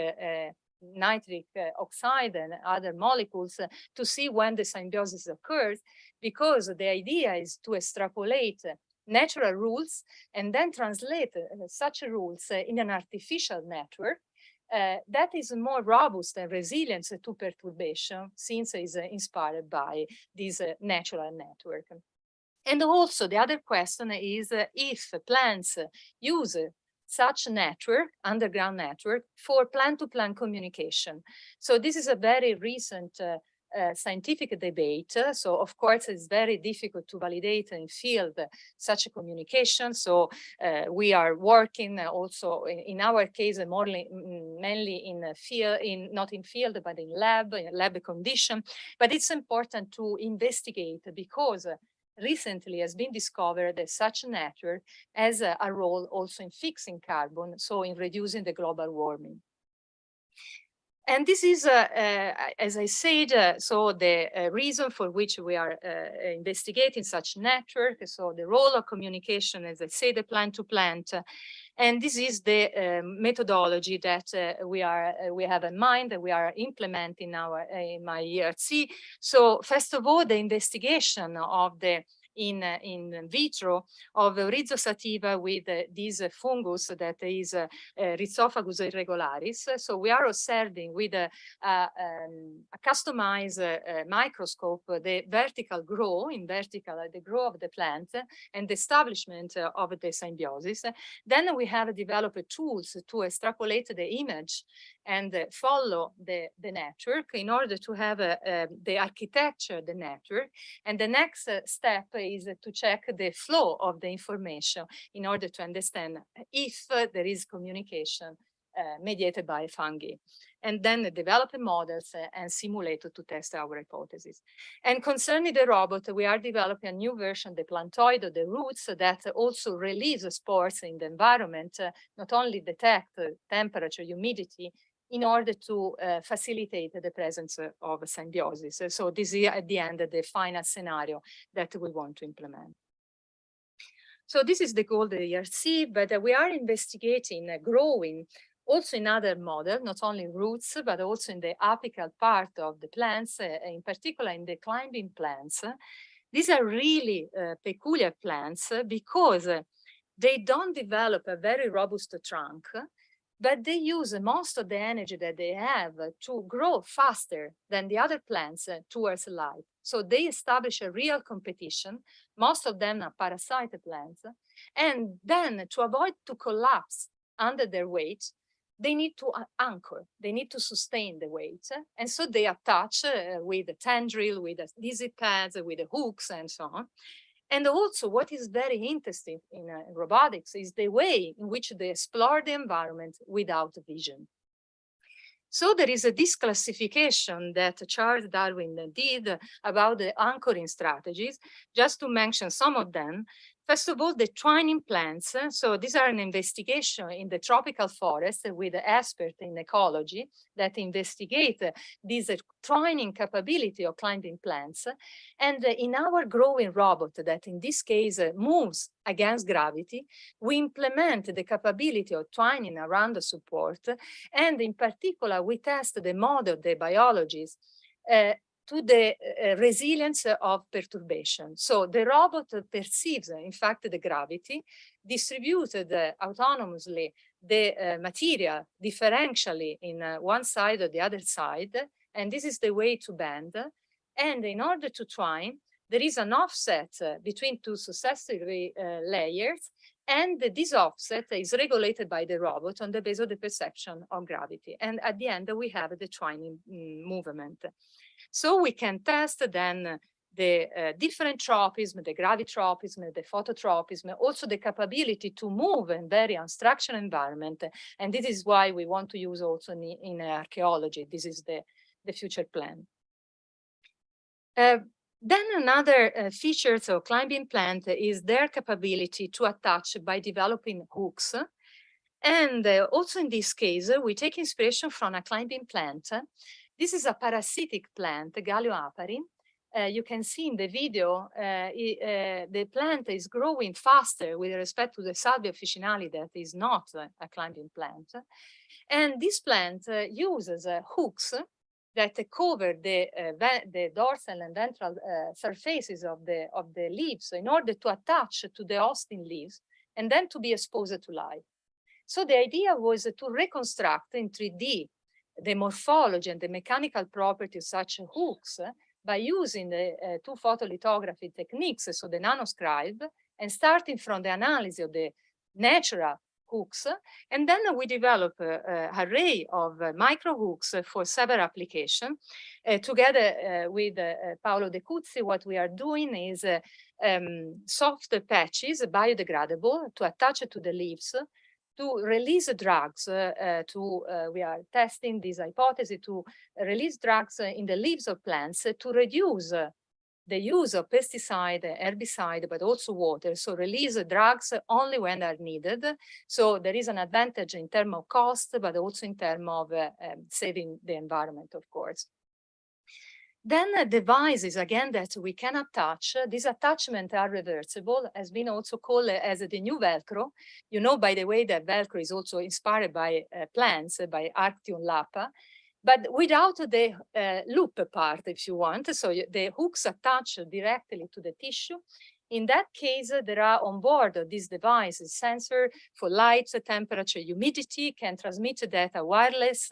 nitric oxide and other molecules to see when the symbiosis occurs, because the idea is to extrapolate natural rules and then translate such rules in an artificial network that is more robust and resilient to perturbation, since it is inspired by this natural network. And also the other question is if plants use such network, underground network, for plant-to-plant communication. So this is a very recent scientific debate. So of course it's very difficult to validate in field such a communication. So we are working also in our case mainly in field, not in field, but in lab condition. But it's important to investigate, because recently has been discovered that such a network has a role also in fixing carbon, so in reducing the global warming. And this is, as I said, so the reason for which we are investigating such network. So the role of communication, as I say, the plant to plant. And this is the methodology that we have in mind, that we are implementing in my ERC. So first of all, the investigation of the in vitro of Rhizo sativa with this fungus that is Rhizophagus irregularis. So we are observing with a customized microscope the vertical growth, the growth of the plant and the establishment of the symbiosis. Then we have developed tools to extrapolate the image and follow the network in order to have the architecture, the network. And the next step is to check the flow of the information in order to understand if there is communication mediated by fungi, and then develop models and simulate to test our hypothesis. And concerning the robot, we are developing a new version, the plantoid, the roots that also release spores in the environment, not only detect temperature, humidity, in order to facilitate the presence of symbiosis. So this is at the end the final scenario that we want to implement. So this is the goal of the AERG, but we are investigating growing also in other models, not only roots, but also in the apical part of the plants, in particular in the climbing plants. These are really peculiar plants because they don't develop a very robust trunk, but they use most of the energy that they have to grow faster than the other plants towards light. So they establish a real competition. Most of them are parasite plants. And then to avoid to collapse under their weight, they need to anchor, they need to sustain the weight. And so they attach with a tendril, with dizzy pads, with the hooks and so on. And also what is very interesting in robotics is the way in which they explore the environment without vision. So there is this classification that Charles Darwin did about the anchoring strategies. Just to mention some of them. First of all, the twining plants. So these are an investigation in the tropical forest with experts in ecology that investigate this twining capability of climbing plants. And in our growing robot that in this case moves against gravity, we implement the capability of twining around the support. And in particular, we test the model, the biologies, to the resilience of perturbation. So the robot perceives, in fact, the gravity, distributed autonomously the material differentially in one side or the other side, and this is the way to bend. And in order to twine, there is an offset between two successive layers, and this offset is regulated by the robot on the basis of the perception of gravity. And at the end, we have the twining movement. So we can test then the different tropism, the gravitropism, the phototropism, also the capability to move in very unstructured environment. And this is why we want to use also in archaeology. This is the future plan. Then another feature of climbing plant is their capability to attach by developing hooks. And also in this case, we take inspiration from a climbing plant. This is a parasitic plant, Gallioaparin. You can see in the video, the plant is growing faster with respect to the Salvia officinale that is not a climbing plant. And this plant uses hooks that cover the dorsal and ventral surfaces of the leaves in order to attach to the hosting leaves and then to be exposed to light. So the idea was to reconstruct in 3D the morphology and the mechanical properties of such hooks by using the two photolithography techniques, so the nanoscribe, and starting from the analysis of the natural hooks. And then we develop an array of micro hooks for several applications. Together with Paolo De Cuzzi, what we are doing is soft patches, biodegradable, to attach to the leaves, to release drugs. We are testing this hypothesis to release drugs in the leaves of plants to reduce the use of pesticide, herbicide, but also water. So release drugs only when they are needed. So there is an advantage in terms of cost, but also in terms of saving the environment, of course. Then devices, again, that we can attach. These attachments are reversible, has been also called as the new Velcro. You know, by the way, that Velcro is also inspired by plants, by Arctium lapa, but without the loop part, if you want. So the hooks attach directly to the tissue. In that case, there are on board this device a sensor for light, temperature, humidity, can transmit data wireless.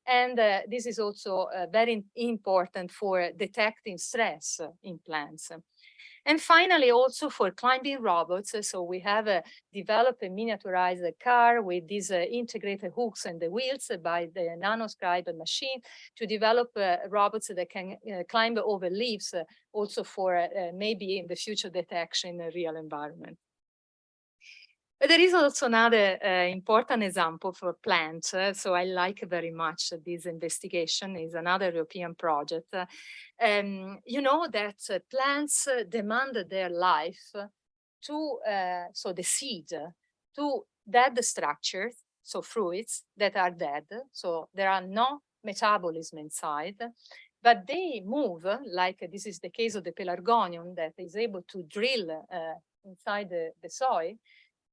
And this is also very important for detecting stress in plants. And finally, also for climbing robots. So we have developed a miniaturized car with these integrated hooks and the wheels by the nanoscribe machine to develop robots that can climb over leaves, also for maybe in the future detection in a real environment. But there is also another important example for plants. So I like very much this investigation. Is another European project. You know that plants demand their life to, so the seed, to dead structures, so fruits that are dead. So there are no metabolism inside, but they move, like this is the case of the pelargonium that is able to drill inside the soil,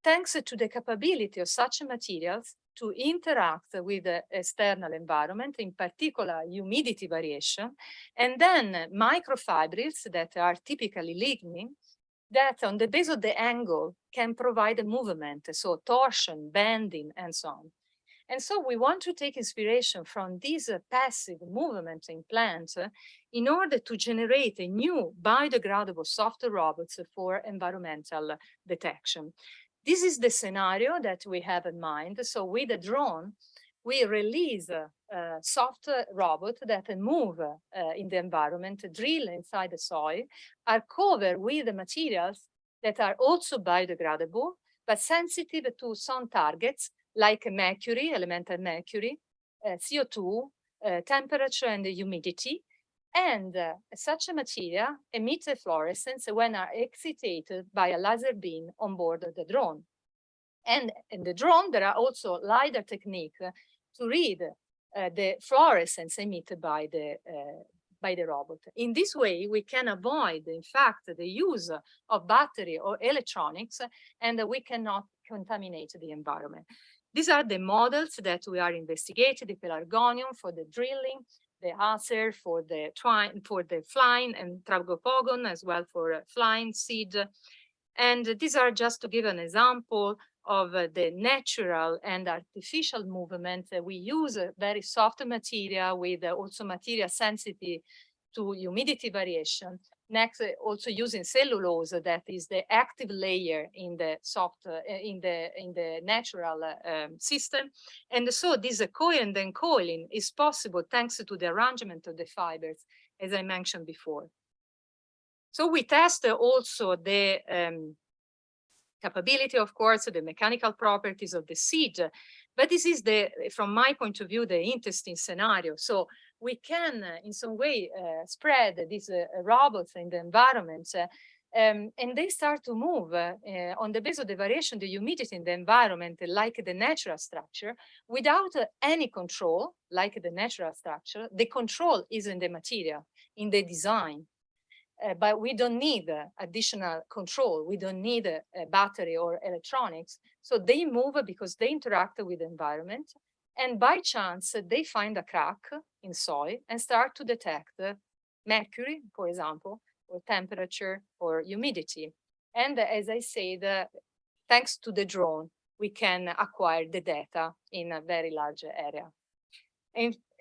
thanks to the capability of such materials to interact with the external environment, in particular humidity variation, and then microfibrils that are typically lignin, that on the base of the angle can provide a movement, so torsion, bending, and so on. And so we want to take inspiration from this passive movement in plants in order to generate a new biodegradable software robots for environmental detection. This is the scenario that we have in mind. So with a drone, we release a soft robot that move in the environment, drill inside the soil, are covered with the materials that are also biodegradable, but sensitive to some targets like mercury, elemental mercury, CO2, temperature and humidity. And such a material emits a fluorescence when are excited by a laser beam on board the drone. And in the drone, there are also LiDAR technique to read the fluorescence emitted by the robot. In this way, we can avoid, in fact, the use of battery or electronics, and we cannot contaminate the environment. These are the models that we are investigating: the pelargonium for the drilling, the acer for the flying, and tragopogon as well for flying seed. And these are just to give an example of the natural and artificial movement. We use a very soft material with also material sensitive to humidity variation. Next, also using cellulose, that is the active layer in the soft, in the natural system. And so this coil and coiling is possible thanks to the arrangement of the fibers, as I mentioned before. So we test also the capability, of course, the mechanical properties of the seed. But this is from my point of view, the interesting scenario. So we can, in some way, spread these robots in the environment, and they start to move on the basis of the variation, the humidity in the environment, like the natural structure, without any control, like the natural structure. The control is in the material, in the design. But we don't need additional control. We don't need a battery or electronics. So they move because they interact with the environment. And by chance, they find a crack in soil and start to detect mercury, for example, or temperature or humidity. And as I said, thanks to the drone, we can acquire the data in a very large area.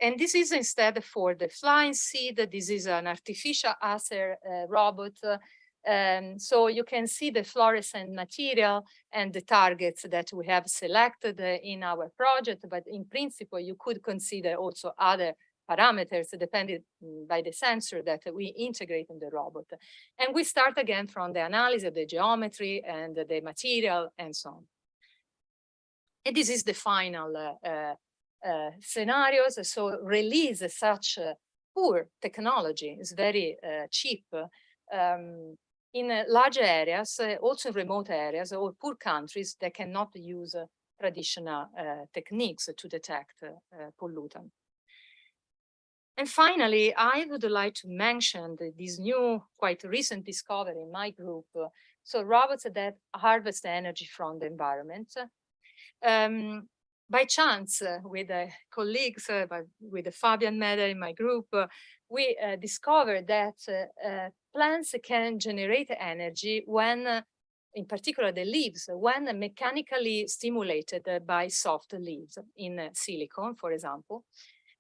And this is instead for the flying seed. This is an artificial acer robot. So you can see the fluorescent material and the targets that we have selected in our project. But in principle, you could consider also other parameters depending by the sensor that we integrate in the robot. And we start again from the analysis of the geometry and the material and so on. And this is the final scenarios. So release such poor technology is very cheap in large areas, also remote areas or poor countries that cannot use traditional techniques to detect pollutant. And finally, I would like to mention this new, quite recent discovery in my group. So robots that harvest energy from the environment. By chance, with colleagues, with Fabian Meder in my group, we discovered that plants can generate energy when, in particular the leaves, when mechanically stimulated by soft leaves in silicon, for example.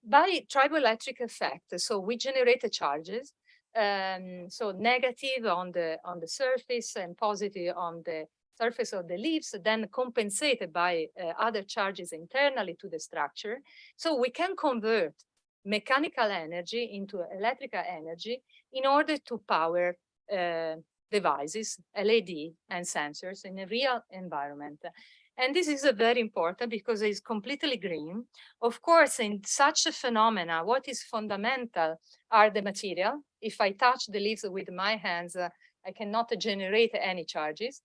by triboelectric effect. So we generate the charges, so negative on the surface and positive on the surface of the leaves, then compensated by other charges internally to the structure. So we can convert mechanical energy into electrical energy in order to power devices, LED and sensors in a real environment. And this is very important because it's completely green. Of course, in such a phenomena, what is fundamental are the material. If I touch the leaves with my hands, I cannot generate any charges.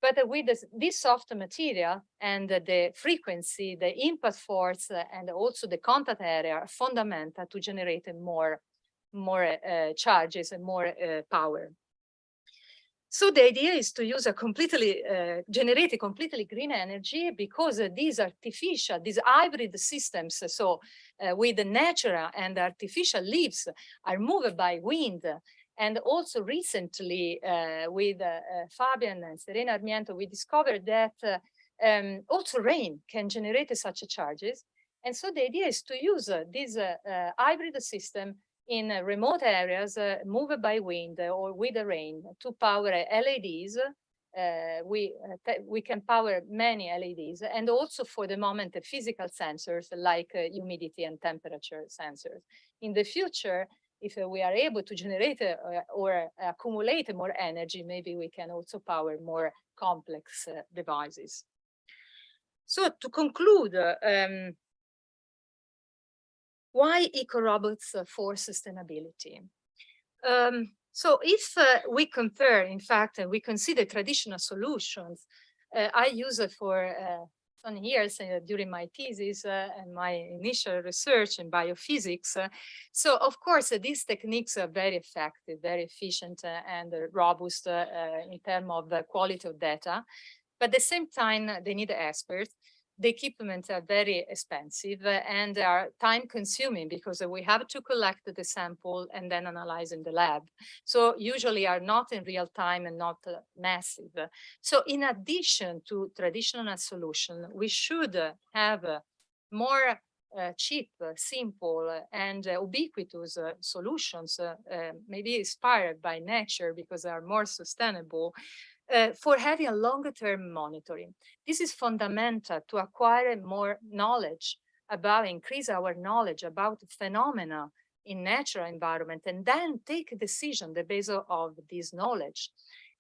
But with this soft material and the frequency, the impact force, and also the contact area are fundamental to generate more charges and more power. So the idea is to use a generate a completely green energy, because these hybrid systems, so with the natural and artificial leaves, are moved by wind. And also recently with Fabian and Serena Armiento, we discovered that also rain can generate such charges. And so the idea is to use this hybrid system in remote areas moved by wind or with the rain to power LEDs. We can power many LEDs, and also for the moment the physical sensors like humidity and temperature sensors. In the future, if we are able to generate or accumulate more energy, maybe we can also power more complex devices. So to conclude, why eco-robots for sustainability? So if we compare, in fact, we consider traditional solutions, I use it for some years during my thesis and my initial research in biophysics. So of course, these techniques are very effective, very efficient and robust in terms of the quality of data. But at the same time, they need experts. The equipment are very expensive and are time consuming, because we have to collect the sample and then analyze in the lab. So usually are not in real time and not massive. So in addition to traditional solution, we should have more cheap, simple and ubiquitous solutions, maybe inspired by nature because they are more sustainable, for having a longer-term monitoring. This is fundamental to acquire more knowledge about, increase our knowledge about phenomena in natural environment, and then take a decision on the basis of this knowledge.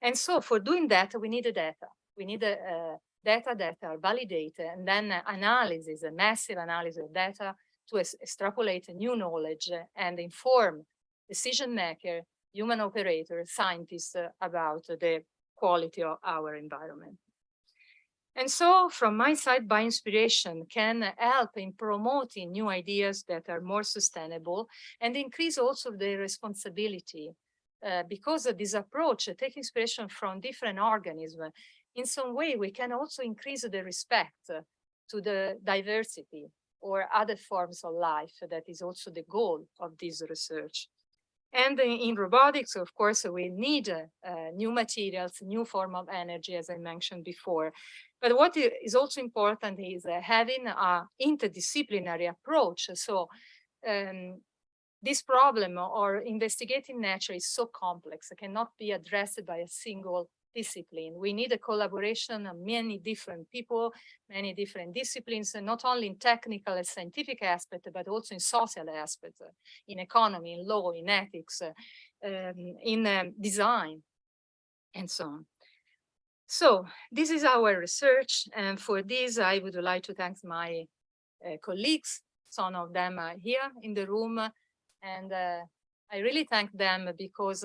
And so for doing that, we need data. We need data that are validated, and then analysis, a massive analysis of data to extrapolate new knowledge and inform decision maker, human operator, scientists about the quality of our environment. And so from my side, bioinspiration can help in promoting new ideas that are more sustainable and increase also the responsibility, because of this approach, take inspiration from different organisms. In some way, we can also increase the respect to the diversity or other forms of life. That is also the goal of this research. And in robotics, of course, we need new materials, new form of energy, as I mentioned before. But what is also important is having an interdisciplinary approach. So this problem or investigating nature is so complex, it cannot be addressed by a single discipline. We need a collaboration of many different people, many different disciplines, and not only in technical and scientific aspect, but also in social aspects, in economy, in law, in ethics, in design, and so on. So this is our research, and for this I would like to thank my colleagues. Some of them are here in the room, and I really thank them because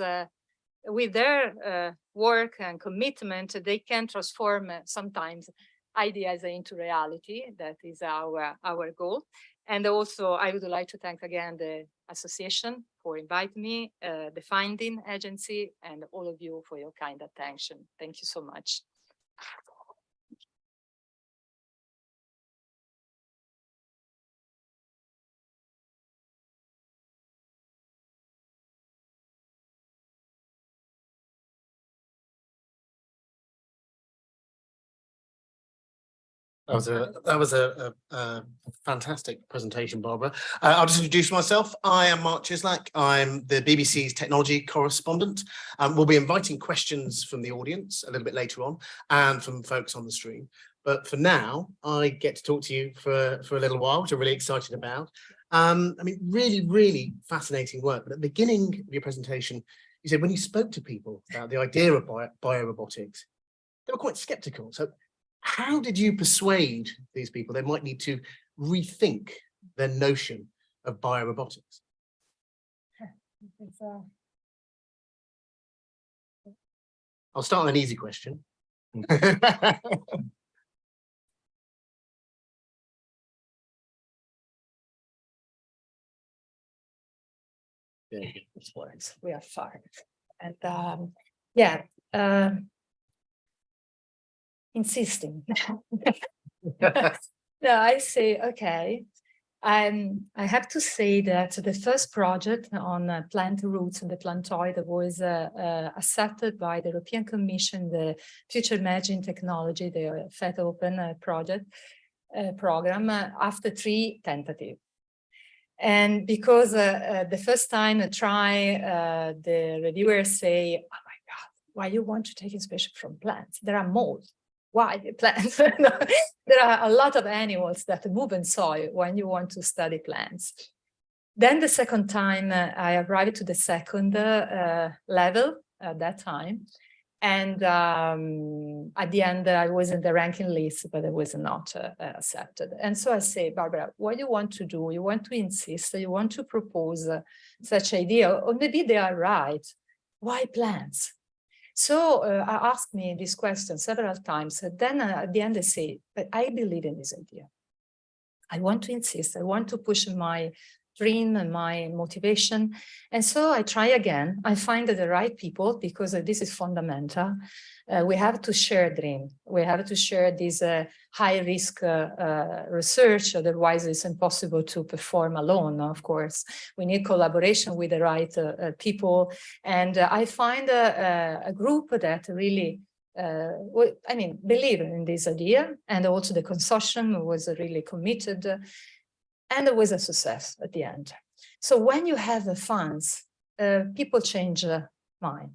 with their work and commitment, they can transform sometimes ideas into reality. That is our goal. And also, I would like to thank again the association for inviting me, the funding agency, and all of you for your kind attention. Thank you so much. That was a fantastic presentation, Barbara. I'll just introduce myself. I am Mark Chislak. I'm the BBC's technology correspondent. We'll be inviting questions from the audience a little bit later on and from folks on the stream. But for now, I get to talk to you for a little while, which I'm really excited about. I mean, really fascinating work. But at the beginning of your presentation, you said when you spoke to people about the idea of biorobotics, they were quite skeptical. So how did you persuade these people they might need to rethink their notion of biorobotics? I'll start with an easy question. Which works. We are far. And yeah, insisting. No, I say, okay. I have to say that the first project on plant roots and the plantoid was accepted by the European Commission, the Future Imaging Technology, the FET Open project program, after 3 tentatives. And because the first time I try, the reviewers say, oh my God, why you want to take inspiration from plants? There are molds. Why plants? There are a lot of animals that move in soil when you want to study plants. Then the second time I arrived to the second level at that time. And at the end, I was in the ranking list, but I was not accepted. And so I say, Barbara, what you want to do? You want to insist, you want to propose such idea, or maybe they are right. Why plants? So I asked me this question several times. Then at the end, I say, but I believe in this idea. I want to insist. I want to push my dream and my motivation. And so I try again. I find the right people because this is fundamental. We have to share dream. We have to share this high risk research. Otherwise, it's impossible to perform alone, of course. We need collaboration with the right people. And I find a group that really believe in this idea. And also the consortium was really committed. And it was a success at the end. So when you have the funds, people change mind.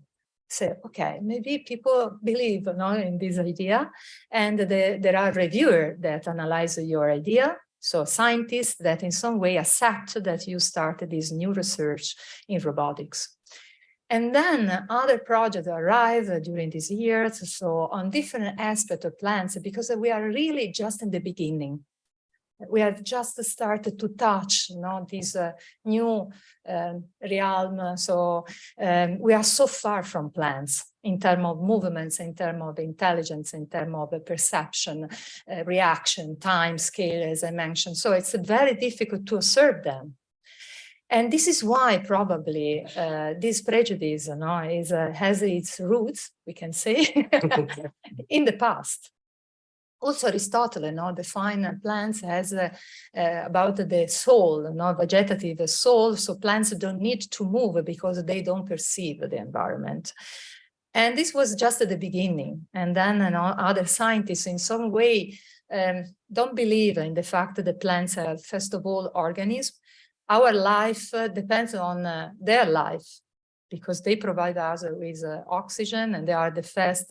Say, okay, maybe people believe in this idea, and there are reviewers that analyze your idea. So scientists that in some way accept that you started this new research in robotics. And then other projects arrive during these years, so on different aspects of plants, because we are really just in the beginning. We have just started to touch this new realm. So we are so far from plants in terms of movements, in terms of intelligence, in terms of perception, reaction, time, scale, as I mentioned. So it's very difficult to observe them. And this is why probably this prejudice has its roots, we can say, in the past. Also, Aristotle defined plants as about the soul, vegetative soul. So plants don't need to move because they don't perceive the environment. And this was just at the beginning. And then other scientists in some way don't believe in the fact that the plants are, first of all, organisms. Our life depends on their life, because they provide us with oxygen, and they are the first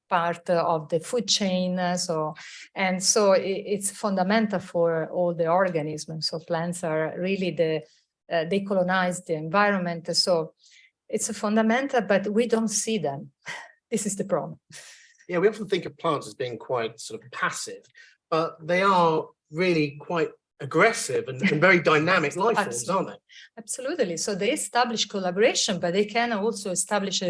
part of the food chain. So it's fundamental for all the organisms. So plants are really they colonize the environment. So it's a fundamental, but we don't see them. This is the problem. Yeah, we often think of plants as being quite sort of passive, but they are really quite aggressive and very dynamic life forms, aren't they? Absolutely. So they establish collaboration, but they can also establish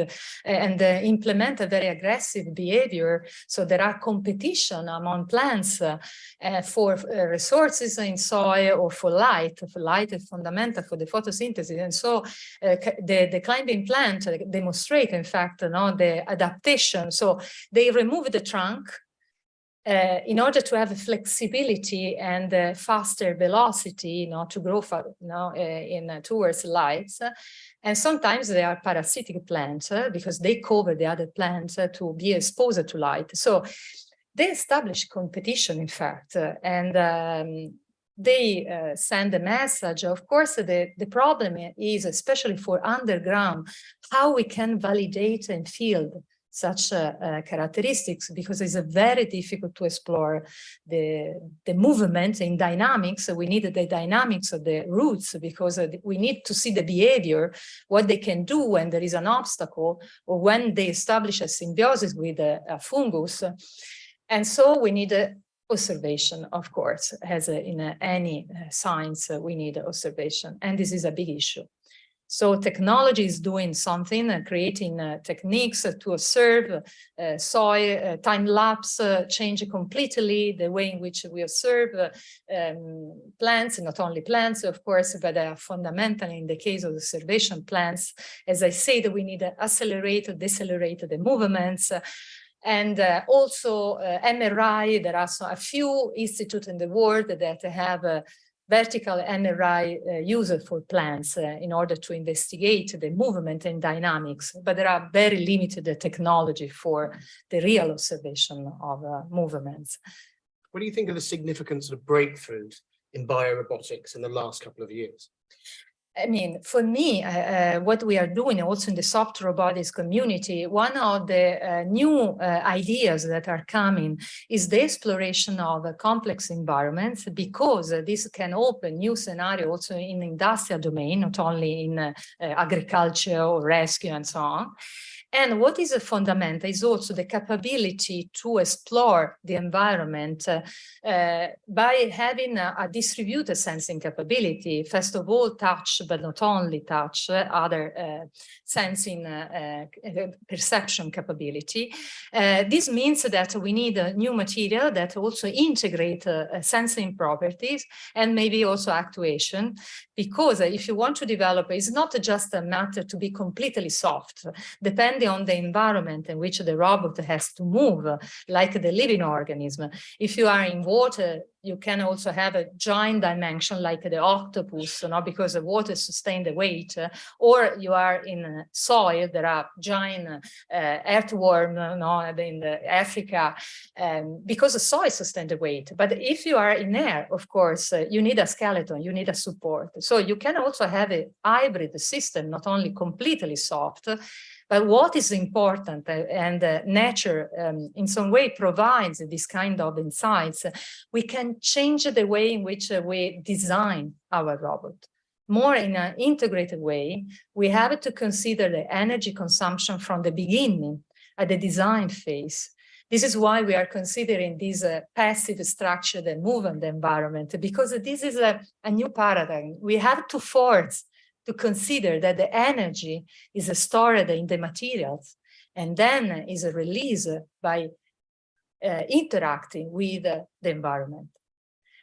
and implement a very aggressive behavior. So there are competition among plants for resources in soil or for light. For light is fundamental for the photosynthesis. And so the climbing plant demonstrate, in fact, the adaptation. So they remove the trunk in order to have flexibility and faster velocity, to grow towards lights. And sometimes they are parasitic plants because they cover the other plants to be exposed to light. So they established competition, in fact, and they send a message. Of course, the problem is, especially for underground, how we can validate and field such characteristics, because it's very difficult to explore the movement in dynamics. We need the dynamics of the roots, because we need to see the behavior, what they can do when there is an obstacle, or when they establish a symbiosis with a fungus. And so we need observation, of course, as in any science, we need observation. And this is a big issue. So technology is doing something, creating techniques to observe soil, time-lapse, change completely the way in which we observe plants, not only plants, of course, but fundamentally in the case of observation plants, as I said, we need to accelerate or decelerate the movements. And also MRI, there are a few institutes in the world that have vertical MRI used for plants in order to investigate the movement and dynamics, but there are very limited technology for the real observation of movements. What do you think of the significance of breakthroughs in biorobotics in the last couple of years? I mean, for me, what we are doing also in the soft robotics community, one of the new ideas that are coming is the exploration of complex environments, because this can open new scenarios also in the industrial domain, not only in agriculture or rescue and so on. And what is fundamental is also the capability to explore the environment by having a distributed sensing capability. First of all, touch, but not only touch, other sensing perception capability. This means that we need a new material that also integrate sensing properties and maybe also actuation, because if you want to develop, it's not just a matter to be completely soft, depending on the environment in which the robot has to move, like the living organism. If you are in water, you can also have a giant dimension like the octopus, because the water sustains the weight, or you are in soil, there are giant earthworm in Africa, because the soil sustains the weight. But if you are in air, of course, you need a skeleton, you need a support. So you can also have a hybrid system, not only completely soft, but what is important, and nature in some way provides this kind of insights, we can change the way in which we design our robot. More in an integrated way, we have to consider the energy consumption from the beginning at the design phase. This is why we are considering this passive structure that move in the environment, because this is a new paradigm. We have to force to consider that the energy is stored in the materials and then is released by interacting with the environment.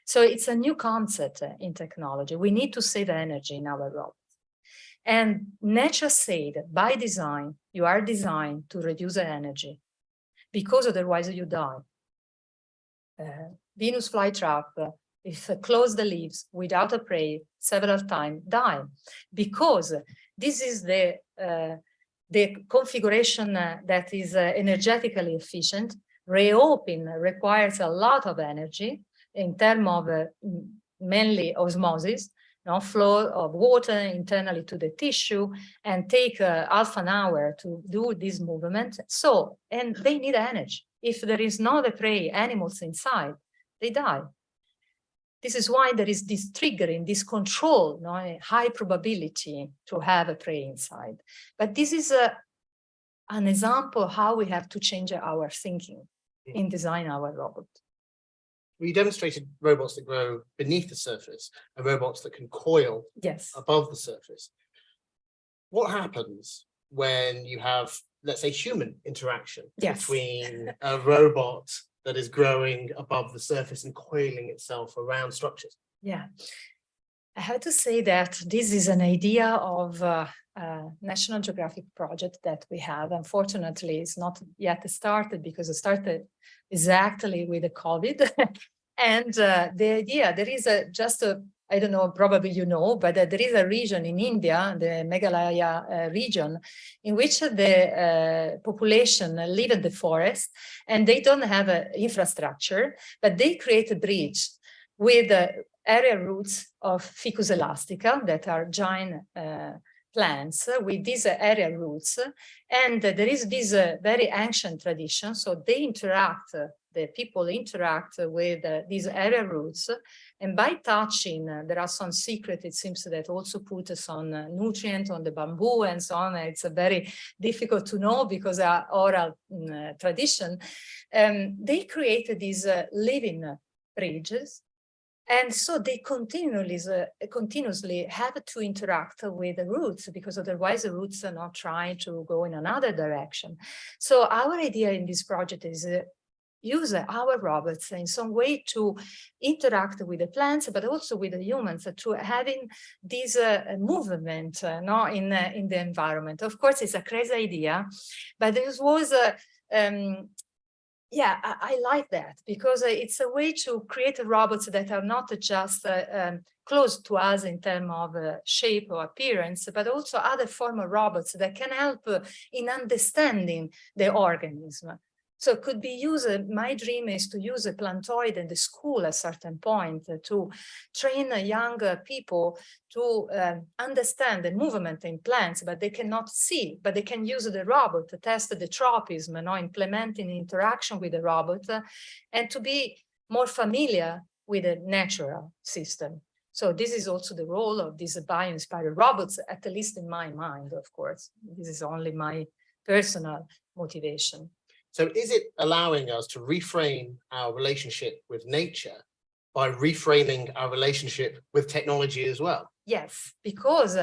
So it's a new concept in technology. We need to save energy in our robots. And nature said, by design, you are designed to reduce the energy, because otherwise you die. Venus flytrap, if close the leaves without a prey several times, die, because this is the configuration that is energetically efficient. Reopen requires a lot of energy in terms of mainly osmosis, flow of water internally to the tissue, and take half an hour to do this movement. So, and they need energy. If there is not a prey animals inside, they die. This is why there is this triggering, this control, a high probability to have a prey inside. But this is an example of how we have to change our thinking in design our robot. We demonstrated robots that grow beneath the surface and robots that can coil above the surface. What happens when you have, let's say, human interaction between a robot that is growing above the surface and coiling itself around structures? Yeah, I have to say that this is an idea of a National Geographic project that we have. Unfortunately, it's not yet started because it started exactly with the COVID. And the idea, there is just I don't know, probably you know, but there is a region in India, the Meghalaya region, in which the population live in the forest and they don't have infrastructure, but they create a bridge with area roots of Ficus elastica that are giant plants with these area roots. And there is this very ancient tradition. So they interact, the people interact with these area roots. And by touching, there are some secret, it seems that also put some nutrient on the bamboo and so on. It's very difficult to know because our oral tradition. They created these living bridges. And so they continuously have to interact with the roots because otherwise the roots are not trying to go in another direction. So our idea in this project is use our robots in some way to interact with the plants, but also with the humans to having this movement in the environment. Of course, it's a crazy idea, but this was yeah, I like that because it's a way to create robots that are not just close to us in terms of shape or appearance, but also other form of robots that can help in understanding the organism. So it could be used, my dream is to use a plantoid in the school at a certain point to train young people to understand the movement in plants, but they cannot see, but they can use the robot to test the tropism, implementing interaction with the robot, and to be more familiar with the natural system. So this is also the role of these bio-inspired robots, at least in my mind, of course. This is only my personal motivation. So is it allowing us to reframe our relationship with nature by reframing our relationship with technology as well? Yes, because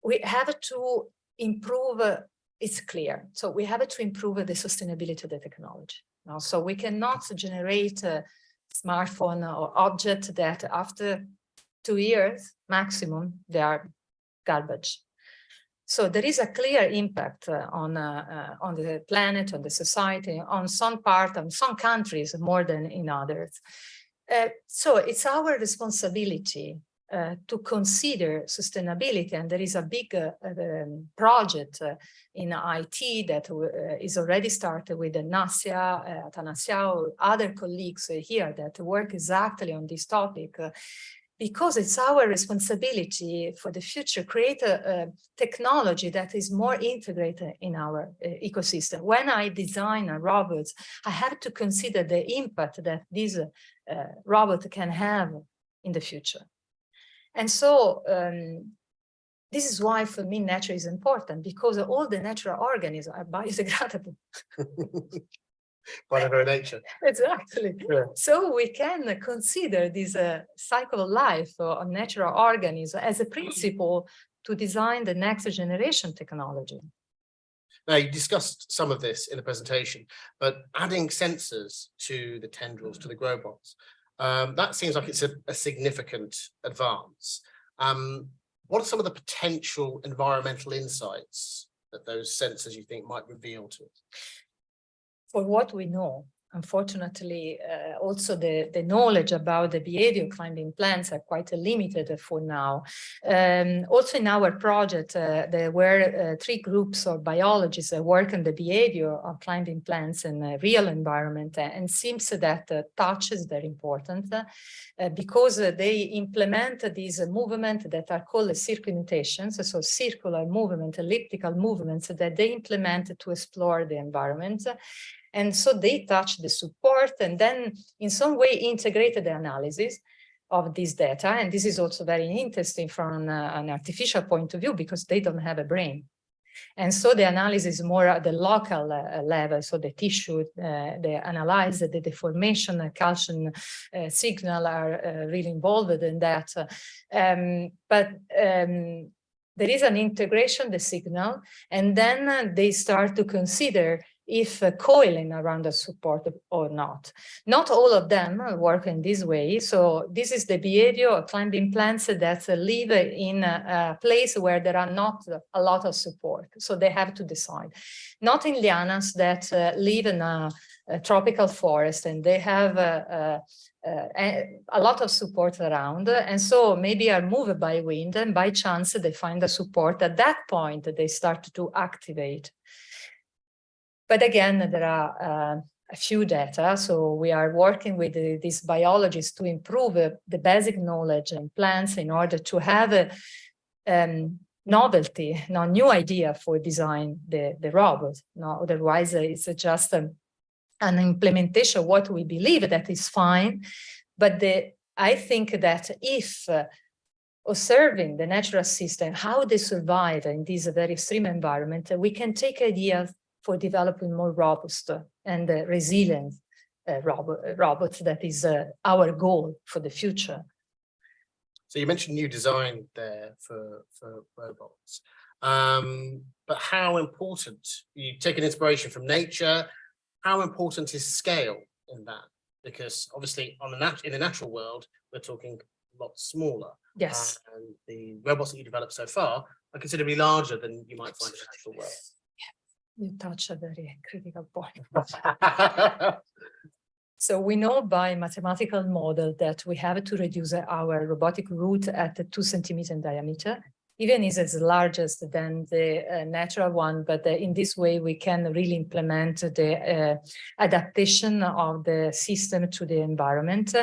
we have to improve, it's clear. So we have to improve the sustainability of the technology. So we cannot generate a smartphone or object that after 2 years maximum, they are garbage. So there is a clear impact on the planet, on the society, on some countries more than in others. So it's our responsibility to consider sustainability, and there is a big project in IT that is already started with Nasia, Tanasia, or other colleagues here that work exactly on this topic. Because it's our responsibility for the future, create a technology that is more integrated in our ecosystem. When I design a robot, I have to consider the impact that this robot can have in the future. And so this is why for me nature is important, because all the natural organisms are biodegradable. By their own nature. Exactly. Yeah. So we can consider this cycle of life of natural organisms as a principle to design the next generation technology. Now, you discussed some of this in the presentation, but adding sensors to the tendrils, to the GrowBots, that seems like it's a significant advance. What are some of the potential environmental insights that those sensors you think might reveal to us? For what we know, unfortunately, also the knowledge about the behavior of climbing plants are quite limited for now. Also in our project, there were 3 groups of biologists that work on the behavior of climbing plants in a real environment, and seems that touch is very important because they implement these movements that are called circumutations, so circular movement, elliptical movements that they implement to explore the environment. And so they touch the support and then in some way integrated the analysis of this data. And this is also very interesting from an artificial point of view because they don't have a brain. And so the analysis is more at the local level. So the tissue, they analyze the deformation, the calcium signal are really involved in that. But there is an integration, the signal, and then they start to consider if coiling around the support or not. Not all of them work in this way. So this is the behavior of climbing plants that live in a place where there are not a lot of support. So they have to decide. Not in lianas that live in a tropical forest and they have a lot of support around, and so maybe are moved by wind, and by chance they find the support. At that point, they start to activate. But again, there are a few data, so we are working with these biologists to improve the basic knowledge in plants in order to have a novelty, new idea for design the robot. No, otherwise it's just an implementation of what we believe that is fine. But I think that if observing the natural system, how they survive in this very extreme environment, we can take ideas for developing more robust and resilient robots. That is our goal for the future. So you mentioned new design there for robots, but how important, you take an inspiration from nature, how important is scale in that? Because obviously in the natural world, we're talking a lot smaller. Yes. And the robots that you developed so far are considerably larger than you might find in the natural world. You touch a very critical point. So we know by mathematical model that we have to reduce our robotic root at 2 centimeters in diameter. Even is as largest than the natural one, but in this way we can really implement the adaptation of the system to the environment.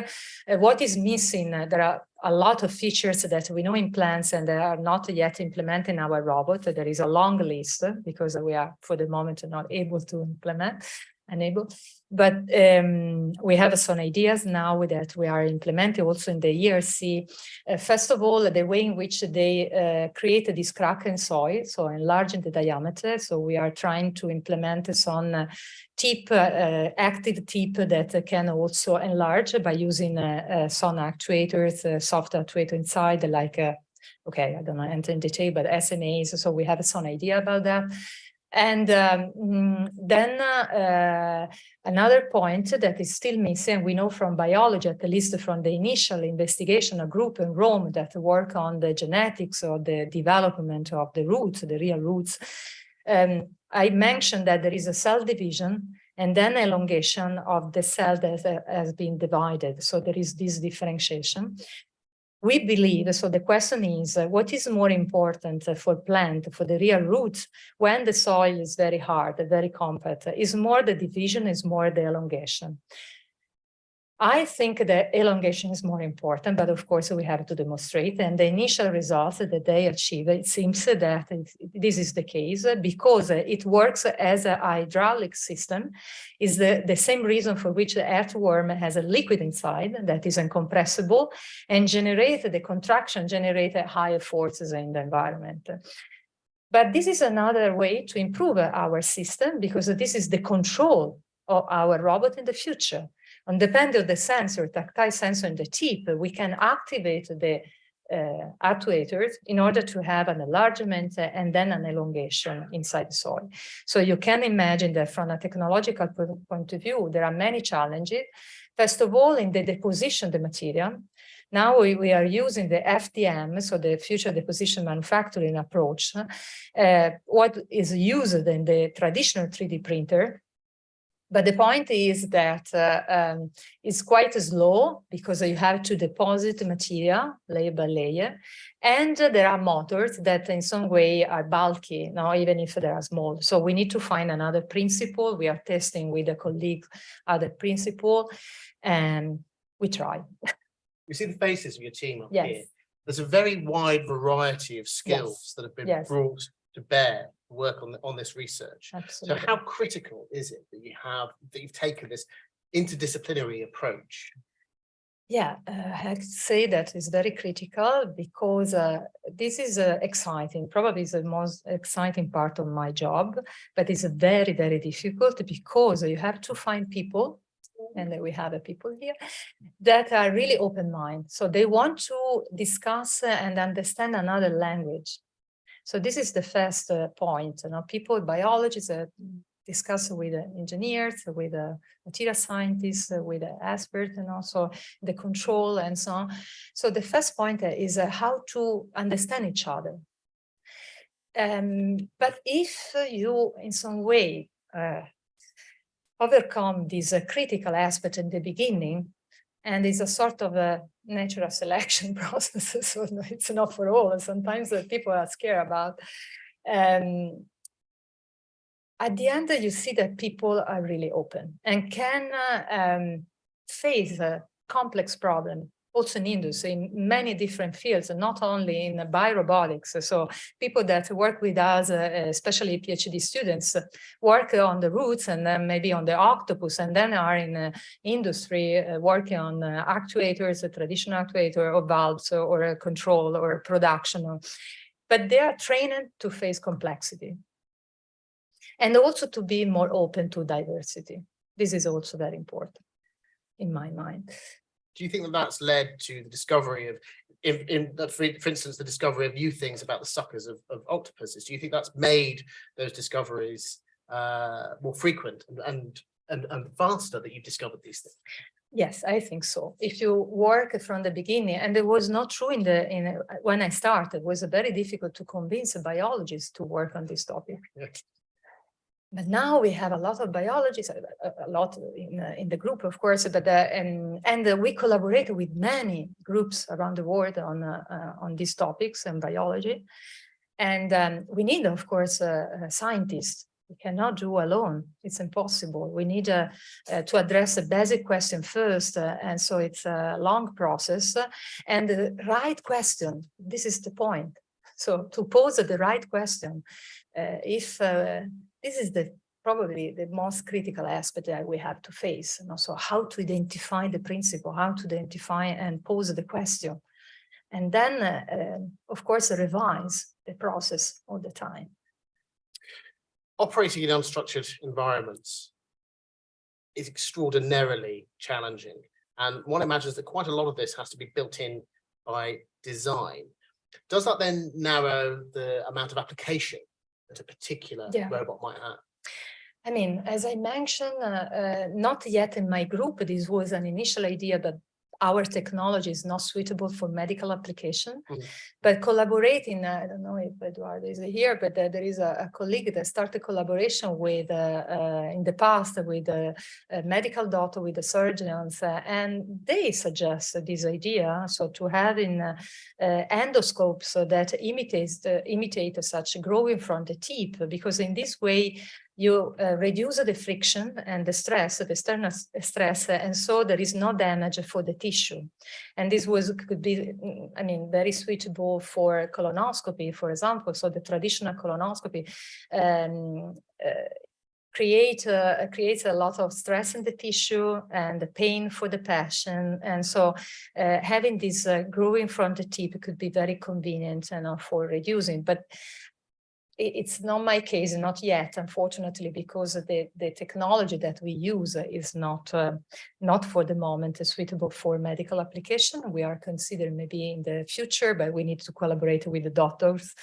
What is missing? There are a lot of features that we know in plants and they are not yet implemented in our robot. There is a long list because we are, for the moment, not able to implement. But we have some ideas now that we are implementing also in the ERC. First of all, the way in which they create this crack in soil, so enlarging the diameter. So we are trying to implement some tip, active tip that can also enlarge by using some actuators, soft actuator inside, like, okay, I don't know, enter in detail, but SNAs. So we have some idea about that. And then another point that is still missing, we know from biology, at least from the initial investigation, a group in Rome that work on the genetics or the development of the roots, the real roots. I mentioned that there is a cell division and then elongation of the cell that has been divided. So there is this differentiation. We believe, so the question is, what is more important for plant, for the real roots, when the soil is very hard, very compact? Is more the division, is more the elongation? I think the elongation is more important, but of course we have to demonstrate. And the initial results that they achieve, it seems that this is the case because it works as a hydraulic system. Is the same reason for which the earthworm has a liquid inside that is incompressible and generate the contraction, generate higher forces in the environment. But this is another way to improve our system because this is the control of our robot in the future. And depending on the sensor, tactile sensor in the tip, we can activate the actuators in order to have an enlargement and then an elongation inside the soil. So you can imagine that from a technological point of view, there are many challenges. First of all, in the deposition of the material. Now we are using the FDM, so the future deposition manufacturing approach. What is used in the traditional 3D printer. But the point is that it's quite slow because you have to deposit the material layer by layer. And there are motors that in some way are bulky, now even if they are small. So we need to find another principle. We are testing with a colleague other principle and we try. We see the faces of your team up Yes. here. There's a very wide variety of skills that have been brought to bear work on this research. Absolutely. So how critical is it that you've taken this interdisciplinary approach? Yeah, I say that is very critical because this is exciting, probably is the most exciting part of my job, but it's very, very difficult because you have to find people, and we have people here, that are really open-minded. So they want to discuss and understand another language. So this is the first point. People, biologists, discuss with the engineers, with the material scientists, with the experts, and also the control and so on. So the first point is how to understand each other. But if you, in some way, overcome this critical aspect in the beginning, and it's a sort of a natural selection process, so it's not for all. Sometimes people are scared about. At the end, you see that people are really open and can face a complex problem, also in industry, in many different fields, and not only in biorobotics. So people that work with us, especially PhD students, work on the roots and then maybe on the octopus, and then are in industry working on actuators, a traditional actuator, or valves, or a control, or production. But they are trained to face complexity. And also to be more open to diversity. This is also very important in my mind. Do you think that that's led to the discovery of, for instance, the discovery of new things about the suckers of octopuses? Do you think that's made those discoveries more frequent and faster that you've discovered these things? Yes, I think so. If you work from the beginning, and it was not true when I started, it was very difficult to convince biologists to work on this topic. Yes. But now we have a lot of biologists, a lot in the group, of course, but and we collaborate with many groups around the world on these topics and biology. And we need, of course, scientists. We cannot do alone. It's impossible. We need to address a basic question first, and so it's a long process. And the right question, this is the point. So to pose the right question, this is probably the most critical aspect that we have to face, and also how to identify the principle, how to identify and pose the question, and then, of course, revise the process all the time. Operating in unstructured environments is extraordinarily challenging, and one imagines that quite a lot of this has to be built in by design. Does that then narrow the amount of application that a particular robot might have? I mean, as I mentioned, not yet in my group, this was an initial idea that our technology is not suitable for medical application, but collaborating, I don't know if Eduardo is here, but there is a colleague that started collaboration with, in the past, with a medical doctor, with the surgeons, and they suggest this idea, so to have endoscopes that imitate such growing from the tip, because in this way, you reduce the friction and the stress, the external stress, and so there is no damage for the tissue. And this could be, I mean, very suitable for colonoscopy, for example. So the traditional colonoscopy creates a lot of stress in the tissue and the pain for the patient. And so having this growing from the tip could be very convenient for reducing. But it's not my case, not yet, unfortunately, because the technology that we use is not for the moment suitable for medical application. We are considering maybe in the future, but we need to collaborate with the doctors.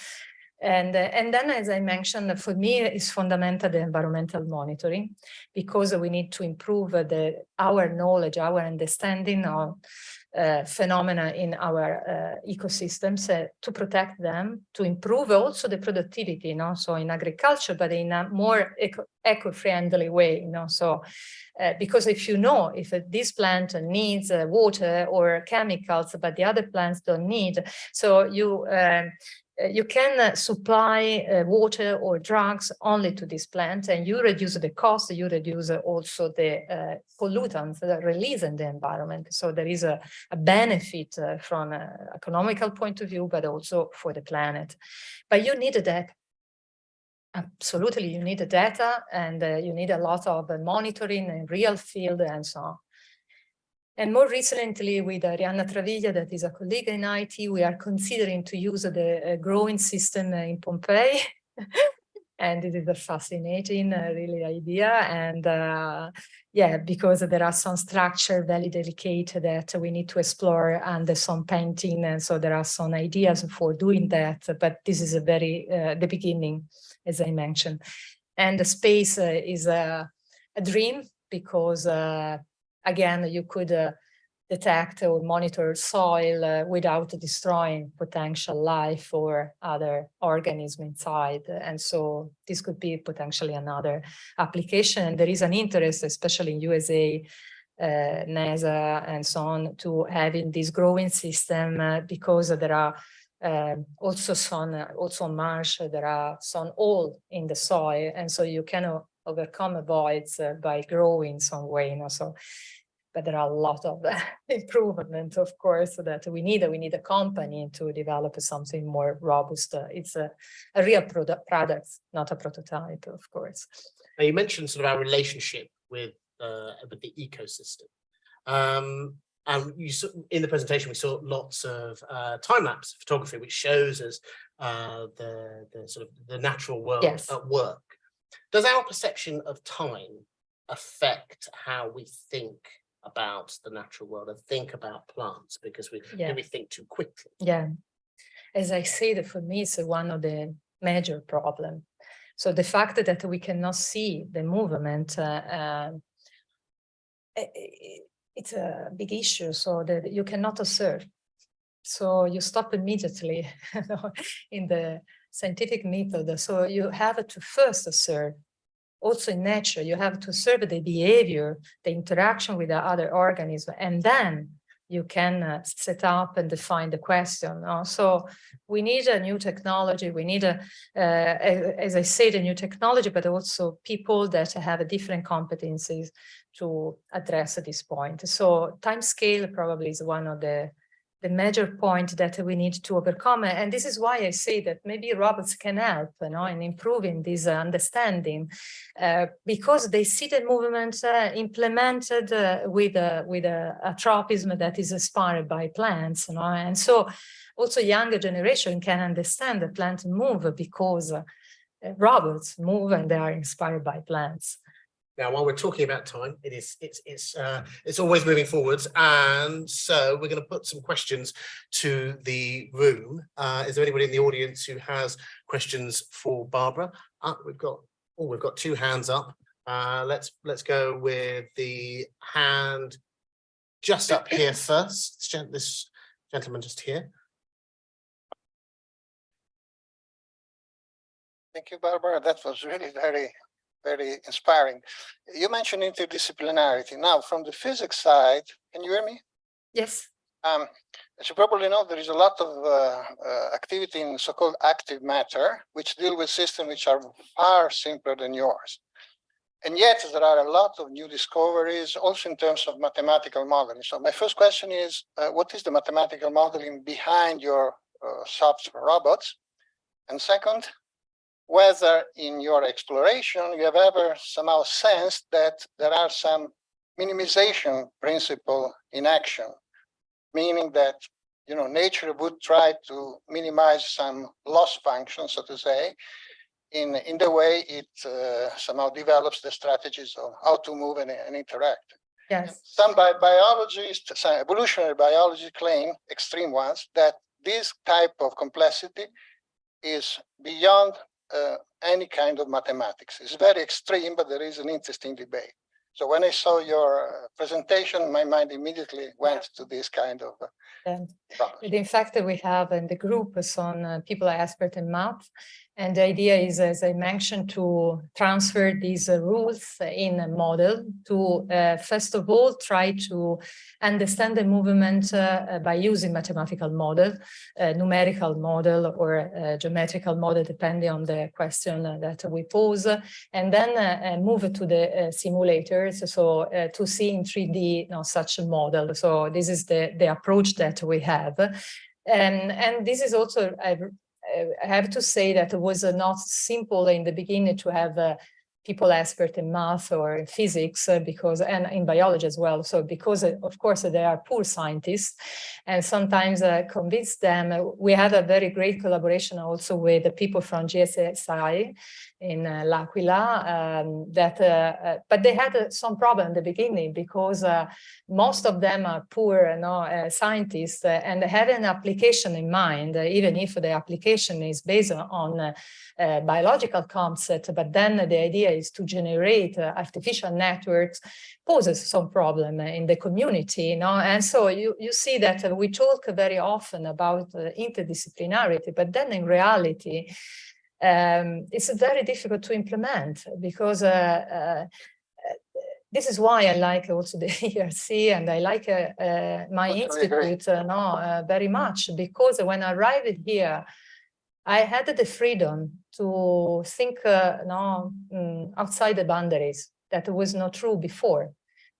And then, as I mentioned, for me, it's fundamental the environmental monitoring, because we need to improve our knowledge, our understanding of phenomena in our ecosystems, to protect them, to improve also the productivity, so in agriculture, but in a more eco-friendly way, so because if this plant needs water or chemicals, but the other plants don't need, so you can supply water or drugs only to this plant, and you reduce the cost, you reduce also the pollutants that release in the environment. So there is a benefit from an economical point of view, but also for the planet. But you need data. Absolutely, you need the data, and you need a lot of monitoring in real field and so on. And more recently, with Arianna Travaglia, that is a colleague in IT, we are considering to use the growing system in Pompeii. And it is a fascinating, really, idea. And because there are some structure very delicate that we need to explore under some painting. And so there are some ideas for doing that. But this is the beginning, as I mentioned. And the space is a dream because, again, you could detect or monitor soil without destroying potential life or other organisms inside. And so this could be potentially another application. And there is an interest, especially in USA, NASA and so on, to having this growing system because there are also on Mars, there are some hole in the soil. And so you can overcome voids by growing some way, so. But there are a lot of improvement, of course, that we need. We need a company to develop something more robust. It's a real product, not a prototype, of course. Now you mentioned sort of our relationship with the ecosystem. And you saw, in the presentation, we saw lots of time-lapse photography, which shows us the sort of the natural world at work. Does our perception of time affect how we think about the natural world and think about plants, because we think too quickly? Yeah, as I said, for me, it's one of the major problems. So the fact that we cannot see the movement, it's a big issue, so that you cannot observe. So you stop immediately in the scientific method. So you have to first observe. Also in nature, you have to observe the behavior, the interaction with the other organism, and then you can set up and define the question. So we need a new technology. We need, as I said, a new technology, but also people that have different competencies to address this point. So time scale probably is one of the major point that we need to overcome. And this is why I say that maybe robots can help, in improving this understanding, because they see the movement implemented with a tropism that is inspired by plants, and so also younger generation can understand the plant move because robots move and they are inspired by plants. Now, while we're talking about time, it's always moving forwards, and so we're going to put some questions to the room. Is there anybody in the audience who has questions for Barbara? We've got two hands up. Let's go with the hand just up here first. This gentleman just here. Thank you, Barbara. That was really very inspiring. You mentioned interdisciplinarity. Now, from the physics side, can you hear me? Yes. As you probably know, there is a lot of activity in so-called active matter, which deal with systems which are far simpler than yours. And yet there are a lot of new discoveries, also in terms of mathematical modeling. So my first question is, what is the mathematical modeling behind your software robots? And second, whether in your exploration you have ever somehow sensed that there are some minimization principle in action, meaning that nature would try to minimize some loss function, so to say, in the way it somehow develops the strategies of how to move and interact. Yes. Some biologists, some evolutionary biology claim, extreme ones, that this type of complexity is beyond any kind of mathematics. It's very extreme, but there is an interesting debate. So when I saw your presentation, my mind immediately went to this kind of in fact, we have in the group some people are expert in math, and the idea is, as I mentioned, to transfer these rules in a model to first of all try to understand the movement by using mathematical model, numerical model, or geometrical model, depending on the question that we pose, and then move to the simulators, so to see in 3D such a model. So this is the approach that we have, and this is also I have to say that it was not simple in the beginning to have people expert in math or in physics because, and in biology as well. So because of course they are poor scientists, and sometimes convince them. We had a very great collaboration also with the people from GSSI in L'Aquila, but they had some problem in the beginning because most of them are poor scientists and have an application in mind, even if the application is based on biological concept, but then the idea is to generate artificial networks, poses some problem in the community, and so you see that we talk very often about interdisciplinarity, but then in reality, it's very difficult to implement because this is why I like also the AERG and I like my institute very much, because when I arrived here, I had the freedom to think outside the boundaries. That was not true before,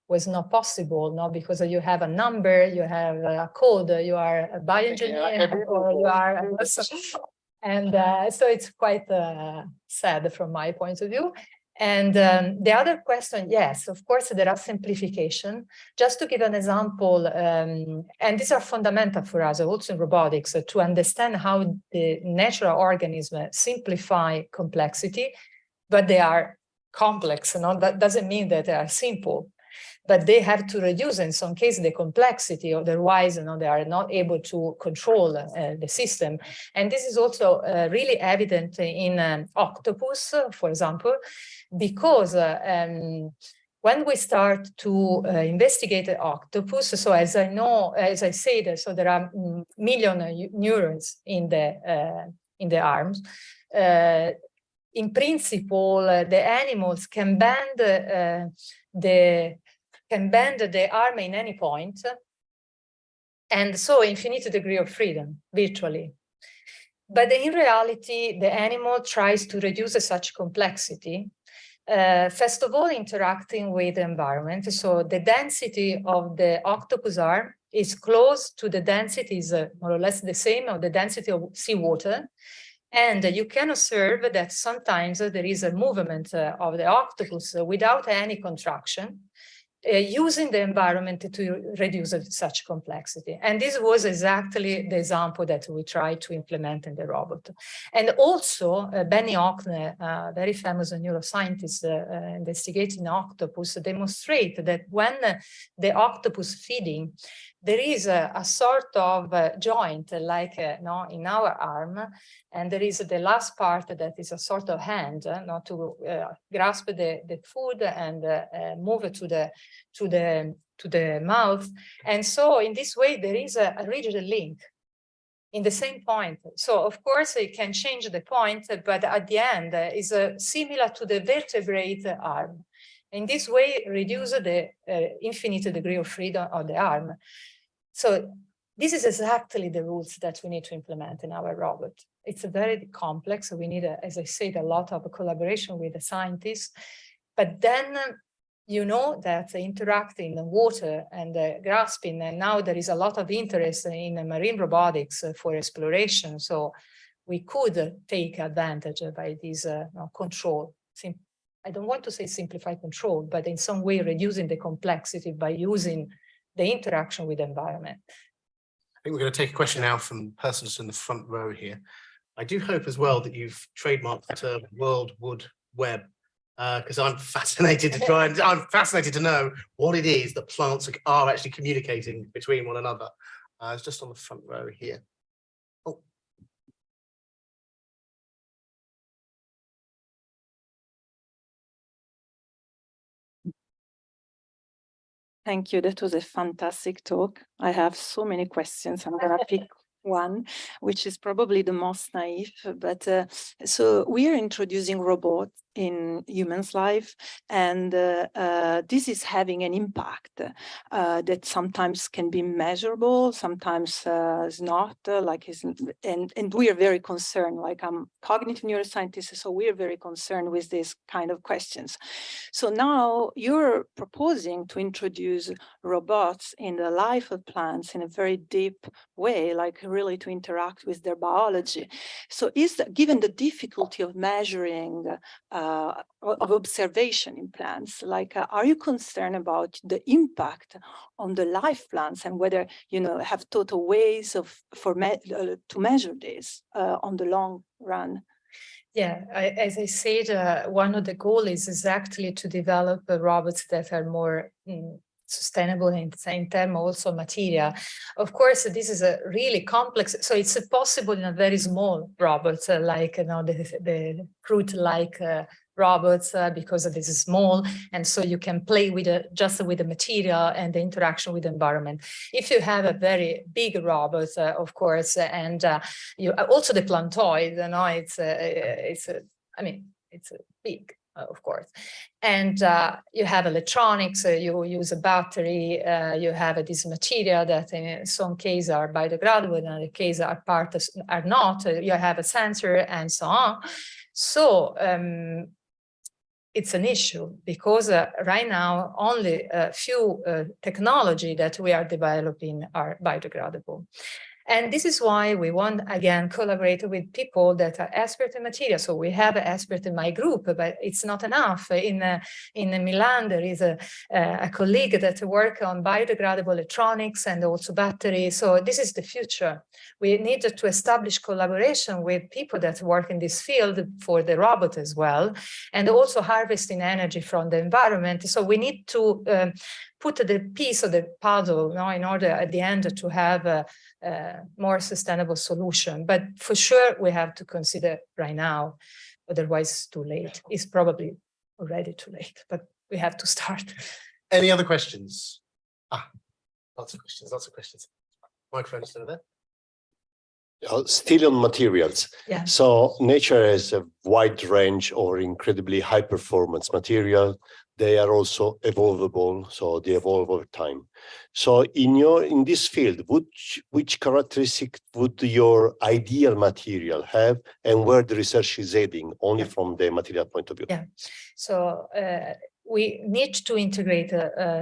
was not possible, because you have a number, you have a code, you are a bioengineer, or you are, and so it's quite sad from my point of view. And the other question, yes, of course, there are simplification. Just to give an example, and these are fundamental for us also in robotics, to understand how the natural organisms simplify complexity, but they are complex. That doesn't mean that they are simple, but they have to reduce in some cases the complexity, otherwise they are not able to control the system. And this is also really evident in octopus, for example, because when we start to investigate the octopus, so as I said, so there are million neurons in the arms. In principle, the animals can bend the arm in any point, and so infinite degree of freedom virtually. But in reality, the animal tries to reduce such complexity. First of all, interacting with the environment. So the density of the octopus arm is close to the density, is more or less the same of the density of seawater. And you can observe that sometimes there is a movement of the octopus without any contraction, using the environment to reduce such complexity. And this was exactly the example that we tried to implement in the robot. And also, Benny Hockner, a very famous neuroscientist investigating octopus, demonstrate that when the octopus feeding, there is a sort of joint like in our arm, and there is the last part that is a sort of hand to grasp the food and move it to the mouth. And so in this way, there is a rigid link in the same point. So of course it can change the point, but at the end is similar to the vertebrate arm. In this way, reduce the infinite degree of freedom of the arm. So this is exactly the rules that we need to implement in our robot. It's very complex. We need, as I said, a lot of collaboration with the scientists. But then you know that interacting in water and grasping, and now there is a lot of interest in marine robotics for exploration. So we could take advantage by this control. I don't want to say simplified control, but in some way reducing the complexity by using the interaction with the environment. I think we're going to take a question now from persons in the front row here. I do hope as well that you've trademarked the term World Wood Web, because I'm fascinated to try and I'm fascinated to know what it is that plants are actually communicating between one another. It's just on the front row here. Oh. Thank you. That was a fantastic talk. I have so many questions. I'm going to pick one, which is probably the most naive. But so we are introducing robots in humans' life, and this is having an impact that sometimes can be measurable, sometimes is not. And we are very concerned. Like, I'm cognitive neuroscientist, so we are very concerned with this kind of questions. So now you're proposing to introduce robots in the life of plants in a very deep way, like really to interact with their biology. So given the difficulty of measuring of observation in plants? Like, are you concerned about the impact on the life plants and whether have total ways to measure this on the long run? Yeah, as I said, one of the goals is exactly to develop robots that are more sustainable in terms also material. Of course, this is a really complex, so it's possible in a very small robots like the fruit-like robots because this is small, and so you can play with just with the material and the interaction with the environment. If you have a very big robot, of course, and you also the plantoid, it's big. Of course, and you have electronics, you use a battery, you have this material that in some cases are biodegradable, in other cases are not, you have a sensor and so on. So it's an issue because right now only a few technology that we are developing are biodegradable. And this is why we want, again, collaborate with people that are expert in material. So we have an expert in my group, but it's not enough. In Milan, there is a colleague that works on biodegradable electronics and also batteries. So this is the future. We need to establish collaboration with people that work in this field for the robot as well, and also harvesting energy from the environment. So we need to put the piece of the puzzle in order at the end to have a more sustainable solution. But for sure, we have to consider right now, otherwise it's too late. It's probably already too late, but we have to start. Any other questions? Lots of questions. Microphone still there? Still on materials. Yeah. So nature has a wide range or incredibly high performance material. They are also evolvable, so they evolve over time. So in this field, which characteristic would your ideal material have, and where the research is heading, only from the material point of view? Yeah. So we need to integrate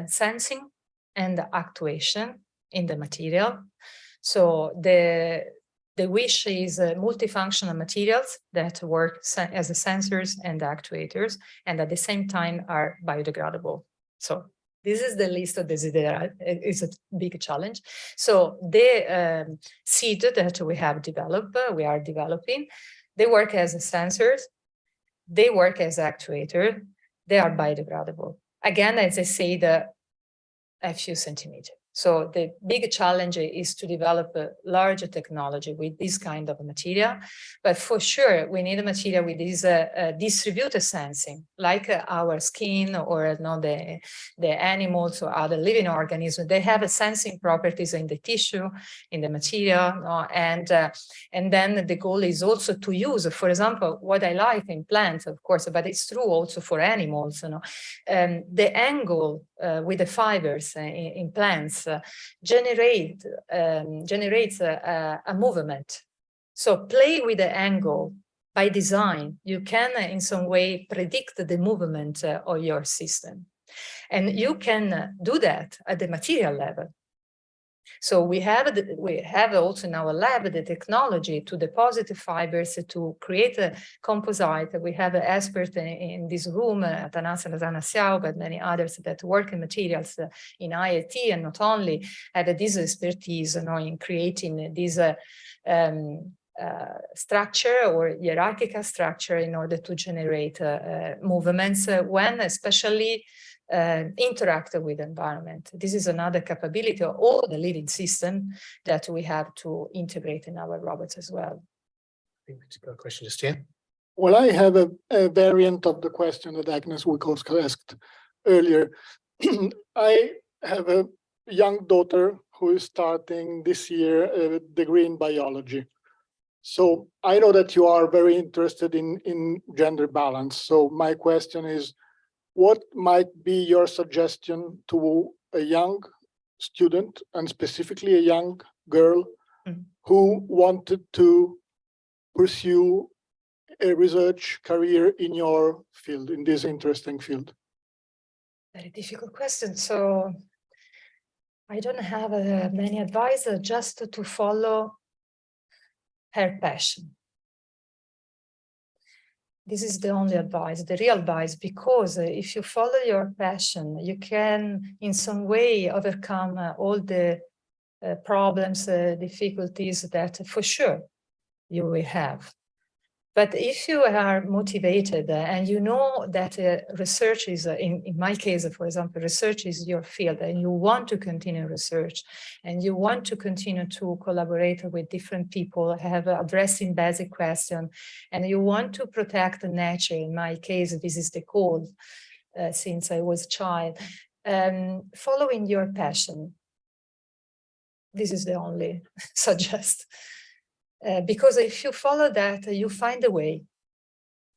sensing and actuation in the material. So the wish is multifunctional materials that work as sensors and actuators, and at the same time are biodegradable. So this is the list of desiderata. It's a big challenge. So the seed that we have developed, we are developing, they work as sensors, they work as actuators, they are biodegradable. Again, as I said, a few centimeters. So the big challenge is to develop a larger technology with this kind of material. But for sure, we need a material with this distributed sensing, like our skin or the animals or other living organisms. They have a sensing properties in the tissue, in the material, and then the goal is also to use, for example, what I like in plants, of course, but it's true also for animals. The angle with the fibers in plants generates a movement. So play with the angle by design. You can in some way predict the movement of your system. And you can do that at the material level. So we have also in our lab the technology to deposit the fibers to create a composite. We have an expert in this room, Tanasa Xiao, but many others that work in materials in IIT, and not only have this expertise in creating this structure or hierarchical structure in order to generate movements when especially interact with the environment. This is another capability of all the living system that we have to integrate in our robots as well. I think we've got a question just here. Well, I have a variant of the question that Agnes Wikowska asked earlier. I have a young daughter who is starting this year a degree in biology. So I know that you are very interested in gender balance. So my question is, what might be your suggestion to a young student, and specifically a young girl who wanted to pursue a research career in your field, in this interesting field? Very difficult question. So I don't have many advice, just to follow her passion. this is the only advice, the real advice, because if you follow your passion, you can in some way overcome all the problems, difficulties that for sure you will have. But if you are motivated and you know that research is, in my case, for example, research is your field and you want to continue research and you want to continue to collaborate with different people, have addressing basic questions, and you want to protect the nature, in my case, this is the goal since I was a child, following your passion. This is the only suggest. Because if you follow that, you find a way.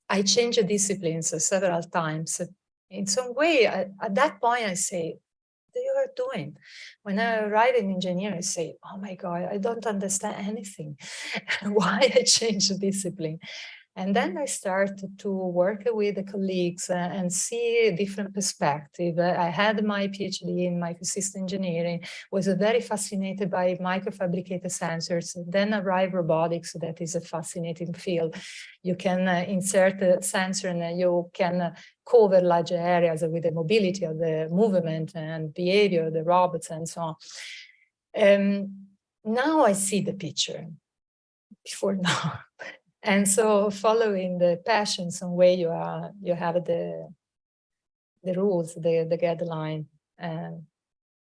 I changed disciplines several times. In some way, at that point, I say, what you are doing? When I arrive in engineering, I say, oh my God, I don't understand anything. Why I changed discipline? And then I started to work with the colleagues and see a different perspective. I had my PhD in microsystem engineering, was very fascinated by microfabricated sensors. Then arrived robotics, that is a fascinating field. You can insert a sensor and you can cover large areas with the mobility of the movement and behavior of the robots and so on. Now I see the picture, before now. And so following the passion, some way you have the rules, the guideline, and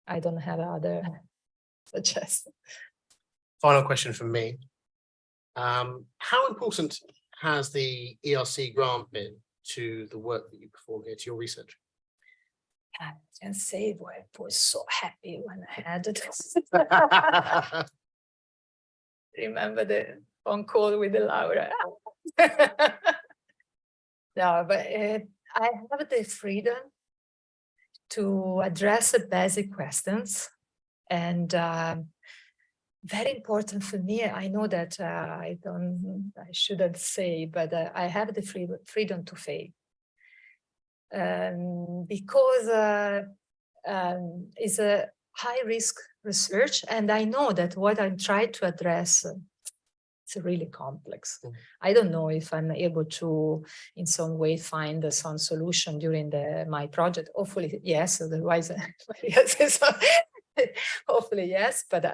I don't have other suggestions. Final question from me. How important has the ERC grant been to the work that you perform here, to your research? I can say I was so happy when I had it. Remember the phone call with the Laura. No, but I have the freedom to address the basic questions, and very important for me. I know that I shouldn't say, but I have the freedom to fail, because it's a high risk research, and I know that what I try to address, it's really complex. I don't know if I'm able to, in some way, find some solution during my project. Hopefully, yes. Otherwise, yes, hopefully, yes. But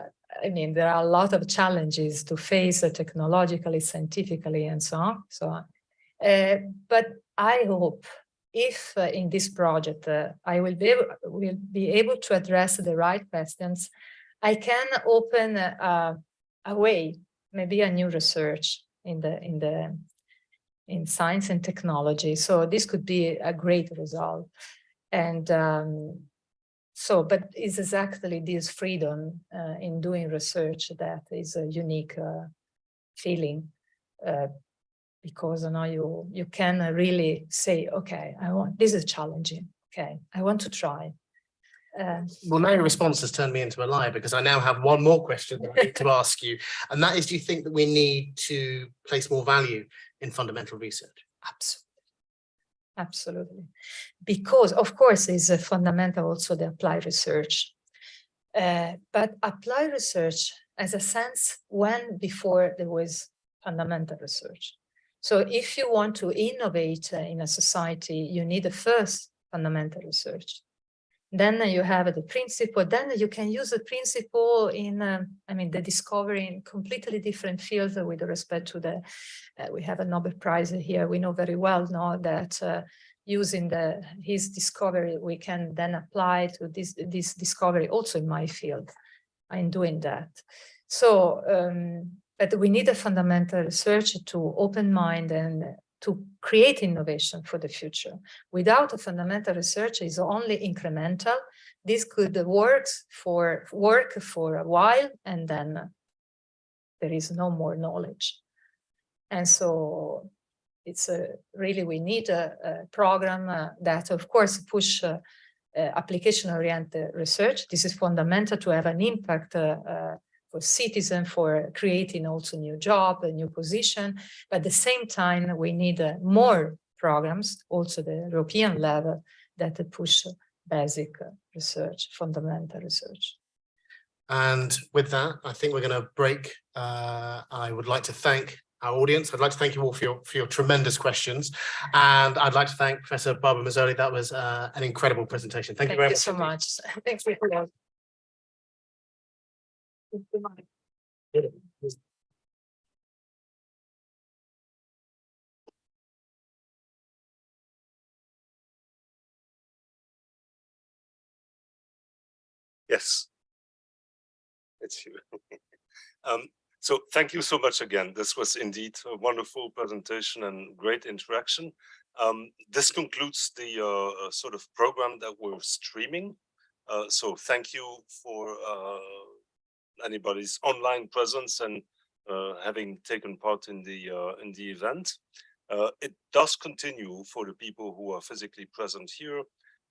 I mean, there are a lot of challenges to face technologically, scientifically, and so on. But I hope, if in this project I will be able to address the right questions, I can open a way, maybe a new research in science and technology. So this could be a great result. And but it's exactly this freedom in doing research that is a unique feeling. Because now you can really say, okay, this is challenging. Okay, I want to try. Well, now your response has turned me into a liar, because I now have one more question that I need to ask you, and that is, do you think that we need to place more value in fundamental research? Absolutely. Absolutely. Because, of course, it's fundamental also the applied research. But applied research has a sense when before there was fundamental research. So if you want to innovate in a society, you need the first fundamental research. Then you have the principle, then you can use the principle in, the discovery in completely different fields with respect to we have a Nobel Prize here. We know very well now that using his discovery, we can then apply to this discovery also in my field. I'm doing that. So, but we need a fundamental research to open mind and to create innovation for the future. Without a fundamental research, is only incremental. This could work for a while, and then there is no more knowledge. And so it's really, we need a program that, of course, push application-oriented research. This is fundamental to have an impact for citizens, for creating also new job, a new position. But at the same time, we need more programs, also the European level, that push basic research, fundamental research. And with that, I think we're going to break. I would like to thank our audience. I'd like to thank you all for your tremendous questions. And I'd like to thank Professor Barbara Mazzoli. That was an incredible presentation. Thank you very much. so much. Thanks for that. Yes. It's you. So thank you so much again. This was indeed a wonderful presentation and great interaction. This concludes the sort of program that we're streaming. So thank you for anybody's online presence and having taken part in the event. It does continue for the people who are physically present here.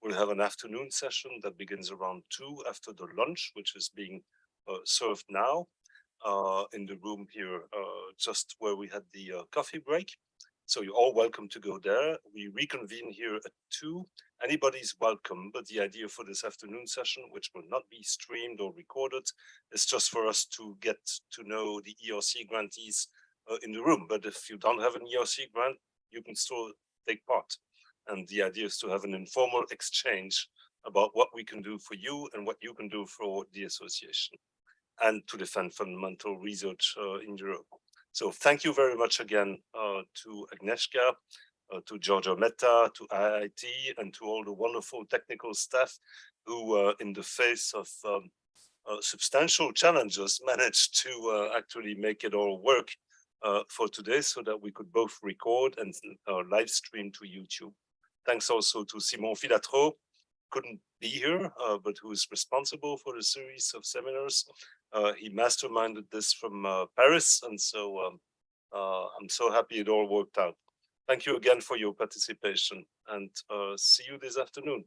We'll have an afternoon session that begins around 2 after the lunch, which is being served now in the room here, just where we had the coffee break. So you're all welcome to go there. We reconvene here at 2. Anybody's welcome, but the idea for this afternoon session, which will not be streamed or recorded, is just for us to get to know the ERC grantees in the room. But if you don't have an ERC grant, you can still take part. And the idea is to have an informal exchange about what we can do for you and what you can do for the association, and to defend fundamental research in Europe. So thank you very much again to Agnieszka, to Giorgio Metta, to IIT, and to all the wonderful technical staff who, in the face of substantial challenges, managed to actually make it all work for today, so that we could both record and live stream to YouTube. Thanks also to Simon Filatreau, couldn't be here, but who is responsible for the series of seminars. He masterminded this from Paris, and so I'm so happy it all worked out. Thank you again for your participation, and see you this afternoon.